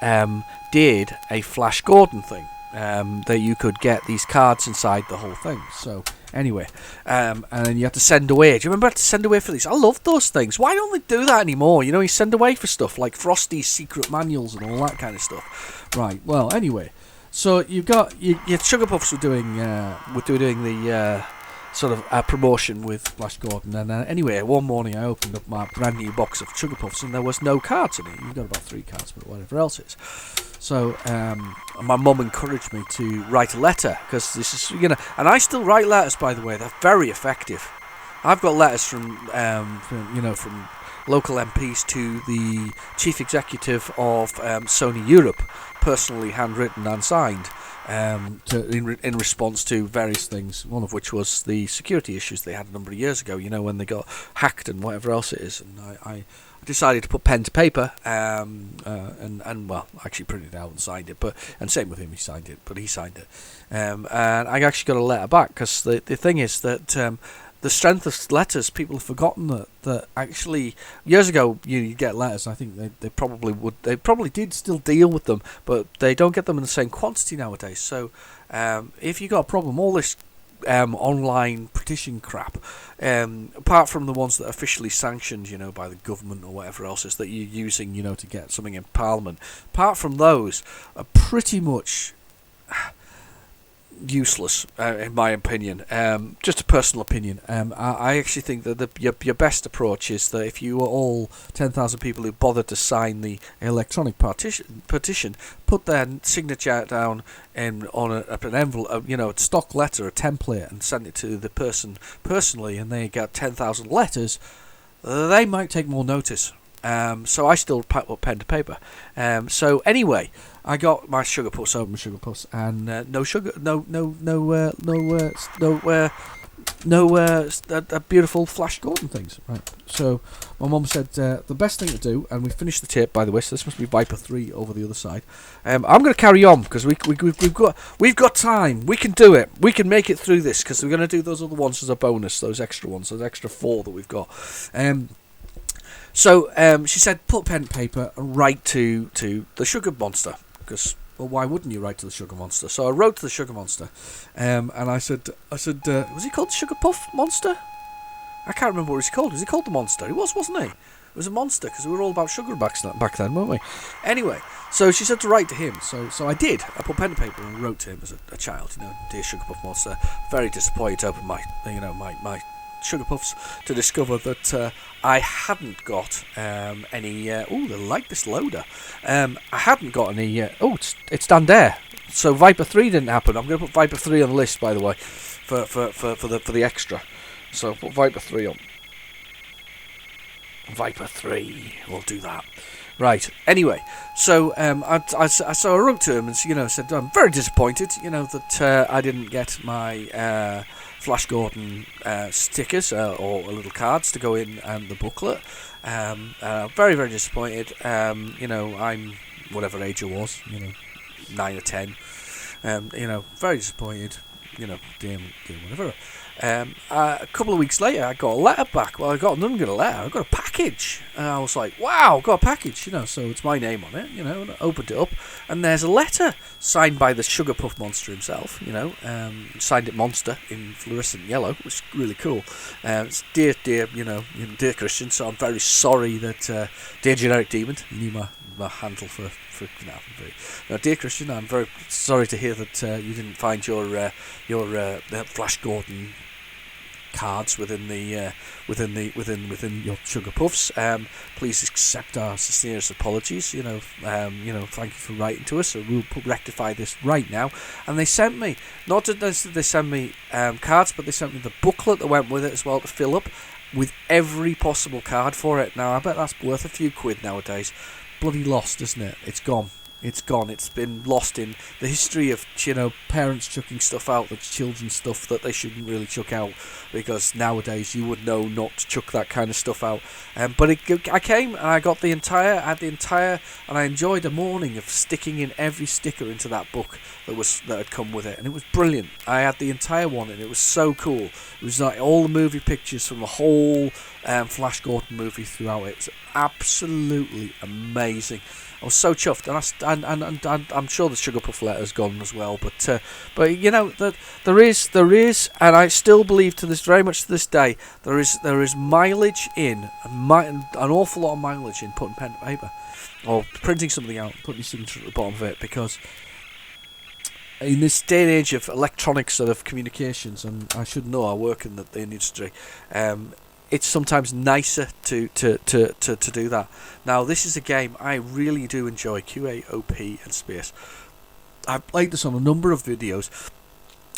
did a Flash Gordon thing. That you could get these cards inside the whole thing. So, anyway. And then you had to send away. Do you remember I had to send away for these? I love those things. Why don't they do that anymore? You know, you send away for stuff like Frosty's secret manuals and all that kind of stuff. Right, well, anyway. So, you've got... Your Sugar Puffs were doing the... sort of a promotion with Flash Gordon, and anyway, one morning I opened up my brand new box of Sugar Puffs and there was no cards in it. You've got about 3 cards, but whatever else is. So my mum encouraged me to write a letter, because this is, you know, and I still write letters, by the way. They're very effective. I've got letters from local MPs to the chief executive of Sony Europe, personally handwritten and signed. In response to various things, one of which was the security issues they had a number of years ago, you know, when they got hacked and whatever else it is. And I decided to put pen to paper, and well, actually printed it out and signed it. And same with him, he signed it, but he signed it. And I actually got a letter back, because the thing is that the strength of letters, people have forgotten that actually years ago you get letters. I think they probably did still deal with them, but they don't get them in the same quantity nowadays. So if you got a problem, all this online petition crap, apart from the ones that are officially sanctioned, you know, by the government or whatever else is that you're using, you know, to get something in Parliament, apart from those, are pretty much useless, in my opinion. Just a personal opinion. I actually think that your best approach is that if you are all 10,000 people who bothered to sign the electronic petition, put their signature down on an envelope, you know, a stock letter, a template, and send it to the person personally, and they get 10,000 letters, they might take more notice. So I still put pen to paper. So anyway, I got my Sugar Puffs, opened my Sugar Puffs, and a beautiful Flash Gordon things. Right. So my mum said the best thing to do, and we finished the tape, by the way. So this must be Viper 3 over the other side. I'm going to carry on because we've got time. We can do it. We can make it through this, because we're going to do those other ones as a bonus. Those extra ones, those extra 4 that we've got. So she said, put pen and paper and write to the Sugar Monster, because, well, why wouldn't you write to the Sugar Monster? So I wrote to the Sugar Monster, and I said, was he called Sugar Puff Monster? I can't remember what he was called. Was he called the Monster? He was, wasn't he? It was a monster, because we were all about sugar back then, weren't we? Anyway, so she said to write to him. So I did. I put pen and paper and wrote to him as a child. You know, dear Sugar Puff Monster, very disappointed to open my Sugar Puffs to discover that I hadn't got any. They like this loader. I hadn't got any. It's down there. So Viper 3 didn't happen. I'm going to put Viper 3 on the list, by the way, for the extra. So I'll put Viper 3 on. Viper 3. We'll do that. Right. Anyway, so I wrote to him and, you know, said I'm very disappointed, you know, that I didn't get my Flash Gordon stickers or little cards to go in and the booklet. Very, very disappointed. You know, I'm whatever age I was, you know, 9 or 10. You know, very disappointed. You know, damn whatever. A couple of weeks later, I got a letter back. Well, I got nothing but a letter. I got a package, and I was like, "Wow, got a package!" So it's my name on it. And I opened it up, and there's a letter signed by the Sugar Puff Monster himself. Signed it Monster in fluorescent yellow, which is really cool. It's dear, dear Christian. So I'm very sorry that dear Generic Demon, you knew my handle for dear Christian, I'm very sorry to hear that you didn't find your Flash Gordon cards within your Sugar Puffs. Please accept our sincerest apologies. Thank you for writing to us. So we'll rectify this right now. And they sent me, not just did they send me cards, but they sent me the booklet that went with it as well to fill up with every possible card for it. Now I bet that's worth a few quid nowadays. Bloody lost, isn't it? It's gone. It's gone. It's been lost in the history of parents chucking stuff out, that's children's stuff that they shouldn't really chuck out, because nowadays you would know not to chuck that kind of stuff out. But I came and I got the entire, and I enjoyed a morning of sticking in every sticker into that book that had come with it, and it was brilliant. I had the entire one, and it was so cool. It was like all the movie pictures from the whole Flash Gordon movie throughout it. It was absolutely amazing. I was so chuffed, and I'm sure the Sugar Puff letter's gone as well. But there is, and I still believe very much to this day, there is mileage in an awful lot of mileage in putting pen to paper or printing something out, putting your signature at the bottom of it, because in this day and age of electronic sort of communications, and I should know, I work in the industry. It's sometimes nicer to do that. Now, this is a game I really do enjoy, QAOP and Space. I've played this on a number of videos.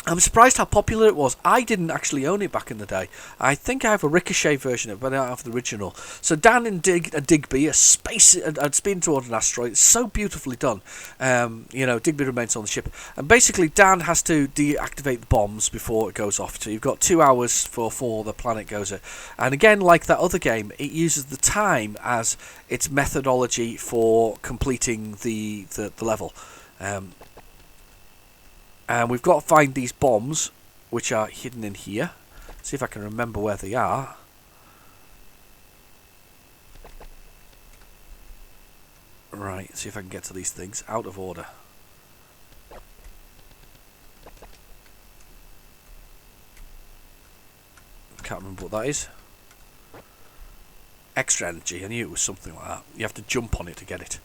I'm surprised how popular it was. I didn't actually own it back in the day. I think I have a Ricochet version of it, but I don't have the original. So Dan and Digby, a spin toward an asteroid. It's so beautifully done. Digby remains on the ship. And basically, Dan has to deactivate the bombs before it goes off. So you've got 2 hours before the planet goes in. And again, like that other game, it uses the time as its methodology for completing the level. And we've got to find these bombs, which are hidden in here. See if I can remember where they are. Right, see if I can get to these things. Out of order. Can't remember what that is. Extra energy, I knew it was something like that. You have to jump on it to get it.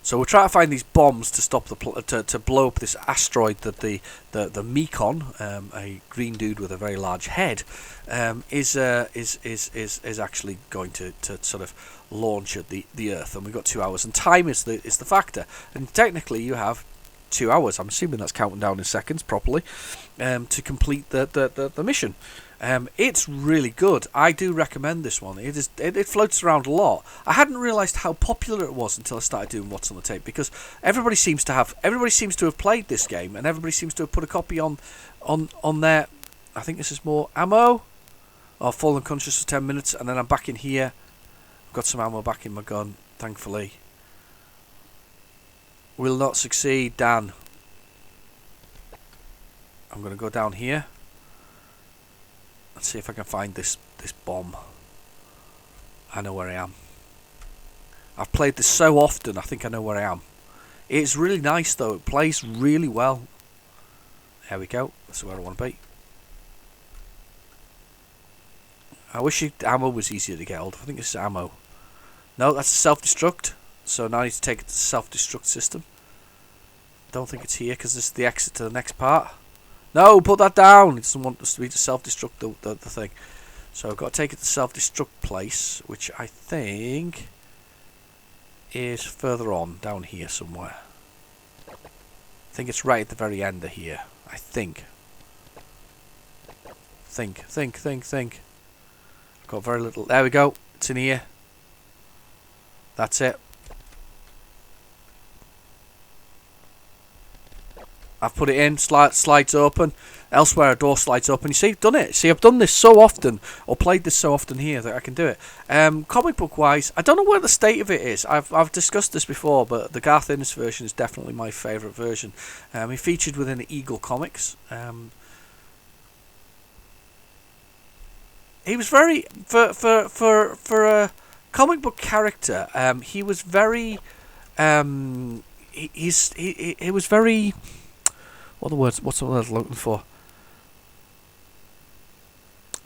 So we're trying to find these bombs to stop to blow up this asteroid that the Mekon, a green dude with a very large head, is actually going to sort of launch at the Earth. And we've got 2 hours, and time is the factor. And technically, you have 2 hours. I'm assuming that's counting down in seconds properly, to complete the mission. It's really good. I do recommend this one. It floats around a lot. I hadn't realised how popular it was until I started doing What's on the Tape, because everybody seems to have played this game, and everybody seems to have put a copy on their. I think this is more ammo. I've fallen conscious for 10 minutes, and then I'm back in here. I've got some ammo back in my gun, thankfully. Will not succeed, Dan. I'm going to go down here. Let's see if I can find this bomb. I know where I am. I've played this so often, I think I know where I am. It's really nice though, it plays really well. There we go, that's where I want to be. I wish ammo was easier to get hold of. I think it's ammo. No, that's a self-destruct. So now I need to take it to the self-destruct system. Don't think it's here because this is the exit to the next part. No, put that down. It doesn't want us to self-destruct the thing. So I've got to take it to the self-destruct place, which I think is further on, down here somewhere. I think it's right at the very end of here. I think. Think. I've got very little. There we go. It's in here. That's it. I've put it in, slides open. Elsewhere, a door slides open. You see, I've done it. See, I've done this so often, or played this so often here, that I can do it. Comic book wise, I don't know where the state of it is. I've discussed this before, but the Garth Ennis version is definitely my favourite version. He featured within Eagle Comics. he was very for a comic book character. He was very he was very, what's the word I'm looking for?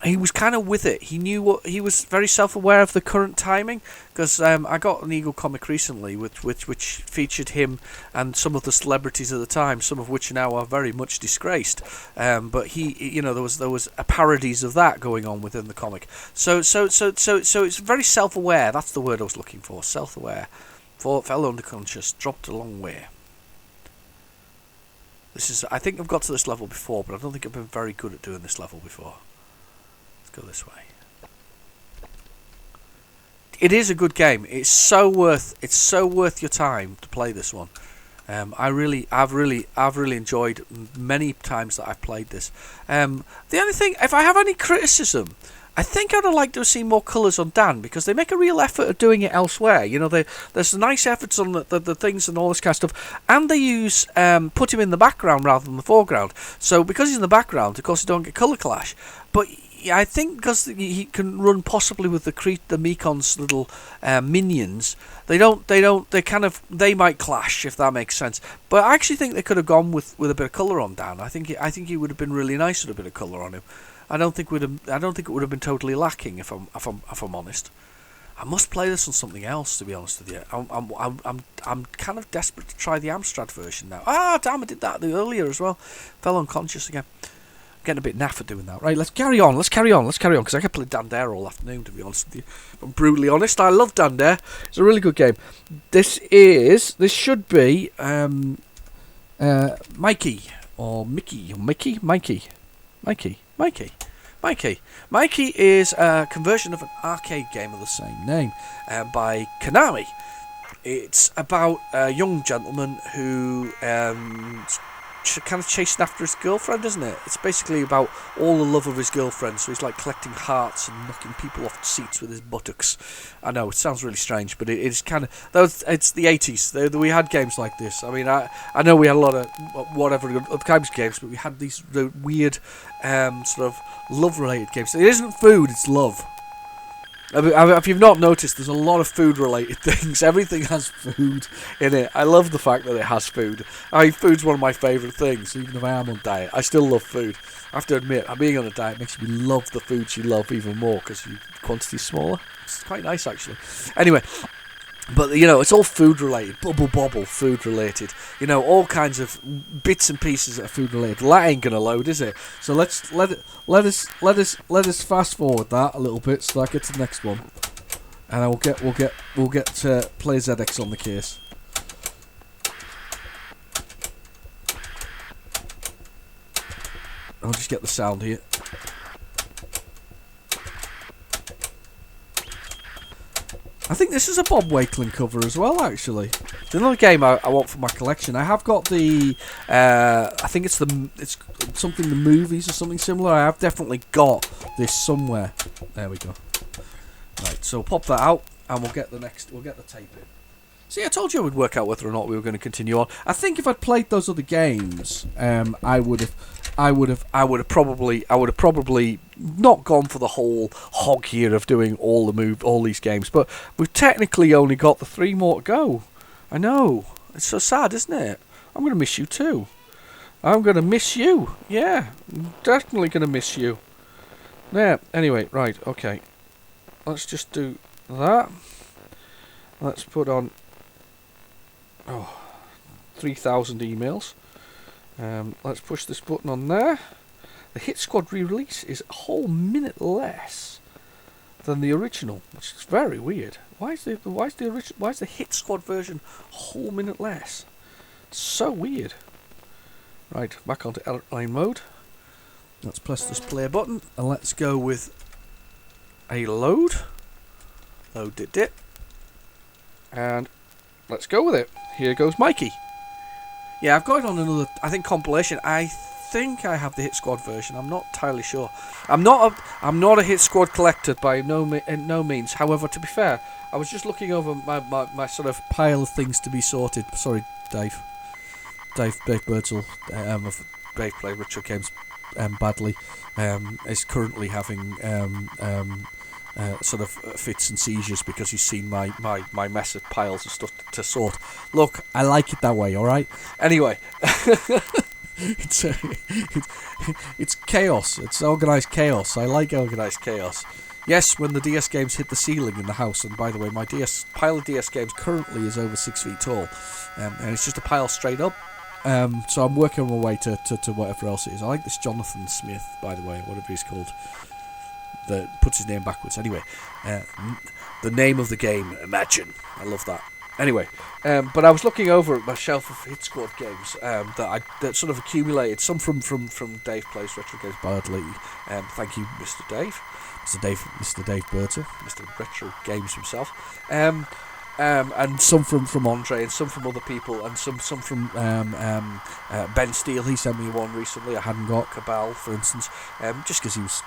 He was kind of with it. He knew he was very self-aware of the current timing, because I got an Eagle comic recently which featured him and some of the celebrities at the time, some of which now are very much disgraced. But there was a parodies of that going on within the comic. So it's very self-aware. That's the word I was looking for. Self-aware. Fell underconscious, dropped a long way. I think I've got to this level before, but I don't think I've been very good at doing this level before. Go this way. It is a good game. It's so worth your time to play this one. I've really enjoyed many times that I've played this. The only thing, if I have any criticism, I think I'd have liked to have seen more colours on Dan, because they make a real effort of doing it elsewhere. There's nice efforts on the things and all this kind of stuff, and they use put him in the background rather than the foreground. So because he's in the background, of course, you don't get colour clash. But I think because he can run possibly with the Mekon's little minions, they might clash, if that makes sense. But I actually think they could have gone with a bit of colour on Dan. I think he would have been really nice with a bit of colour on him. I don't think it would have been totally lacking, if I'm honest. I must play this on something else, to be honest with you. I'm kind of desperate to try the Amstrad version now. Ah, damn! I did that earlier as well. Fell unconscious again. Getting a bit naff at doing that. Right, let's carry on, because I could play Dan Dare all afternoon, to be honest with you. If I'm brutally honest, I love Dan Dare. It's a really good game. This should be Mikey, or Mickey, or Mikey. Mikey is a conversion of an arcade game of the same name by Konami. It's about a young gentleman who kind of chasing after his girlfriend, isn't it? It's basically about all the love of his girlfriend, so he's like collecting hearts and knocking people off seats with his buttocks. I know, it sounds really strange, but it's kind of... It's the 80s. We had games like this. I mean, I know we had a lot of whatever other kinds of games, but we had these weird sort of love-related games. It isn't food, it's love. If you've not noticed, there's a lot of food-related things. Everything has food in it. I love the fact that it has food. Food's one of my favourite things. Even if I am on diet, I still love food. I have to admit, being on a diet makes me love the foods you love even more, because the quantity's smaller. It's quite nice, actually. Anyway, but it's all food related. Bubble bobble, food related. All kinds of bits and pieces that are food related. Well, that ain't gonna load, is it? So let us fast forward that a little bit, so I get to the next one, and we'll get PlayZX on the case. I'll just get the sound here. I think this is a Bob Wakeling cover as well, actually. It's another game I want for my collection. I have got the... I think it's something the movies or something similar. I have definitely got this somewhere. There we go. Right, so pop that out, and we'll get the tape in. See, I told you I would work out whether or not we were going to continue on. I think if I'd played those other games, I would have probably not gone for the whole hog here of doing all these games. But we've technically only got the 3 more to go. I know, it's so sad, isn't it? I'm going to miss you too. I'm going to miss you. Yeah, I'm definitely going to miss you. Yeah. Anyway, right. Okay. Let's just do that. Let's put on 3,000 emails. Let's push this button on there. The Hit Squad re-release is a whole minute less than the original, which is very weird. Why is the Hit Squad version a whole minute less? So weird. Right, back onto airplane mode. Let's press this play button, and let's go with a load. Load it. And let's go with it. Here goes Mikey. Yeah, I've got it on another, I think, compilation. I think I have the Hit Squad version. I'm not entirely sure. I'm not a Hit Squad collector by no means. However, to be fair, I was just looking over my sort of pile of things to be sorted. Sorry, Dave. Dave Birdsall of Brave Play Retrogames badly, is currently having sort of fits and seizures because he's seen my mess of piles of stuff to sort. Look, I like it that way, alright? Anyway, it's chaos. It's organised chaos. I like organised chaos. Yes, when the DS games hit the ceiling in the house, and by the way, my pile of DS games currently is over 6 feet tall, and it's just a pile straight up. So I'm working on my way to whatever else it is. I like this Jonathan Smith, by the way, whatever he's called, that puts his name backwards. Anyway, the name of the game, Imagine. I love that. Anyway, but I was looking over at my shelf of Hit Squad games that sort of accumulated. Some from Dave Plays Retrogames badly. Thank you, Mr. Dave. Mr. Dave Burton, Mr. Retrogames himself. And some from Andre, and some from other people, and some from Ben Steele. He sent me one recently. I hadn't got Cabal, for instance, just because he was,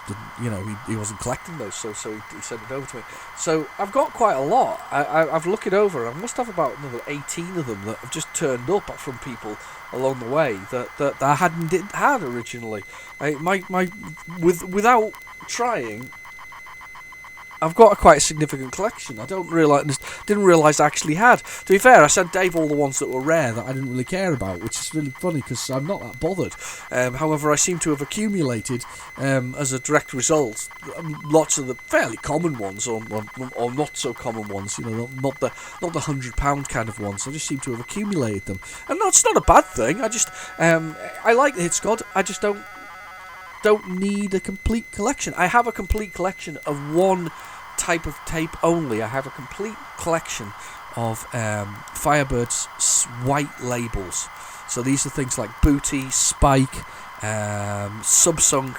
he wasn't collecting those, so he sent it over to me. So I've got quite a lot. I've looked it over. I must have about another 18 of them that have just turned up from people along the way that I hadn't had originally. Without trying, I've got quite a significant collection. I didn't realise I actually had. To be fair, I sent Dave all the ones that were rare that I didn't really care about, which is really funny because I'm not that bothered. However, I seem to have accumulated, as a direct result, lots of the fairly common ones, or not so common ones. Not the £100 kind of ones. I just seem to have accumulated them, and that's not a bad thing. I like the Hit Squad. I just don't need a complete collection. I have a complete collection of one type of tape only. I have a complete collection of Firebird's white labels. So these are things like Booty, Spike, Subsunk,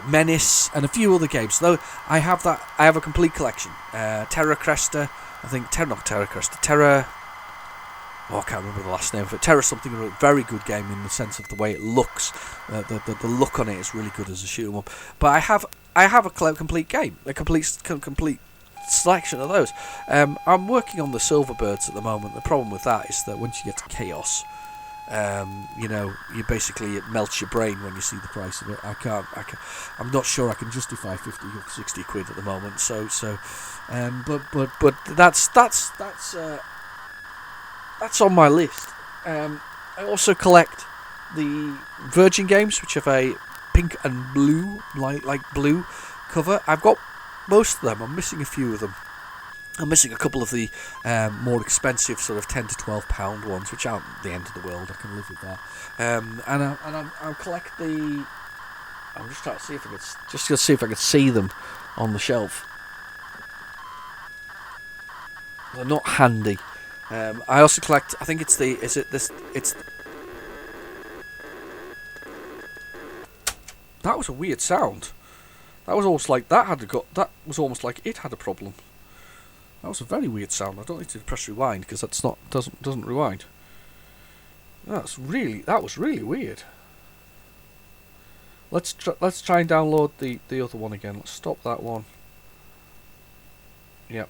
Menace, and a few other games. So I have a complete collection. Terra Cresta, Terra. I can't remember the last name of it. Terra something, a very good game in the sense of the way it looks. The look on it is really good as a shoot 'em up. But I have a complete game, a complete selection of those. I'm working on the Silverbirds at the moment. The problem with that is that once you get to Chaos, it melts your brain when you see the price of it. I'm not sure I can justify 50 or 60 quid at the moment. But that's on my list. I also collect the Virgin games, which have a pink and blue, like blue cover. I've got most of them. I'm missing a few of them. I'm missing a couple of the more expensive, sort of £10 to £12 ones, which aren't the end of the world. I can live with that. I'll collect the. I'm just trying to see if I can see them on the shelf. They're not handy. I also collect. I think it's the. Is it this? It's. That was a weird sound. That was almost like that was almost like it had a problem. That was a very weird sound. I don't need to press rewind because doesn't rewind. That was really weird. Let's try and download the other one again. Let's stop that one. Yep,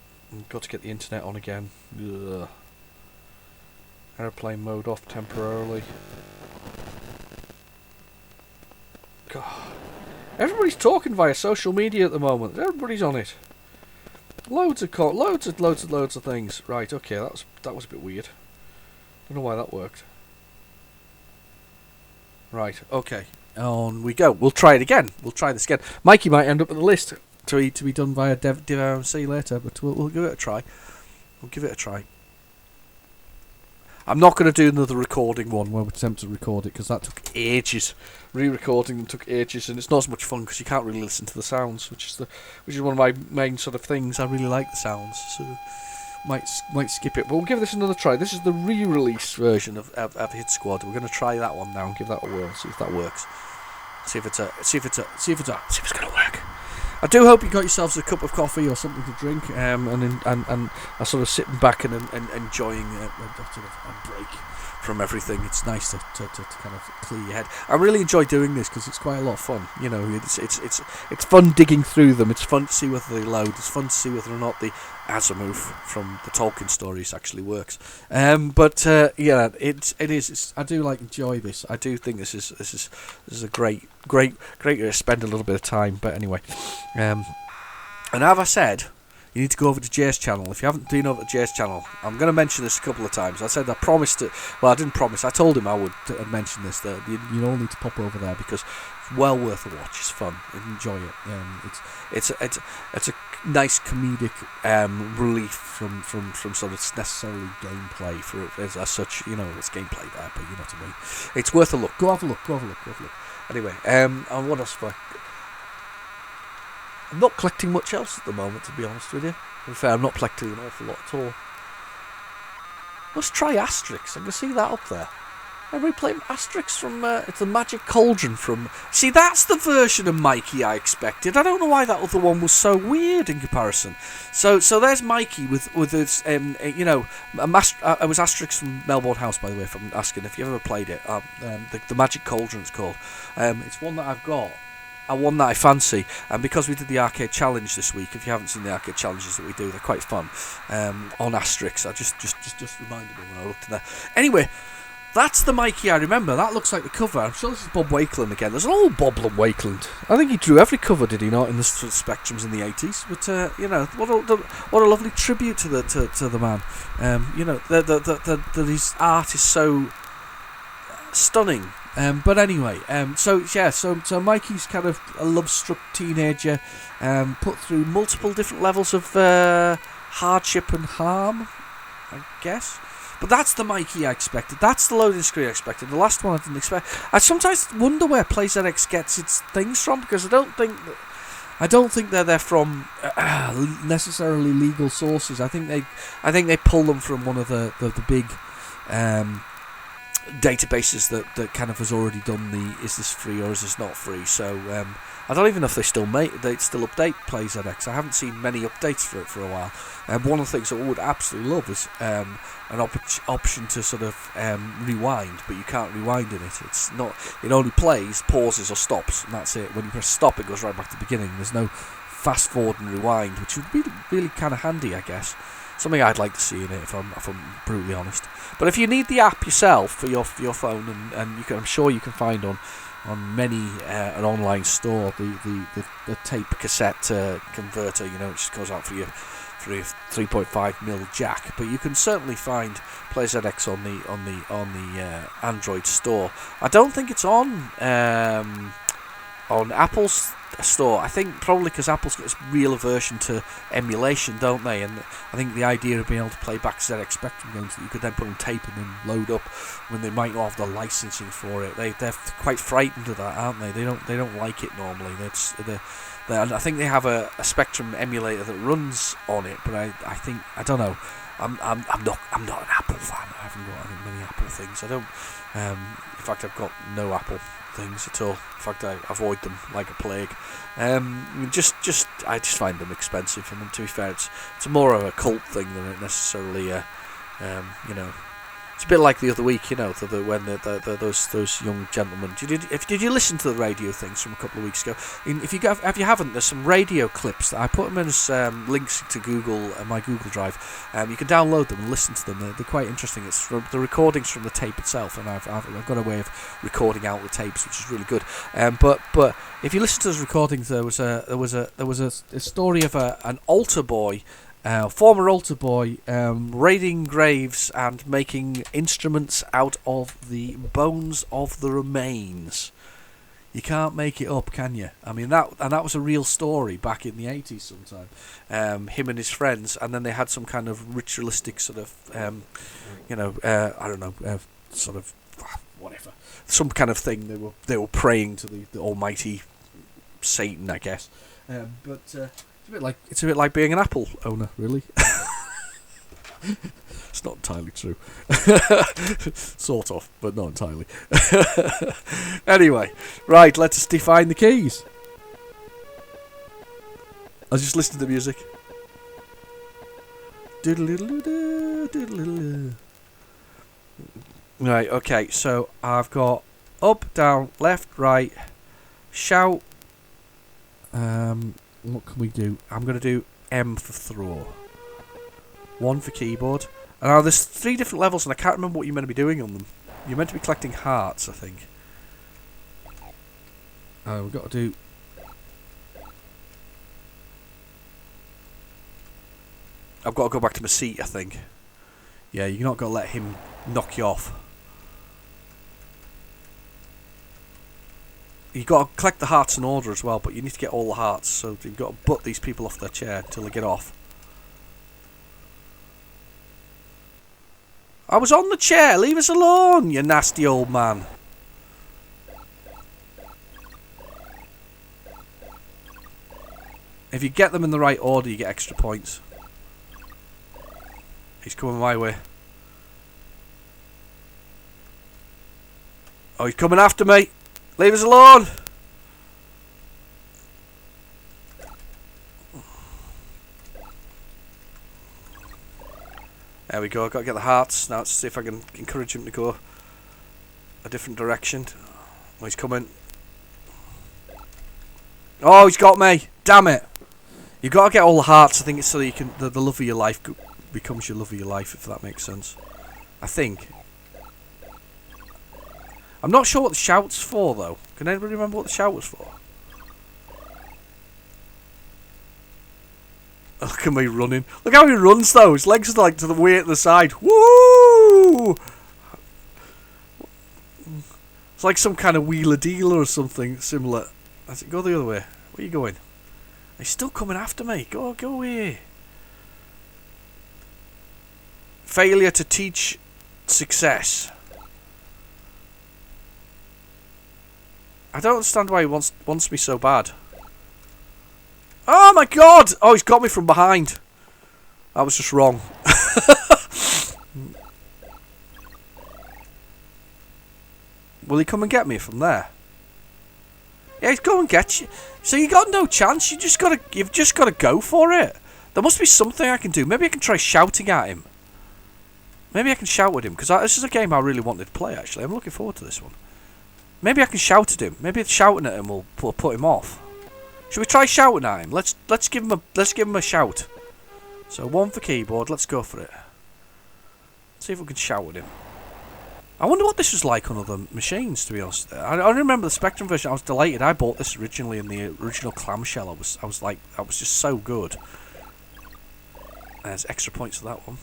got to get the internet on again. Ugh. Airplane mode off temporarily. God, everybody's talking via social media at the moment. Everybody's on it. Loads of things. Right, okay, that was a bit weird. Don't know why that worked. Right, okay. On we go. We'll try it again. We'll try this again. Mikey might end up on the list to be done via DevRMC later, but we'll give it a try. I'm not going to do another recording one where we attempt to record it because that took ages. Re-recording them took ages, and it's not as much fun because you can't really listen to the sounds, which is one of my main sort of things. I really like the sounds, so might skip it. But we'll give this another try. This is the re-release version of Hit Squad. We're going to try that one now and give that a whirl. See if that works. See if it's going to work. I do hope you got yourselves a cup of coffee or something to drink, and are sort of sitting back and enjoying a break from everything. It's nice to kind of clear your head. I really enjoy doing this because it's quite a lot of fun. It's fun digging through them. It's fun to see whether they load. It's fun to see whether or not the Asimov from the Tolkien stories actually works. But yeah, it is. I do enjoy this. I do think this is a great way to spend a little bit of time. But anyway, and as I said, you need to go over to Jay's channel. If you haven't been over to Jay's channel, I'm going to mention this a couple of times. I said I promised it. Well, I didn't promise. I told him I would mention this. That you all need to pop over there because it's well worth a watch. It's fun. Enjoy it. It's a nice comedic relief from sort of necessarily gameplay as such. It's gameplay there, but you know what I mean. It's worth a look. Go have a look. Anyway, and what else have I? I'm not collecting much else at the moment, to be honest with you. In fact, I'm not collecting an awful lot at all. Let's try Asterix. I can see that up there. Everybody playing Asterix from... it's the Magic Cauldron from... See, that's the version of Mikey I expected. I don't know why that other one was so weird in comparison. So there's Mikey with his... it was Asterix from Melbourne House, by the way, if I'm asking if you ever played it. The Magic Cauldron, it's called. It's one that I've got. And one that I fancy, and because we did the arcade challenge this week, if you haven't seen the arcade challenges that we do, they're quite fun. On Asterix, I just reminded me when I looked in there. Anyway, that's the Mikey I remember. That looks like the cover. I'm sure this is Bob Wakeland again. There's an old Bob Wakeland. I think he drew every cover, did he not, in the Spectrums in the 80s? But what a lovely tribute to the man. That his art is so stunning. But anyway, so Mikey's kind of a love-struck teenager, put through multiple different levels of hardship and harm, I guess. But that's the Mikey I expected. That's the loading screen I expected. The last one I didn't expect. I sometimes wonder where PlayZX gets its things from, because I don't think they're from necessarily legal sources. I think they pull them from one of the big databases that kind of has already done the is this free or is this not free. So I don't even know if they still update PlayZX. I haven't seen many updates for it for a while. One of the things I would absolutely love is an option to sort of rewind, but you can't rewind in it. It only plays, pauses or stops, and that's it. When you press stop, it goes right back to the beginning. There's no fast forward and rewind, which would be really kind of handy, I guess. Something I'd like to see in it, if I'm brutally honest. But if you need the app yourself for your phone, and I'm sure you can find on many an online store the tape cassette converter, which just goes out for your 3.5mm jack. But you can certainly find PlayZX on the Android store. I don't think it's on Apple's store. I think probably because Apple's got this real aversion to emulation, don't they? And I think the idea of being able to play back ZX Spectrum games that you could then put on tape and then load up when they might not have the licensing for it, they're quite frightened of that, aren't they? They don't like it normally. I think they have a Spectrum emulator that runs on it, but I don't know. I'm not an Apple fan. I haven't got many Apple things. I don't. In fact, I've got no Apple things at all. In fact, I avoid them like a plague. I just find them expensive, and to be fair, it's more of a cult thing than it necessarily it's a bit like the other week, when those young gentlemen. Did you listen to the radio things from a couple of weeks ago? If you haven't, there's some radio clips that I put them in as links to Google my Google Drive. You can download them and listen to them. They're quite interesting. It's from the recordings from the tape itself, and I've got a way of recording out the tapes, which is really good. But if you listen to those recordings, there was a story of an altar boy. Former altar boy raiding graves and making instruments out of the bones of the remains. You can't make it up, can you? I mean, that was a real story back in the 80s sometime. Him and his friends, and then they had some kind of ritualistic sort of, I don't know, sort of whatever, some kind of thing. They were praying to the almighty Satan, I guess. It's a bit like being an Apple owner, really. It's not entirely true. Sort of, but not entirely. Anyway, right, let's define the keys. I was just listening to the music. Right, okay, so I've got up, down, left, right, shout. What can we do? I'm going to do M for throw. 1 for keyboard. And now there's 3 different levels, and I can't remember what you're meant to be doing on them. You're meant to be collecting hearts, I think. We've got to do... I've got to go back to my seat, I think. Yeah, you're not going to let him knock you off. You've got to collect the hearts in order as well, but you need to get all the hearts, so you've got to butt these people off their chair until they get off. I was on the chair, leave us alone, you nasty old man. If you get them in the right order, you get extra points. He's coming my way. Oh, he's coming after me. Leave us alone. There we go. I've got to get the hearts. Now let's see if I can encourage him to go a different direction. Oh, he's coming. Oh, he's got me. Damn it. You've got to get all the hearts. I think it's so you can the love of your life becomes your love of your life, if that makes sense. I think. I'm not sure what the shout's for, though. Can anybody remember what the shout was for? Look at me running. Look how he runs, though. His legs are like to the way at the side. Woo! It's like some kind of wheeler dealer or something similar. Does it go the other way? Where are you going? He's still coming after me. Go away. Failure to teach success. I don't understand why he wants me so bad. Oh my god! Oh, he's got me from behind. That was just wrong. Will he come and get me from there? Yeah, he's going and get you. So you got no chance. You've just got to go for it. There must be something I can do. Maybe I can try shouting at him. Maybe I can shout at him, because this is a game I really wanted to play. Actually, I'm looking forward to this one. Maybe I can shout at him. Maybe shouting at him will put him off. Should we try shouting at him? Let's give him a shout. So 1 for keyboard. Let's go for it. See if we can shout at him. I wonder what this was like on other machines. To be honest, I remember the Spectrum version. I was delighted. I bought this originally in the original clamshell. I was just so good. There's extra points for that one.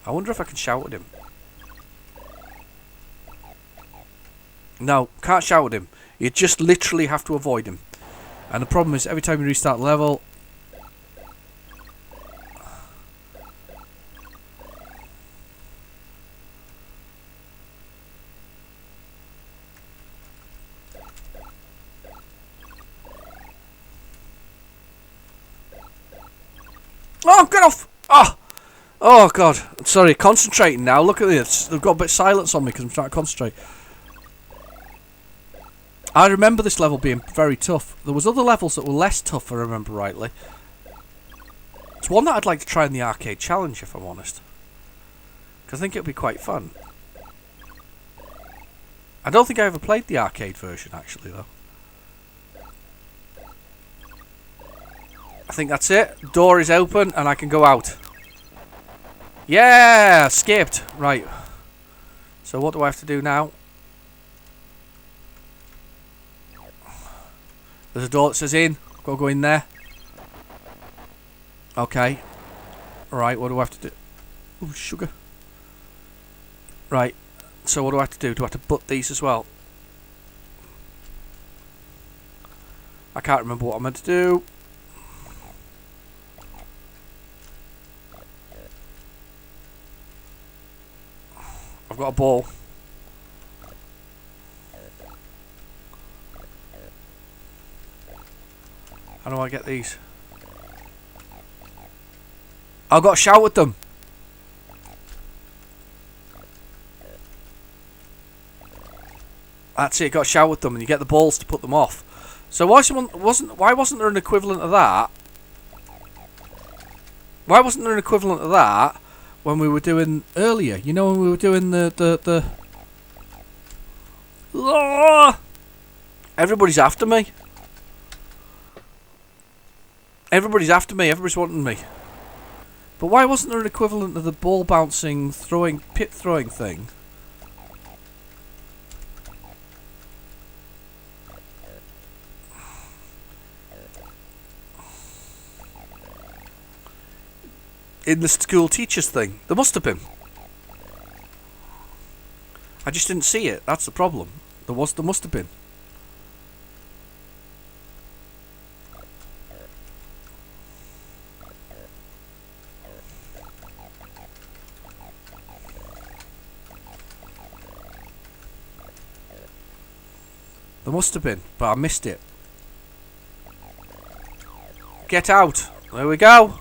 I wonder if I can shout at him. No, can't shout at him. You just literally have to avoid him. And the problem is, every time you restart the level... Oh, get off! Oh, God. I'm sorry, concentrating now. Look at this. They've got a bit of silence on me because I'm trying to concentrate. I remember this level being very tough. There was other levels that were less tough, if I remember rightly. It's one that I'd like to try in the arcade challenge, if I'm honest. Because I think it would be quite fun. I don't think I ever played the arcade version, actually, though. I think that's it. Door is open and I can go out. Yeah! Escaped. Right. So what do I have to do now? There's a door that says in. Got to go in there. Okay. Right, what do I have to do? Ooh, sugar. Right. So what do I have to do? Do I have to butt these as well? I can't remember what I'm meant to do. I've got a ball. How do I get these? I've got to shout at them. That's it, got to shout at them and you get the balls to put them off. So why wasn't there an equivalent of that? Why wasn't there an equivalent of that when we were doing earlier? You know, when we were doing the Everybody's after me. Everybody's after me. Everybody's wanting me. But why wasn't there an equivalent of the ball bouncing, pit throwing thing? In the school teachers thing. There must have been. I just didn't see it. That's the problem. There must have been. There must have been, but I missed it. Get out. There we go.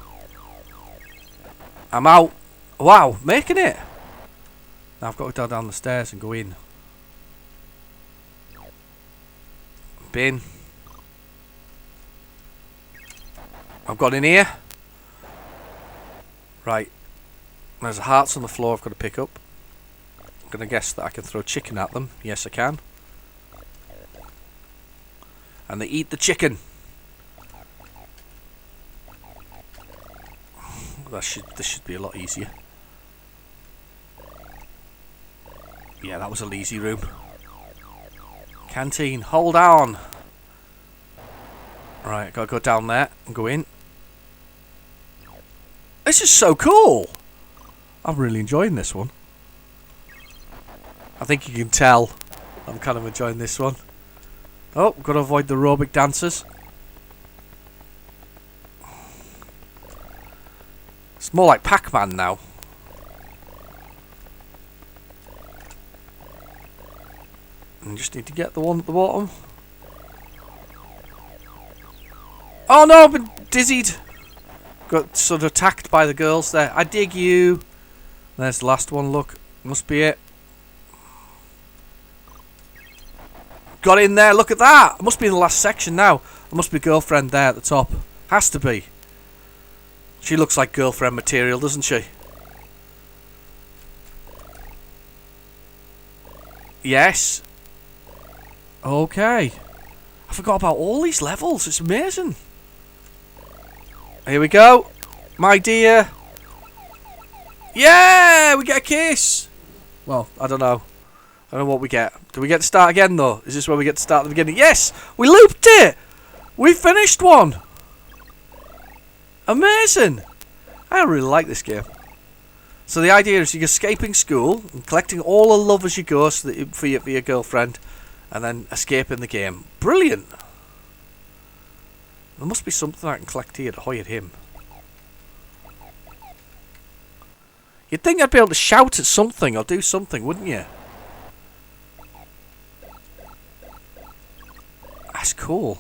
I'm out. Wow, making it. Now I've got to go down the stairs and go in. Bin. I've got in here. Right. There's hearts on the floor I've got to pick up. I'm going to guess that I can throw chicken at them. Yes, I can. And they eat the chicken. This should be a lot easier. Yeah, that was a lazy room. Canteen, hold on. Right, gotta go down there and go in. This is so cool. I'm really enjoying this one. I think you can tell I'm kind of enjoying this one. Oh, gotta avoid the aerobic dancers. It's more like Pac-Man now. And just need to get the one at the bottom. Oh no, I've been dizzied. Got sort of attacked by the girls there. I dig you. There's the last one, look. Must be it. Got in there, look at that. It must be in the last section now. There must be a girlfriend there at the top. Has to be. She looks like girlfriend material, doesn't she? Yes. Okay. I forgot about all these levels. It's amazing. Here we go. My dear. Yeah, we get a kiss. Well, I don't know. I don't know what we get. Do we get to start again, though? Is this where we get to start at the beginning? Yes! We looped it! We finished one! Amazing! I really like this game. So the idea is you're escaping school and collecting all the love as you go so that for your girlfriend, and then escaping the game. Brilliant! There must be something I can collect here to hoy at him. You'd think I'd be able to shout at something or do something, wouldn't you? That's cool.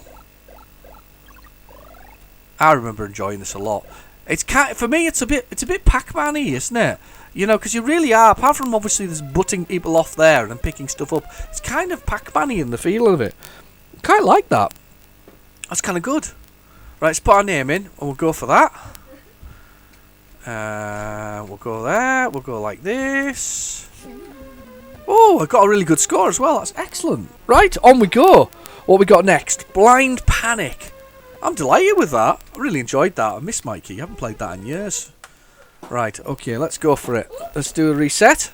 I remember enjoying this a lot. It's for me, it's a bit Pac-Man-y, isn't it? You know, because you really are. Apart from obviously there's butting people off there and then picking stuff up, it's kind of Pac-Man-y in the feel of it. Kind of like that. That's kind of good. Right, let's put our name in and we'll go for that. We'll go there. We'll go like this. Oh, I got a really good score as well. That's excellent. Right, on we go. What we got next? Blind Panic. I'm delighted with that. I really enjoyed that. I miss Mikey. I haven't played that in years. Right, okay, let's go for it. Let's do a reset.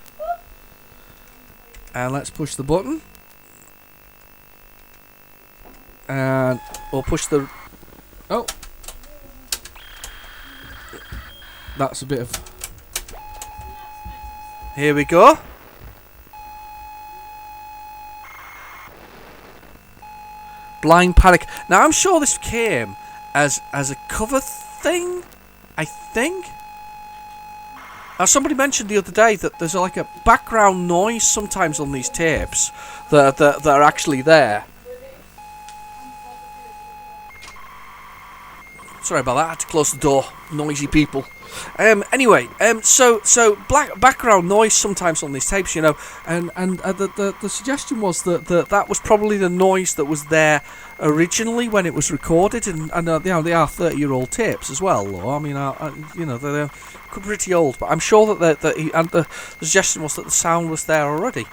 And let's push the button. And we'll push the... Oh. That's a bit of... Here we go. Blind Panic. Now I'm sure this came as a cover thing, I think. Now somebody mentioned the other day that there's like a background noise sometimes on these tapes that are actually there. Sorry about that, I had to close the door. Noisy people. Anyway, so background noise sometimes on these tapes, you know, and the suggestion was that was probably the noise that was there originally when it was recorded, and you know, they are 30-year-old tapes as well, though. I mean, you know, they're pretty old, but I'm sure that the suggestion was that the sound was there already.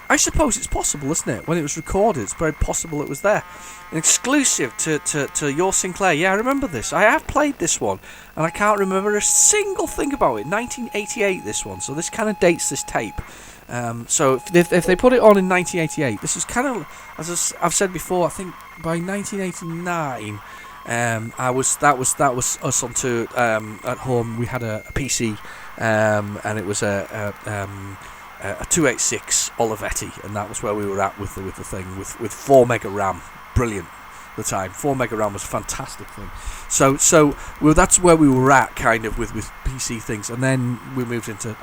I suppose it's possible, isn't it? When it was recorded, it's very possible it was there. An exclusive to your Sinclair. Yeah, I remember this. I have played this one, and I can't remember a single thing about it. 1988, this one. So this kind of dates this tape. So if they put it on in 1988, this is kind of, as I've said before, I think by 1989, that was us onto at home. We had a PC, and it was a 286 Olivetti, and that was where we were at with the thing with 4 mega RAM. Brilliant. The time 4 mega RAM was a fantastic thing. So that's where we were at, kind of with PC things, and then I moved into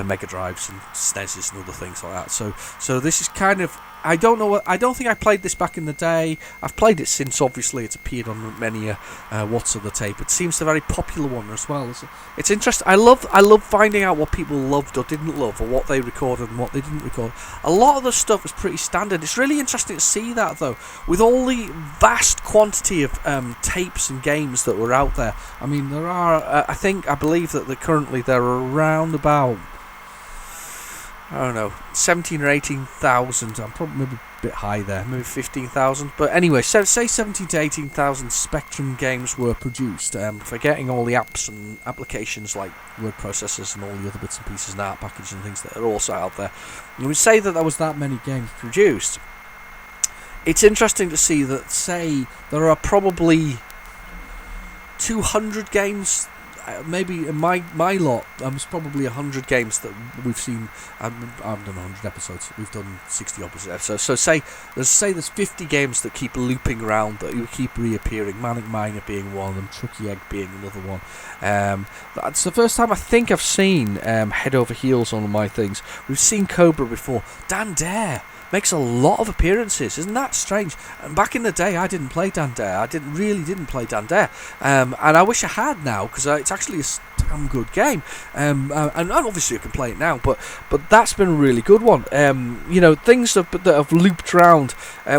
Mega Drives and SNESes and other things like that. So this is kind of, I don't think I played this back in the day. I've played it since. Obviously, it's appeared on many What's on the Tape. It seems a very popular one as well. It's interesting. I love finding out what people loved or didn't love, or what they recorded and what they didn't record. A lot of the stuff is pretty standard. It's really interesting to see that, though, with all the vast quantity of tapes and games that were out there. I mean, there are. I believe that currently there are around about, I don't know, 17 or 18,000. I'm probably maybe a bit high there, maybe 15,000. But anyway, say 17 to 18,000 Spectrum games were produced. Forgetting all the apps and applications like word processors and all the other bits and pieces and art packages and things that are also out there. And we say that there was that many games produced. It's interesting to see that, say, there are probably 200 games. Maybe in my lot, there's probably 100 games that we've seen. I've done 100 episodes. We've done 60 opposite episodes. So say there's 50 games that keep looping around, that you keep reappearing. Manic Miner being one of them, Trucky Egg being another one. That's the first time I think I've seen Head Over Heels on my things. We've seen Cobra before. Dan Dare makes a lot of appearances. Isn't that strange? And back in the day, I didn't play Dan Dare. I really didn't play Dan Dare. And I wish I had now, because it's actually a damn good game. And obviously I can play it now, but that's been a really good one. Things that have looped around.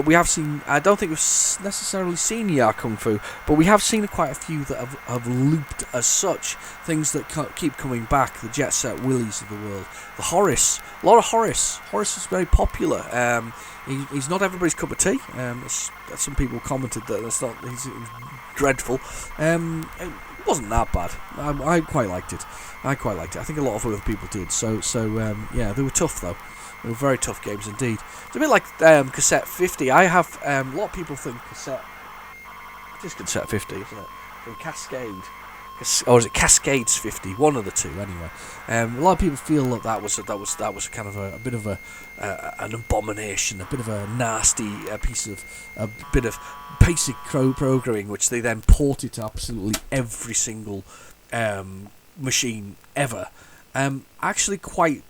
We have seen, I don't think we've necessarily seen Ya Kung Fu, but we have seen quite a few that have looped as such. Things that keep coming back. The Jet Set Willies of the world. The Horace. A lot of Horace. Horace is very popular. He's not everybody's cup of tea. Some people commented that he's dreadful. It wasn't that bad. I quite liked it. I think a lot of other people did. So they were tough though. They were very tough games indeed. It's a bit like Cassette 50. I have a lot of people think Cassette. It is Cassette 50, isn't it? From Cascade. Or is it Cascades 50? One of the two, anyway. A lot of people feel that was kind of a bit of an abomination, a bit of a nasty piece of a bit of basic programming, which they then ported to absolutely every single machine ever. I actually quite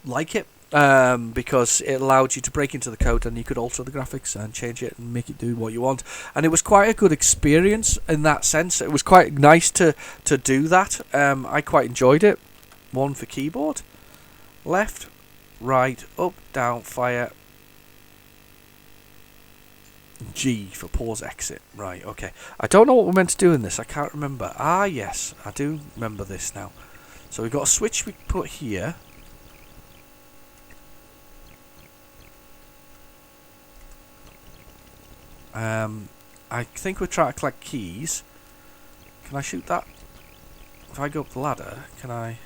like it. Because it allowed you to break into the code and you could alter the graphics and change it and make it do what you want, and it was quite a good experience in that sense. It was quite nice to do that. I quite enjoyed it. 1 for keyboard, left, right, up, down, fire, G for pause, exit. Right, okay. I don't know what we're meant to do in this. I can't remember. Ah, yes, I do remember this now. So we've got a switch we put here. I think we're trying to collect keys. Can I shoot that? If I go up the ladder, can I?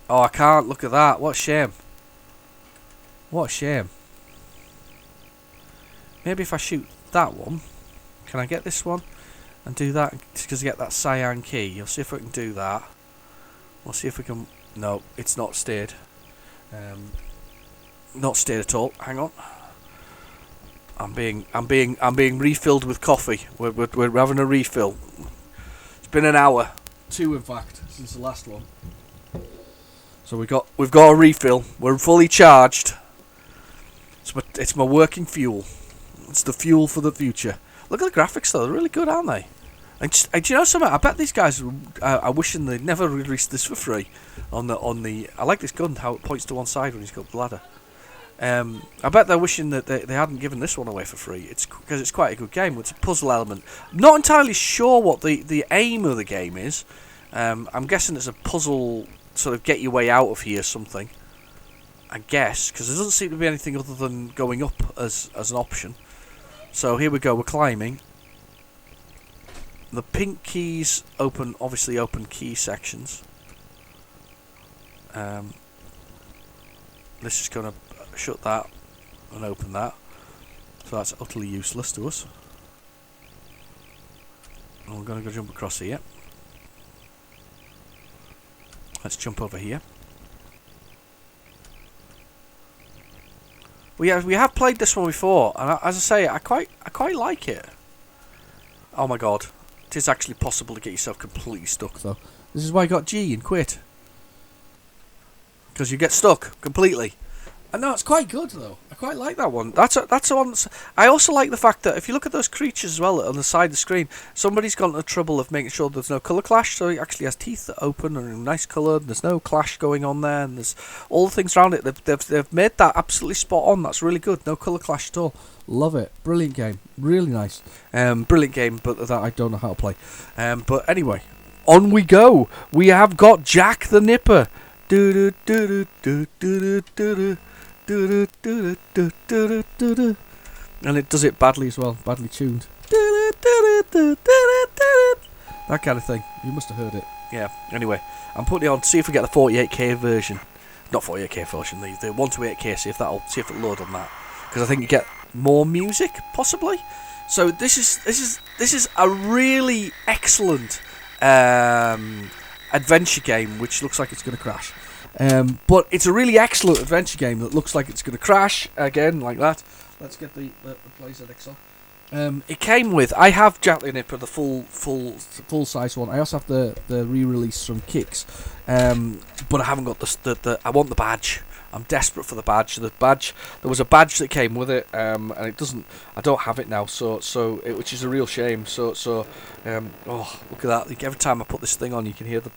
Oh, I can't. Look at that. What a shame. What a shame. Maybe if I shoot that one, can I get this one and do that? Because I get that cyan key. You'll see if I can do that. We'll see if we can. No, it's not steered. Not steered at all. Hang on. I'm being refilled with coffee. We're having a refill. It's been an hour, 2 in fact, since the last one. So we've got a refill. We're fully charged. It's my working fuel. It's the fuel for the future. Look at the graphics though. They're really good, aren't they? And do you know something? I bet these guys are wishing they'd never released this for free. On the I like this gun, how it points to one side when he's got the ladder. I bet they're wishing that they hadn't given this one away for free. It's because it's quite a good game. It's a puzzle element. I'm not entirely sure what the aim of the game is. I'm guessing it's a puzzle sort of get your way out of here something, I guess, because there doesn't seem to be anything other than going up as an option. So here we go, we're climbing. The pink keys obviously open key sections. This is going to shut that and open that. So that's utterly useless to us. And we're going to go jump across here. Let's jump over here. We have played this one before, and as I say, I quite like it. Oh my god, it is actually possible to get yourself completely stuck though. This is why I got G and quit, because you get stuck completely. And no, it's quite good though. I quite like that one. That's a one. I also like the fact that if you look at those creatures as well on the side of the screen, somebody's gone to the trouble of making sure there's no colour clash. So he actually has teeth that open and are nice coloured. And there's no clash going on there, and there's all the things around it. They've made that absolutely spot on. That's really good. No colour clash at all. Love it. Brilliant game. Really nice. Brilliant game, but that I don't know how to play. But anyway, on we go. We have got Jack the Nipper. Do do do do do do do. And it does it badly as well, badly tuned. That kind of thing. You must have heard it. Yeah, anyway, I'm putting it on to see if we get the 48k version. Not 48k version, the 128k, see if it'll load on that. Because I think you get more music, possibly. So this is a really excellent adventure game, which looks like it's going to crash. But it's a really excellent adventure game that looks like it's going to crash again, like that. Let's get the PlayZX on. It came with. I have Jack the Nipper, the full size one. I also have the re-release from Kicks, but I haven't got the. I want the badge. I'm desperate for the badge. The badge. There was a badge that came with it, and it doesn't. I don't have it now, which is a real shame. Oh, look at that! Like, every time I put this thing on, you can hear the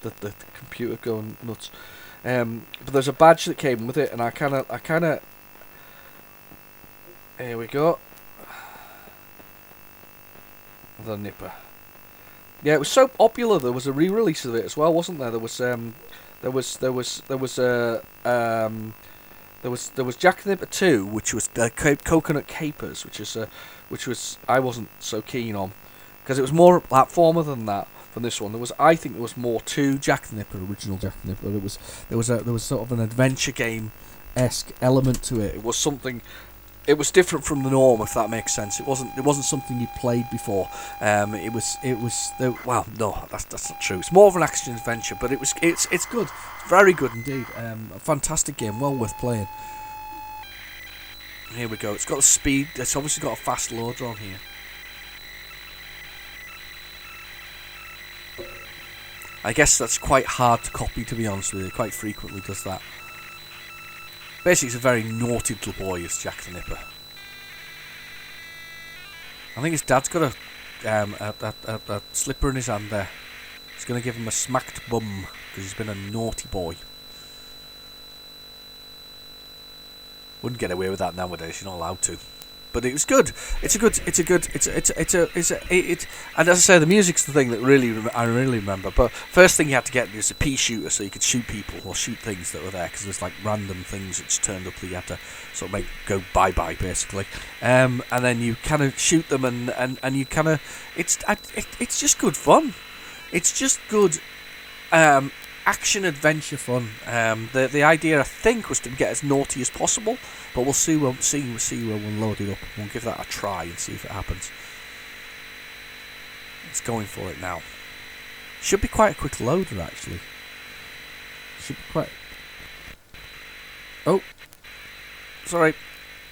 computer going nuts. But there's a badge that came with it, and I kind of. Here we go. The Nipper. Yeah, it was so popular. There was a re-release of it as well, wasn't there? There was Jack the Nipper 2, which was Coconut Capers, which was I wasn't so keen on, because it was more platformer than that. Than this one, I think there was more to Jack the Nipper, original Jack the Nipper. There was sort of an adventure game-esque element to it. It was something. It was different from the norm, if that makes sense. It wasn't something you'd played before. Well, no, that's not true. It's more of an action adventure, but it's good. It's very good indeed. A fantastic game, well worth playing. Here we go. It's got the speed. It's obviously got a fast loader on here. I guess that's quite hard to copy, to be honest with you. It quite frequently does that. Basically, he's a very naughty little boy, is Jack the Nipper. I think his dad's got a slipper in his hand there. He's going to give him a smacked bum, because he's been a naughty boy. Wouldn't get away with that nowadays, you're not allowed to. But it was good. And as I say, the music's the thing that I really remember. But first thing you had to get was a pea shooter, so you could shoot people or shoot things that were there, because there's like random things that just turned up that you had to sort of go bye basically. And then you kind of shoot them, and you kind of it's just good fun. It's just good. Action adventure fun. The idea, I think, was to get as naughty as possible, but we'll see. We'll load it up. We'll give that a try and see if it happens. It's going for it now. Should be quite a quick loader, actually. Should be quite. Oh, sorry.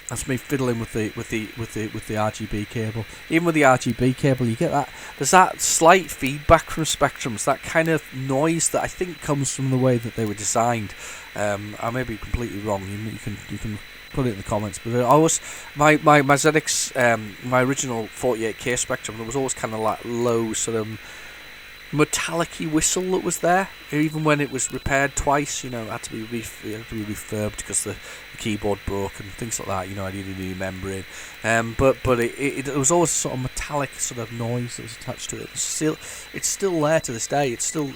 That's me fiddling with the RGB cable. Even with the RGB cable, you get that. There's that slight feedback from spectrums, that kind of noise that I think comes from the way that they were designed. I may be completely wrong. You can put it in the comments. But always my ZX, my original 48k Spectrum, there was always kind of like low sort of metallic-y whistle that was there, even when it was repaired twice. You know, it had to be refurbed because the keyboard broke and things like that. You know, I needed a new membrane. But it was always a sort of metallic sort of noise that was attached to it. It's still there to this day. It's still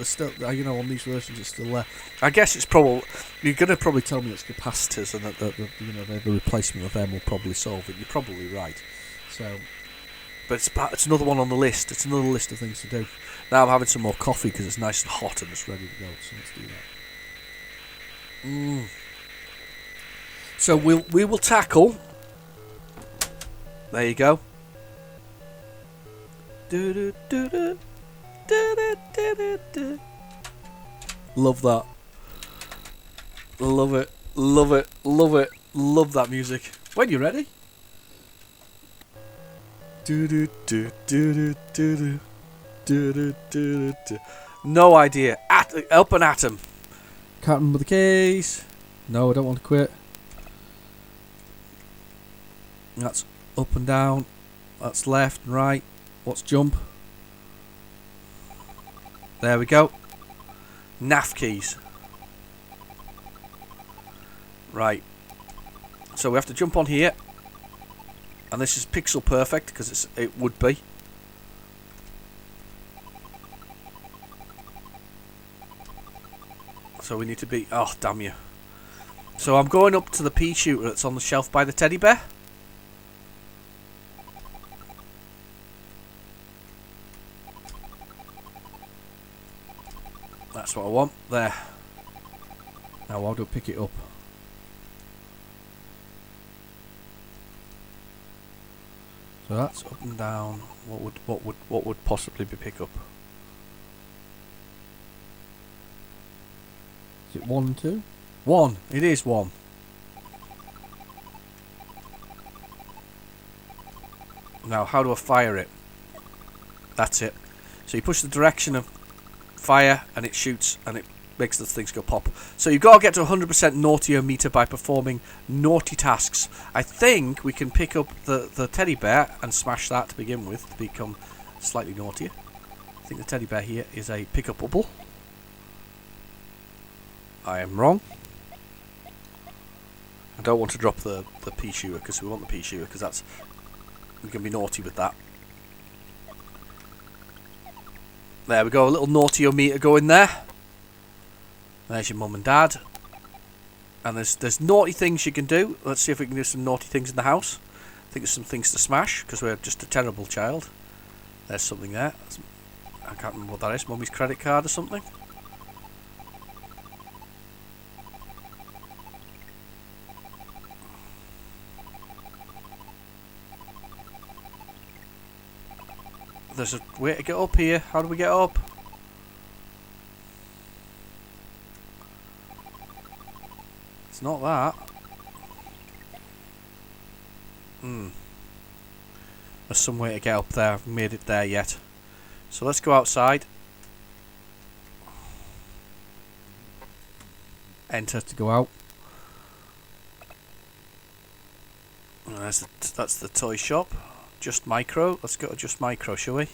you know, on these versions it's still there. I guess it's probably, you're gonna probably tell me it's capacitors and that you know, the replacement of them will probably solve it. You're probably right. So, but it's another one on the list. It's another list of things to do. Now I'm having some more coffee because it's nice and hot and it's ready to go. So let's do that. So we will tackle. There you go. Love that. Love it. Love it. Love it. Love that music. When you're ready. No idea. Up and atom. Can't remember the keys. No, I don't want to quit. That's up and down. That's left and right. What's jump? There we go. NAF keys. Right. So we have to jump on here. And this is pixel perfect because it would be. So we need to be... Oh, damn you. So I'm going up to the pea shooter that's on the shelf by the teddy bear. That's what I want. There. Now how do I pick it up? So that's up and down. What would possibly be pick up? Is it 1 and 2? 1. It is 1. Now how do I fire it? That's it. So you push the direction of fire and it shoots and it makes the things go pop. So you've got to get to 100% nautiometer by performing naughty tasks. I think we can pick up the teddy bear and smash that to begin with to become slightly naughtier. I think the teddy bear here is a pick up bubble. I am wrong. I don't want to drop the pea shooter because we want the pea shooter because that's, we can be naughty with that. There we go, a little nautiometer going there. There's your mum and dad. And there's naughty things you can do. Let's see if we can do some naughty things in the house. I think there's some things to smash because we're just a terrible child. There's something there. I can't remember what that is. Mummy's credit card or something. There's a way to get up here. How do we get up? It's not that. There's some way to get up there. I haven't made it there yet. So let's go outside. Enter to go out. And that's the toy shop. Just Micro. Let's go to Just Micro, shall we?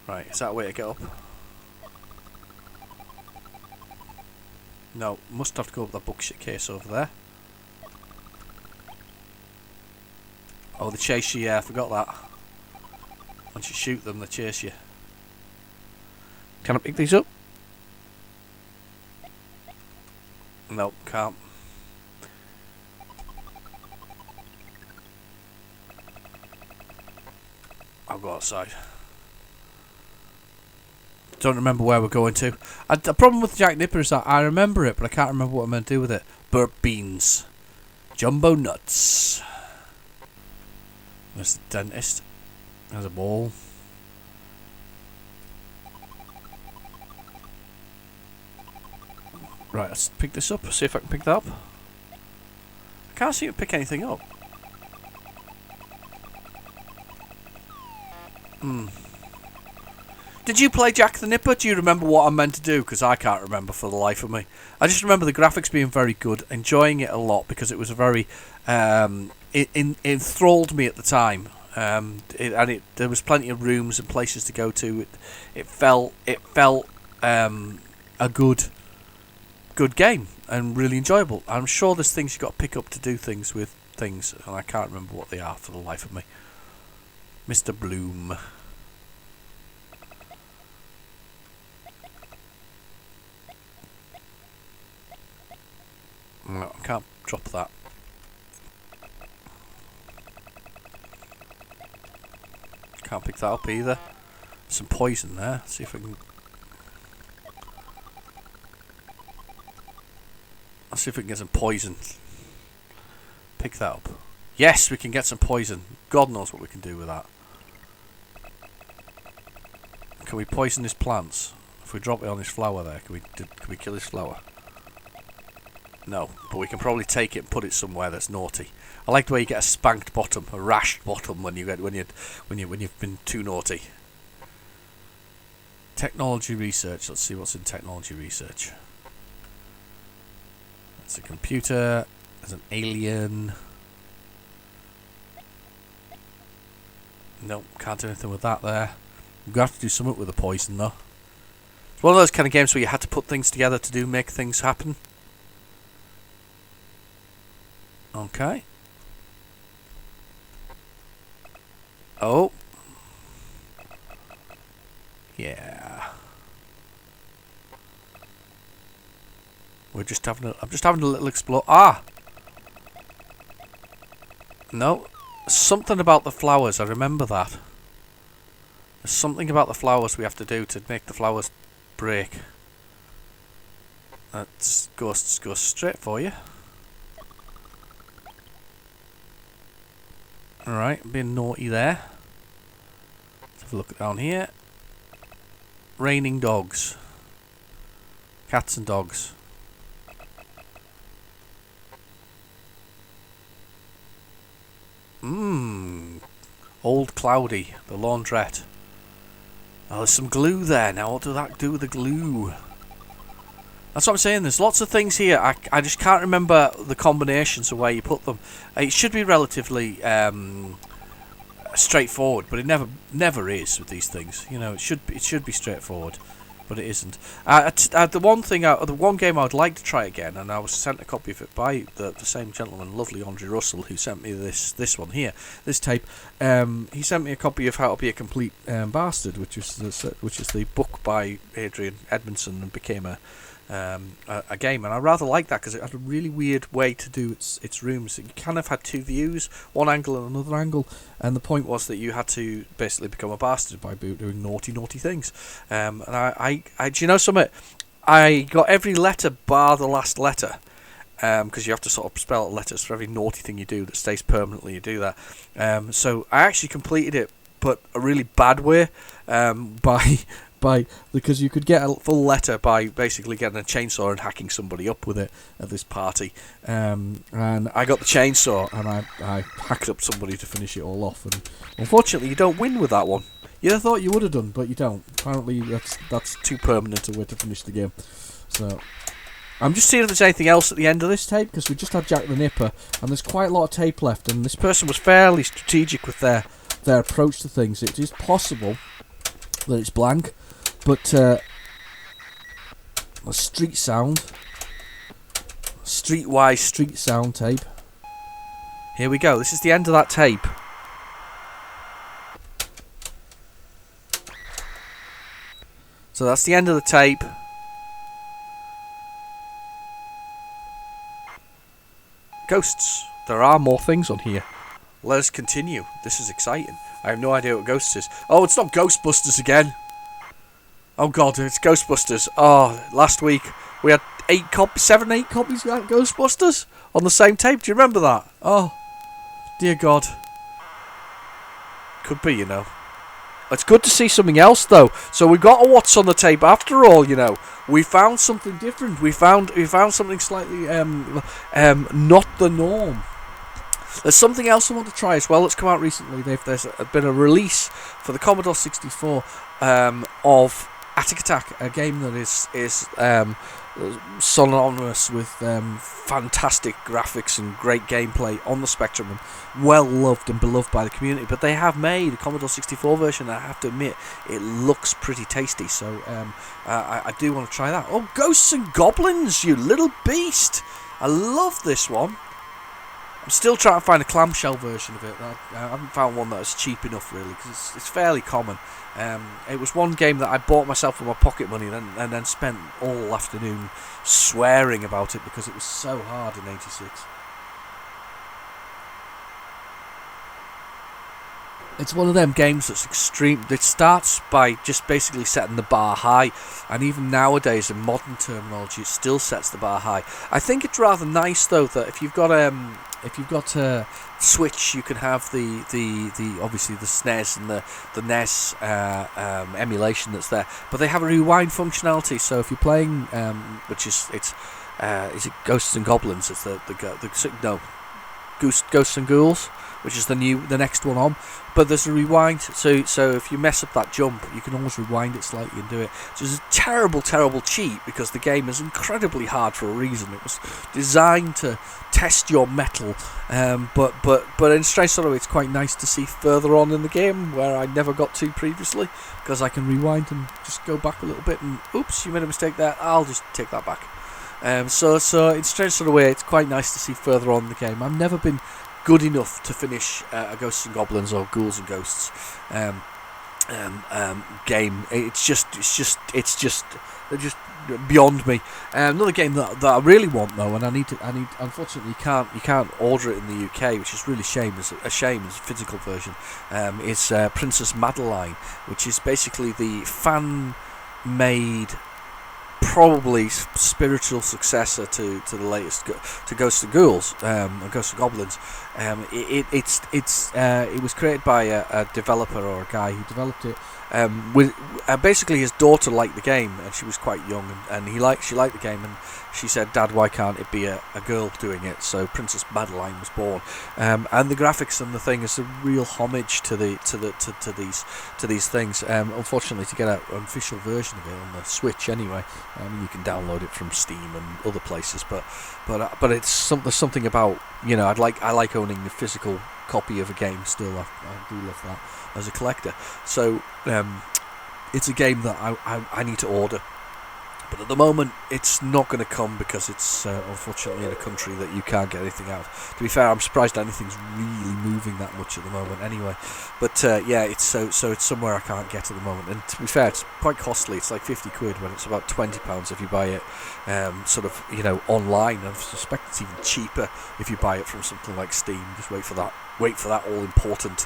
Right, is that a way to get up? No, must have to go up the bookcase over there. Oh, they chase you, yeah, I forgot that. Once you shoot them, they chase you. Can I pick these up? No, can't. I'll go outside. Don't remember where we're going to. The problem with Jack Nipper is that I remember it, but I can't remember what I'm going to do with it. Burnt beans. Jumbo nuts. There's the dentist. There's a ball. Right, let's pick this up. See if I can pick that up. I can't seem to pick anything up. Did you play Jack the Nipper? Do you remember what I'm meant to do? Because I can't remember for the life of me. I just remember the graphics being very good, enjoying it a lot because it was a very it enthralled me at the time. There was plenty of rooms and places to go to. It felt a good game and really enjoyable. I'm sure there's things you've got to pick up to do things with things, and I can't remember what they are for the life of me. Mr. Bloom. No, I can't drop that. Can't pick that up either. Some poison there. Let's see if we can. Let's see if we can get some poison. Pick that up. Yes, we can get some poison. God knows what we can do with that. Can we poison his plants? If we drop it on his flower there, can we kill his flower? No, but we can probably take it and put it somewhere that's naughty. I like the way you get a spanked bottom, a rashed bottom when you've been too naughty. Technology research. Let's see what's in technology research. That's a computer. There's an alien. Nope, can't do anything with that there. We're going to have to do something with the poison though. It's one of those kind of games where you had to put things together to make things happen. Okay. Oh. Yeah. I'm just having a little explore. Ah. No. Something about the flowers. I remember that. There's something about the flowers we have to do to make the flowers break. Let's go straight for you. Alright, being naughty there. Let's have a look down here. Raining dogs. Cats and dogs. Old Cloudy, the laundrette. Oh, there's some glue there. Now, what do that do with the glue? That's what I'm saying. There's lots of things here. I just can't remember the combinations of where you put them. It should be relatively straightforward, but it never is with these things. You know, it should be straightforward, but it isn't. The one game I would like to try again, and I was sent a copy of it by the same gentleman, lovely Andre Russell, who sent me this one here, this tape. He sent me a copy of How to Be a Complete Bastard, which is the book by Adrian Edmondson, and became a game, and I rather like that because it had a really weird way to do its rooms. You kind of had two views, one angle and another angle, and the point was that you had to basically become a bastard by doing naughty things. And I do you know something? I got every letter bar the last letter, because you have to sort of spell out letters for every naughty thing you do that stays permanently. You do that. So I actually completed it, but a really bad way, because you could get a full letter by basically getting a chainsaw and hacking somebody up with it at this party, and I got the chainsaw and I hacked up somebody to finish it all off, and unfortunately you don't win with that one. You'd have thought you would have done, but you don't. Apparently that's too permanent a way to finish the game. So I'm just seeing if there's anything else at the end of this tape, because we just had Jack the Nipper and there's quite a lot of tape left, and this person was fairly strategic with their approach to things. It is possible that it's blank, but a street sound, streetwise street sound tape. Here we go. This is the end of that tape. So that's the end of the tape. Ghosts. There are more things on here. Let us continue. This is exciting. I have no idea what Ghosts is. Oh, it's not Ghostbusters again. Oh god, it's Ghostbusters. Oh, last week we had 8 copies of Ghostbusters on the same tape. Do you remember that? Oh, dear god. Could be, you know. It's good to see something else, though. So we got a what's on the tape after all, you know. We found something different. We found something slightly not the norm. There's something else I want to try as well that's come out recently. There's been a release for the Commodore 64 of Attic Attack, a game that is synonymous with fantastic graphics and great gameplay on the Spectrum, and well loved and beloved by the community. But they have made a Commodore 64 version, and I have to admit, it looks pretty tasty. So I do want to try that. Oh, Ghosts and Goblins, you little beast! I love this one. I'm still trying to find a clamshell version of it. I haven't found one that's cheap enough, really, because it's fairly common. It was one game that I bought myself with my pocket money and then spent all afternoon swearing about it because it was so hard in '86. It's one of them games that's extreme. It starts by just basically setting the bar high, and even nowadays in modern terminology, it still sets the bar high. I think it's rather nice though that if you've got a Switch, you can have the obviously the SNES and the NES emulation that's there, but they have a rewind functionality. So if you're playing, which is it Ghosts and Goblins? It's Ghosts and Ghouls, which is the next one on. But there's a rewind, so if you mess up that jump, you can always rewind it slightly and do it. So it's a terrible cheat, because the game is incredibly hard for a reason. It was designed to test your mettle, but in a strange sort of way, it's quite nice to see further on in the game where I never got to previously, because I can rewind and just go back a little bit and oops, you made a mistake there. I'll just take that back. So in a strange sort of way, it's quite nice to see further on in the game. I've never been good enough to finish a Ghosts and Goblins or Ghouls and Ghosts game. It's just they're just beyond me. Another game that I really want though, and I need unfortunately you can't order it in the UK, which is really a shame. It's a physical version. Is Princess Madeline, which is basically the fan made, probably spiritual successor to the latest to Ghosts and Ghouls, or Ghosts and Goblins. It was created by a developer, or a guy who developed it. With basically his daughter liked the game, and she was quite young, and she liked the game, and she said, "Dad, why can't it be a girl doing it?" So Princess Madeline was born, and the graphics and the thing is a real homage to these things. Unfortunately, to get an official version of it on the Switch, anyway, you can download it from Steam and other places, but it's there's something about, I like owning the physical copy of a game still. I do love that as a collector. So it's a game that I need to order, but at the moment it's not going to come because it's unfortunately in a country that you can't get anything out. To be fair, I'm surprised anything's really moving that much at the moment anyway, but yeah, it's so it's somewhere I can't get at the moment. And to be fair, it's quite costly. It's like £50 when it's about £20 if you buy it online. I suspect it's even cheaper if you buy it from something like Steam. Just wait for that all-important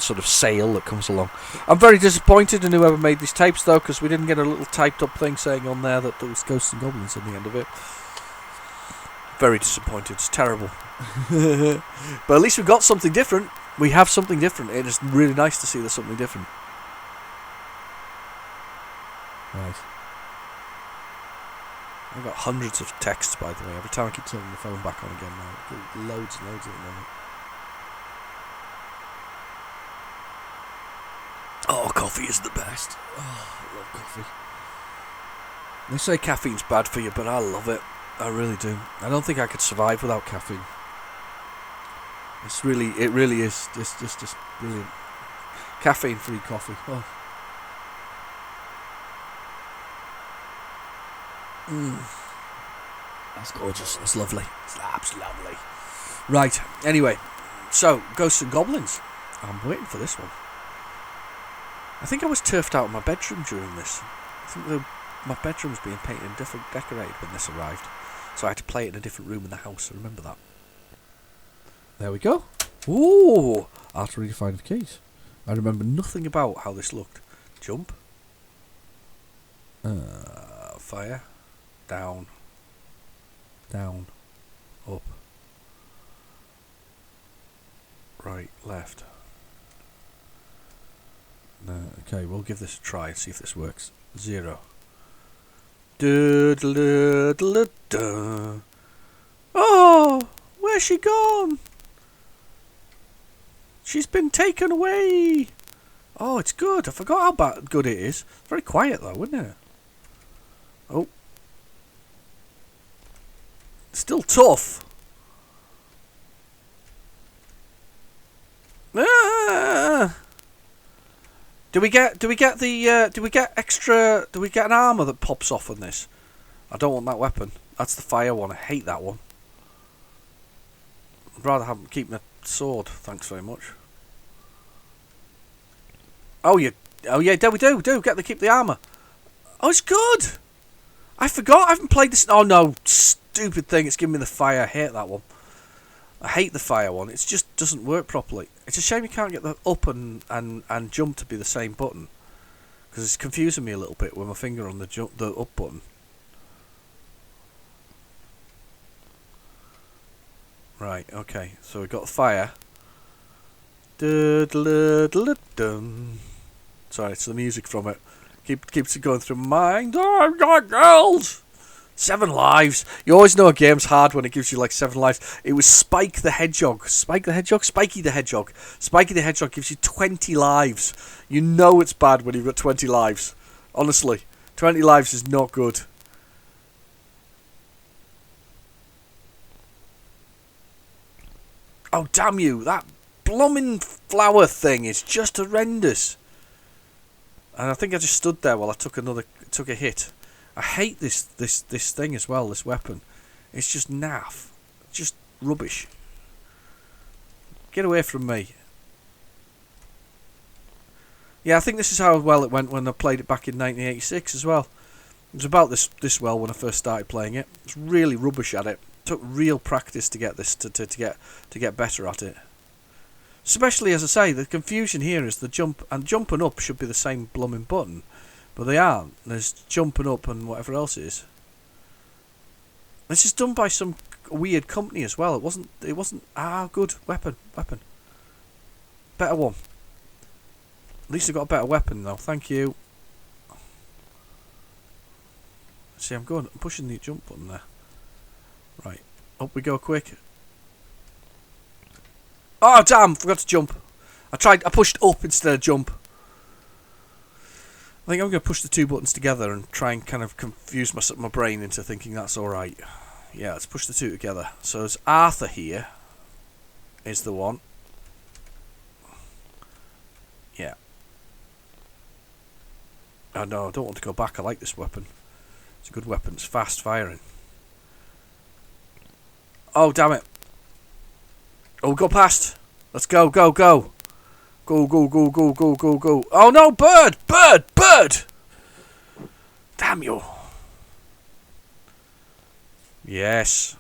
sort of sale that comes along. I'm very disappointed in whoever made these tapes, though, because we didn't get a little typed-up thing saying on there that there was Ghosts and Goblins at the end of it. Very disappointed. It's terrible. But at least we've got something different. We have something different. It is really nice to see there's something different. Right. I've got hundreds of texts, by the way. Every time I keep turning the phone back on again now. Loads and loads at the moment. Oh, coffee is the best. Oh, I love coffee. They say caffeine's bad for you, but I love it. I really do. I don't think I could survive without caffeine. It really is just brilliant. Caffeine-free coffee. Oh. That's gorgeous. It's lovely. It's absolutely lovely. Right. Anyway, so Ghosts and Goblins. I'm waiting for this one. I think I was turfed out of my bedroom during this. I think my bedroom was being painted and decorated when this arrived, so I had to play it in a different room in the house. I remember that. There we go. Ooh, art redefined with keys. I remember nothing about how this looked. Jump. Fire. Down. Down. Up. Right. Left. No, okay, we'll give this a try and see if this works. 0. Oh, where's she gone? She's been taken away. Oh, it's good. I forgot how good it is. Very quiet though, isn't it? Oh. Still tough. Ah! Do we get an armor that pops off on this? I don't want that weapon. That's the fire one. I hate that one. I'd rather keep my sword. Thanks very much. Oh yeah, we do. Keep the armor. Oh, it's good. I forgot. I haven't played this. Oh no, stupid thing. It's giving me the fire. I hate that one. I hate the fire one. It just doesn't work properly. It's a shame you can't get the up and jump to be the same button, because it's confusing me a little bit with my finger on the up button. Right. Okay. So we've got the fire. Sorry, it's the music from it. Keeps it going through my mind. Oh, I've got girls. 7 lives. You always know a game's hard when it gives you like 7 lives. It was Spike the Hedgehog. Spiky the Hedgehog. Spiky the Hedgehog gives you 20 lives. You know it's bad when you've got 20 lives. Honestly, 20 lives is not good. Oh damn you! That blooming flower thing is just horrendous. And I think I just stood there while I took a hit. I hate this thing as well, this weapon. It's just naff. Just rubbish. Get away from me. Yeah, I think this is how well it went when I played it back in 1986 as well. It was about this well when I first started playing it. It's really rubbish at it. Took real practice to get this to get better at it. Especially, as I say, the confusion here is the jump and jumping up should be the same blooming button, but they aren't. There's jumping up and whatever else is. This is done by some weird company as well. It wasn't good weapon. Better one. At least I got a better weapon though. Thank you. See, I'm pushing the jump button there. Right, up we go quick. Oh damn! Forgot to jump. I pushed up instead of jump. I think I'm going to push the 2 buttons together and try and kind of confuse my brain into thinking that's alright. Yeah, let's push the 2 together. So there's Arthur here. Is the one. Yeah. Oh no, I don't want to go back. I like this weapon. It's a good weapon. It's fast firing. Oh damn it. Oh, go past. Let's go. Go. Go. Oh no, bird. Damn you. Yes.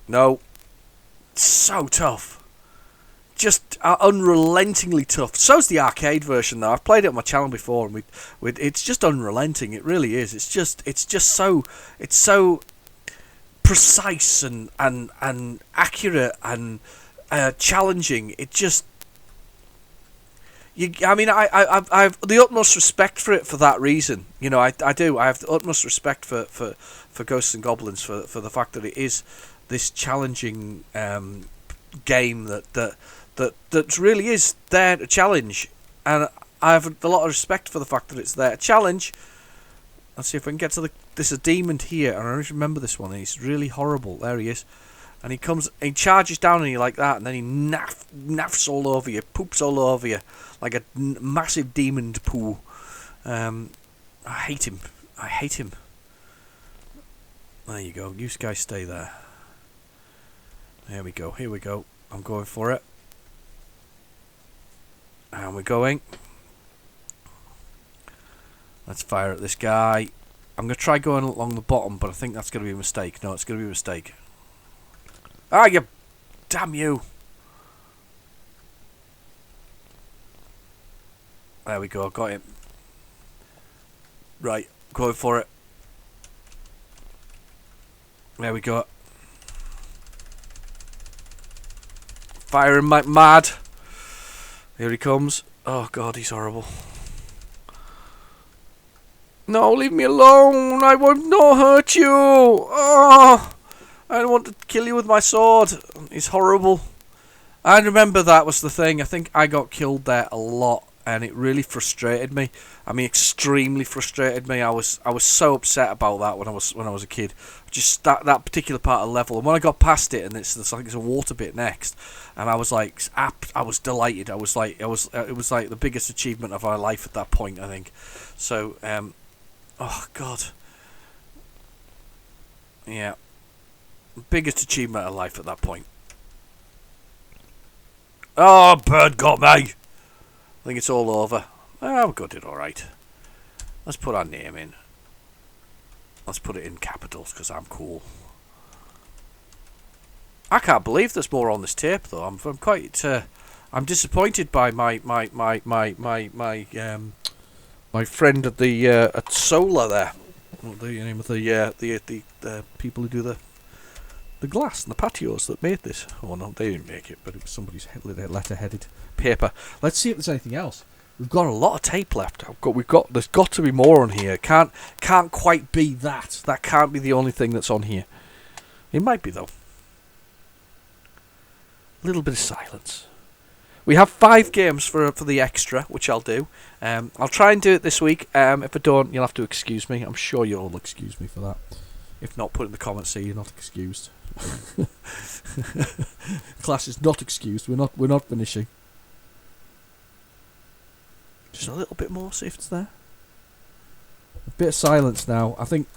No. So tough. Just unrelentingly tough. So's the arcade version though. I've played it on my channel before, and it's just unrelenting. It really is. It's just so precise and accurate and challenging. It just, I have the utmost respect for it for that reason. You know, I do. I have the utmost respect for Ghosts and Goblins for the fact that it is this challenging game that really is there to challenge, and I have a lot of respect for the fact that it's there to challenge. Let's see if we can get to there's a demon here, and I always remember this one. He's really horrible. There he is. And he charges down on you like that, and then he naffs all over you, poops all over you, like a massive demon poo. I hate him. There you go. You guys stay there. Here we go. I'm going for it. And we're going. Let's fire at this guy. I'm going to try going along the bottom, but I think that's going to be a mistake. No, it's going to be a mistake. Ah, you... Damn you. There we go, got him. Right, going for it. There we go. Firing like mad. Here he comes. Oh god, he's horrible. No, leave me alone. I won't not hurt you. Oh, I don't want to kill you with my sword. He's horrible. I remember that was the thing. I think I got killed there a lot, and it really frustrated me. I mean, extremely frustrated me. I was so upset about that when I was a kid. Just that particular part of the level, and when I got past it, and it's like there's a water bit next, and I was like, I was delighted. It was like the biggest achievement of our life at that point, I think. So, oh god, yeah, biggest achievement of life at that point. Oh, bird got me. I think it's all over. Oh, we got it all right. Let's put our name in. Let's put it in capitals because I'm cool. I can't believe there's more on this tape though. I'm quite. I'm disappointed by my friend at the at Solar there. What the name of the people who do the glass and the patios that made this. Oh no, they didn't make it, but it was somebody's letter-headed paper. Let's see if there's anything else. We've got a lot of tape left. There's got to be more on here. Can't quite be that. That can't be the only thing that's on here. It might be though. A little bit of silence. We have 5 games for the extra, which I'll do. I'll try and do it this week. If I don't, you'll have to excuse me. I'm sure you'll all excuse me for that. If not, put in the comments say you're not excused. Class is not excused. We're not finishing. Just a little bit more, see if it's there. A bit of silence now. I think.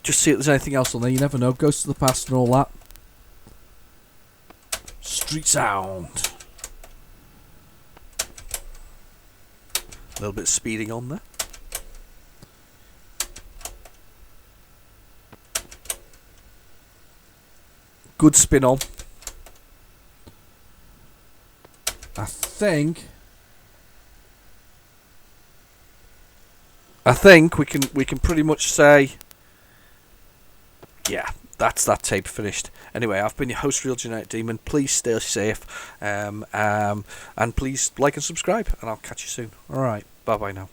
Just see if there's anything else on there. You never know. Ghosts of the Past and all that. Street sound. A little bit of speeding on there. Good spin on. I think we can pretty much say, yeah, that's that tape finished. Anyway, I've been your host, Real Genetic Demon. Please stay safe, and please like and subscribe, and I'll catch you soon. All right, bye bye now.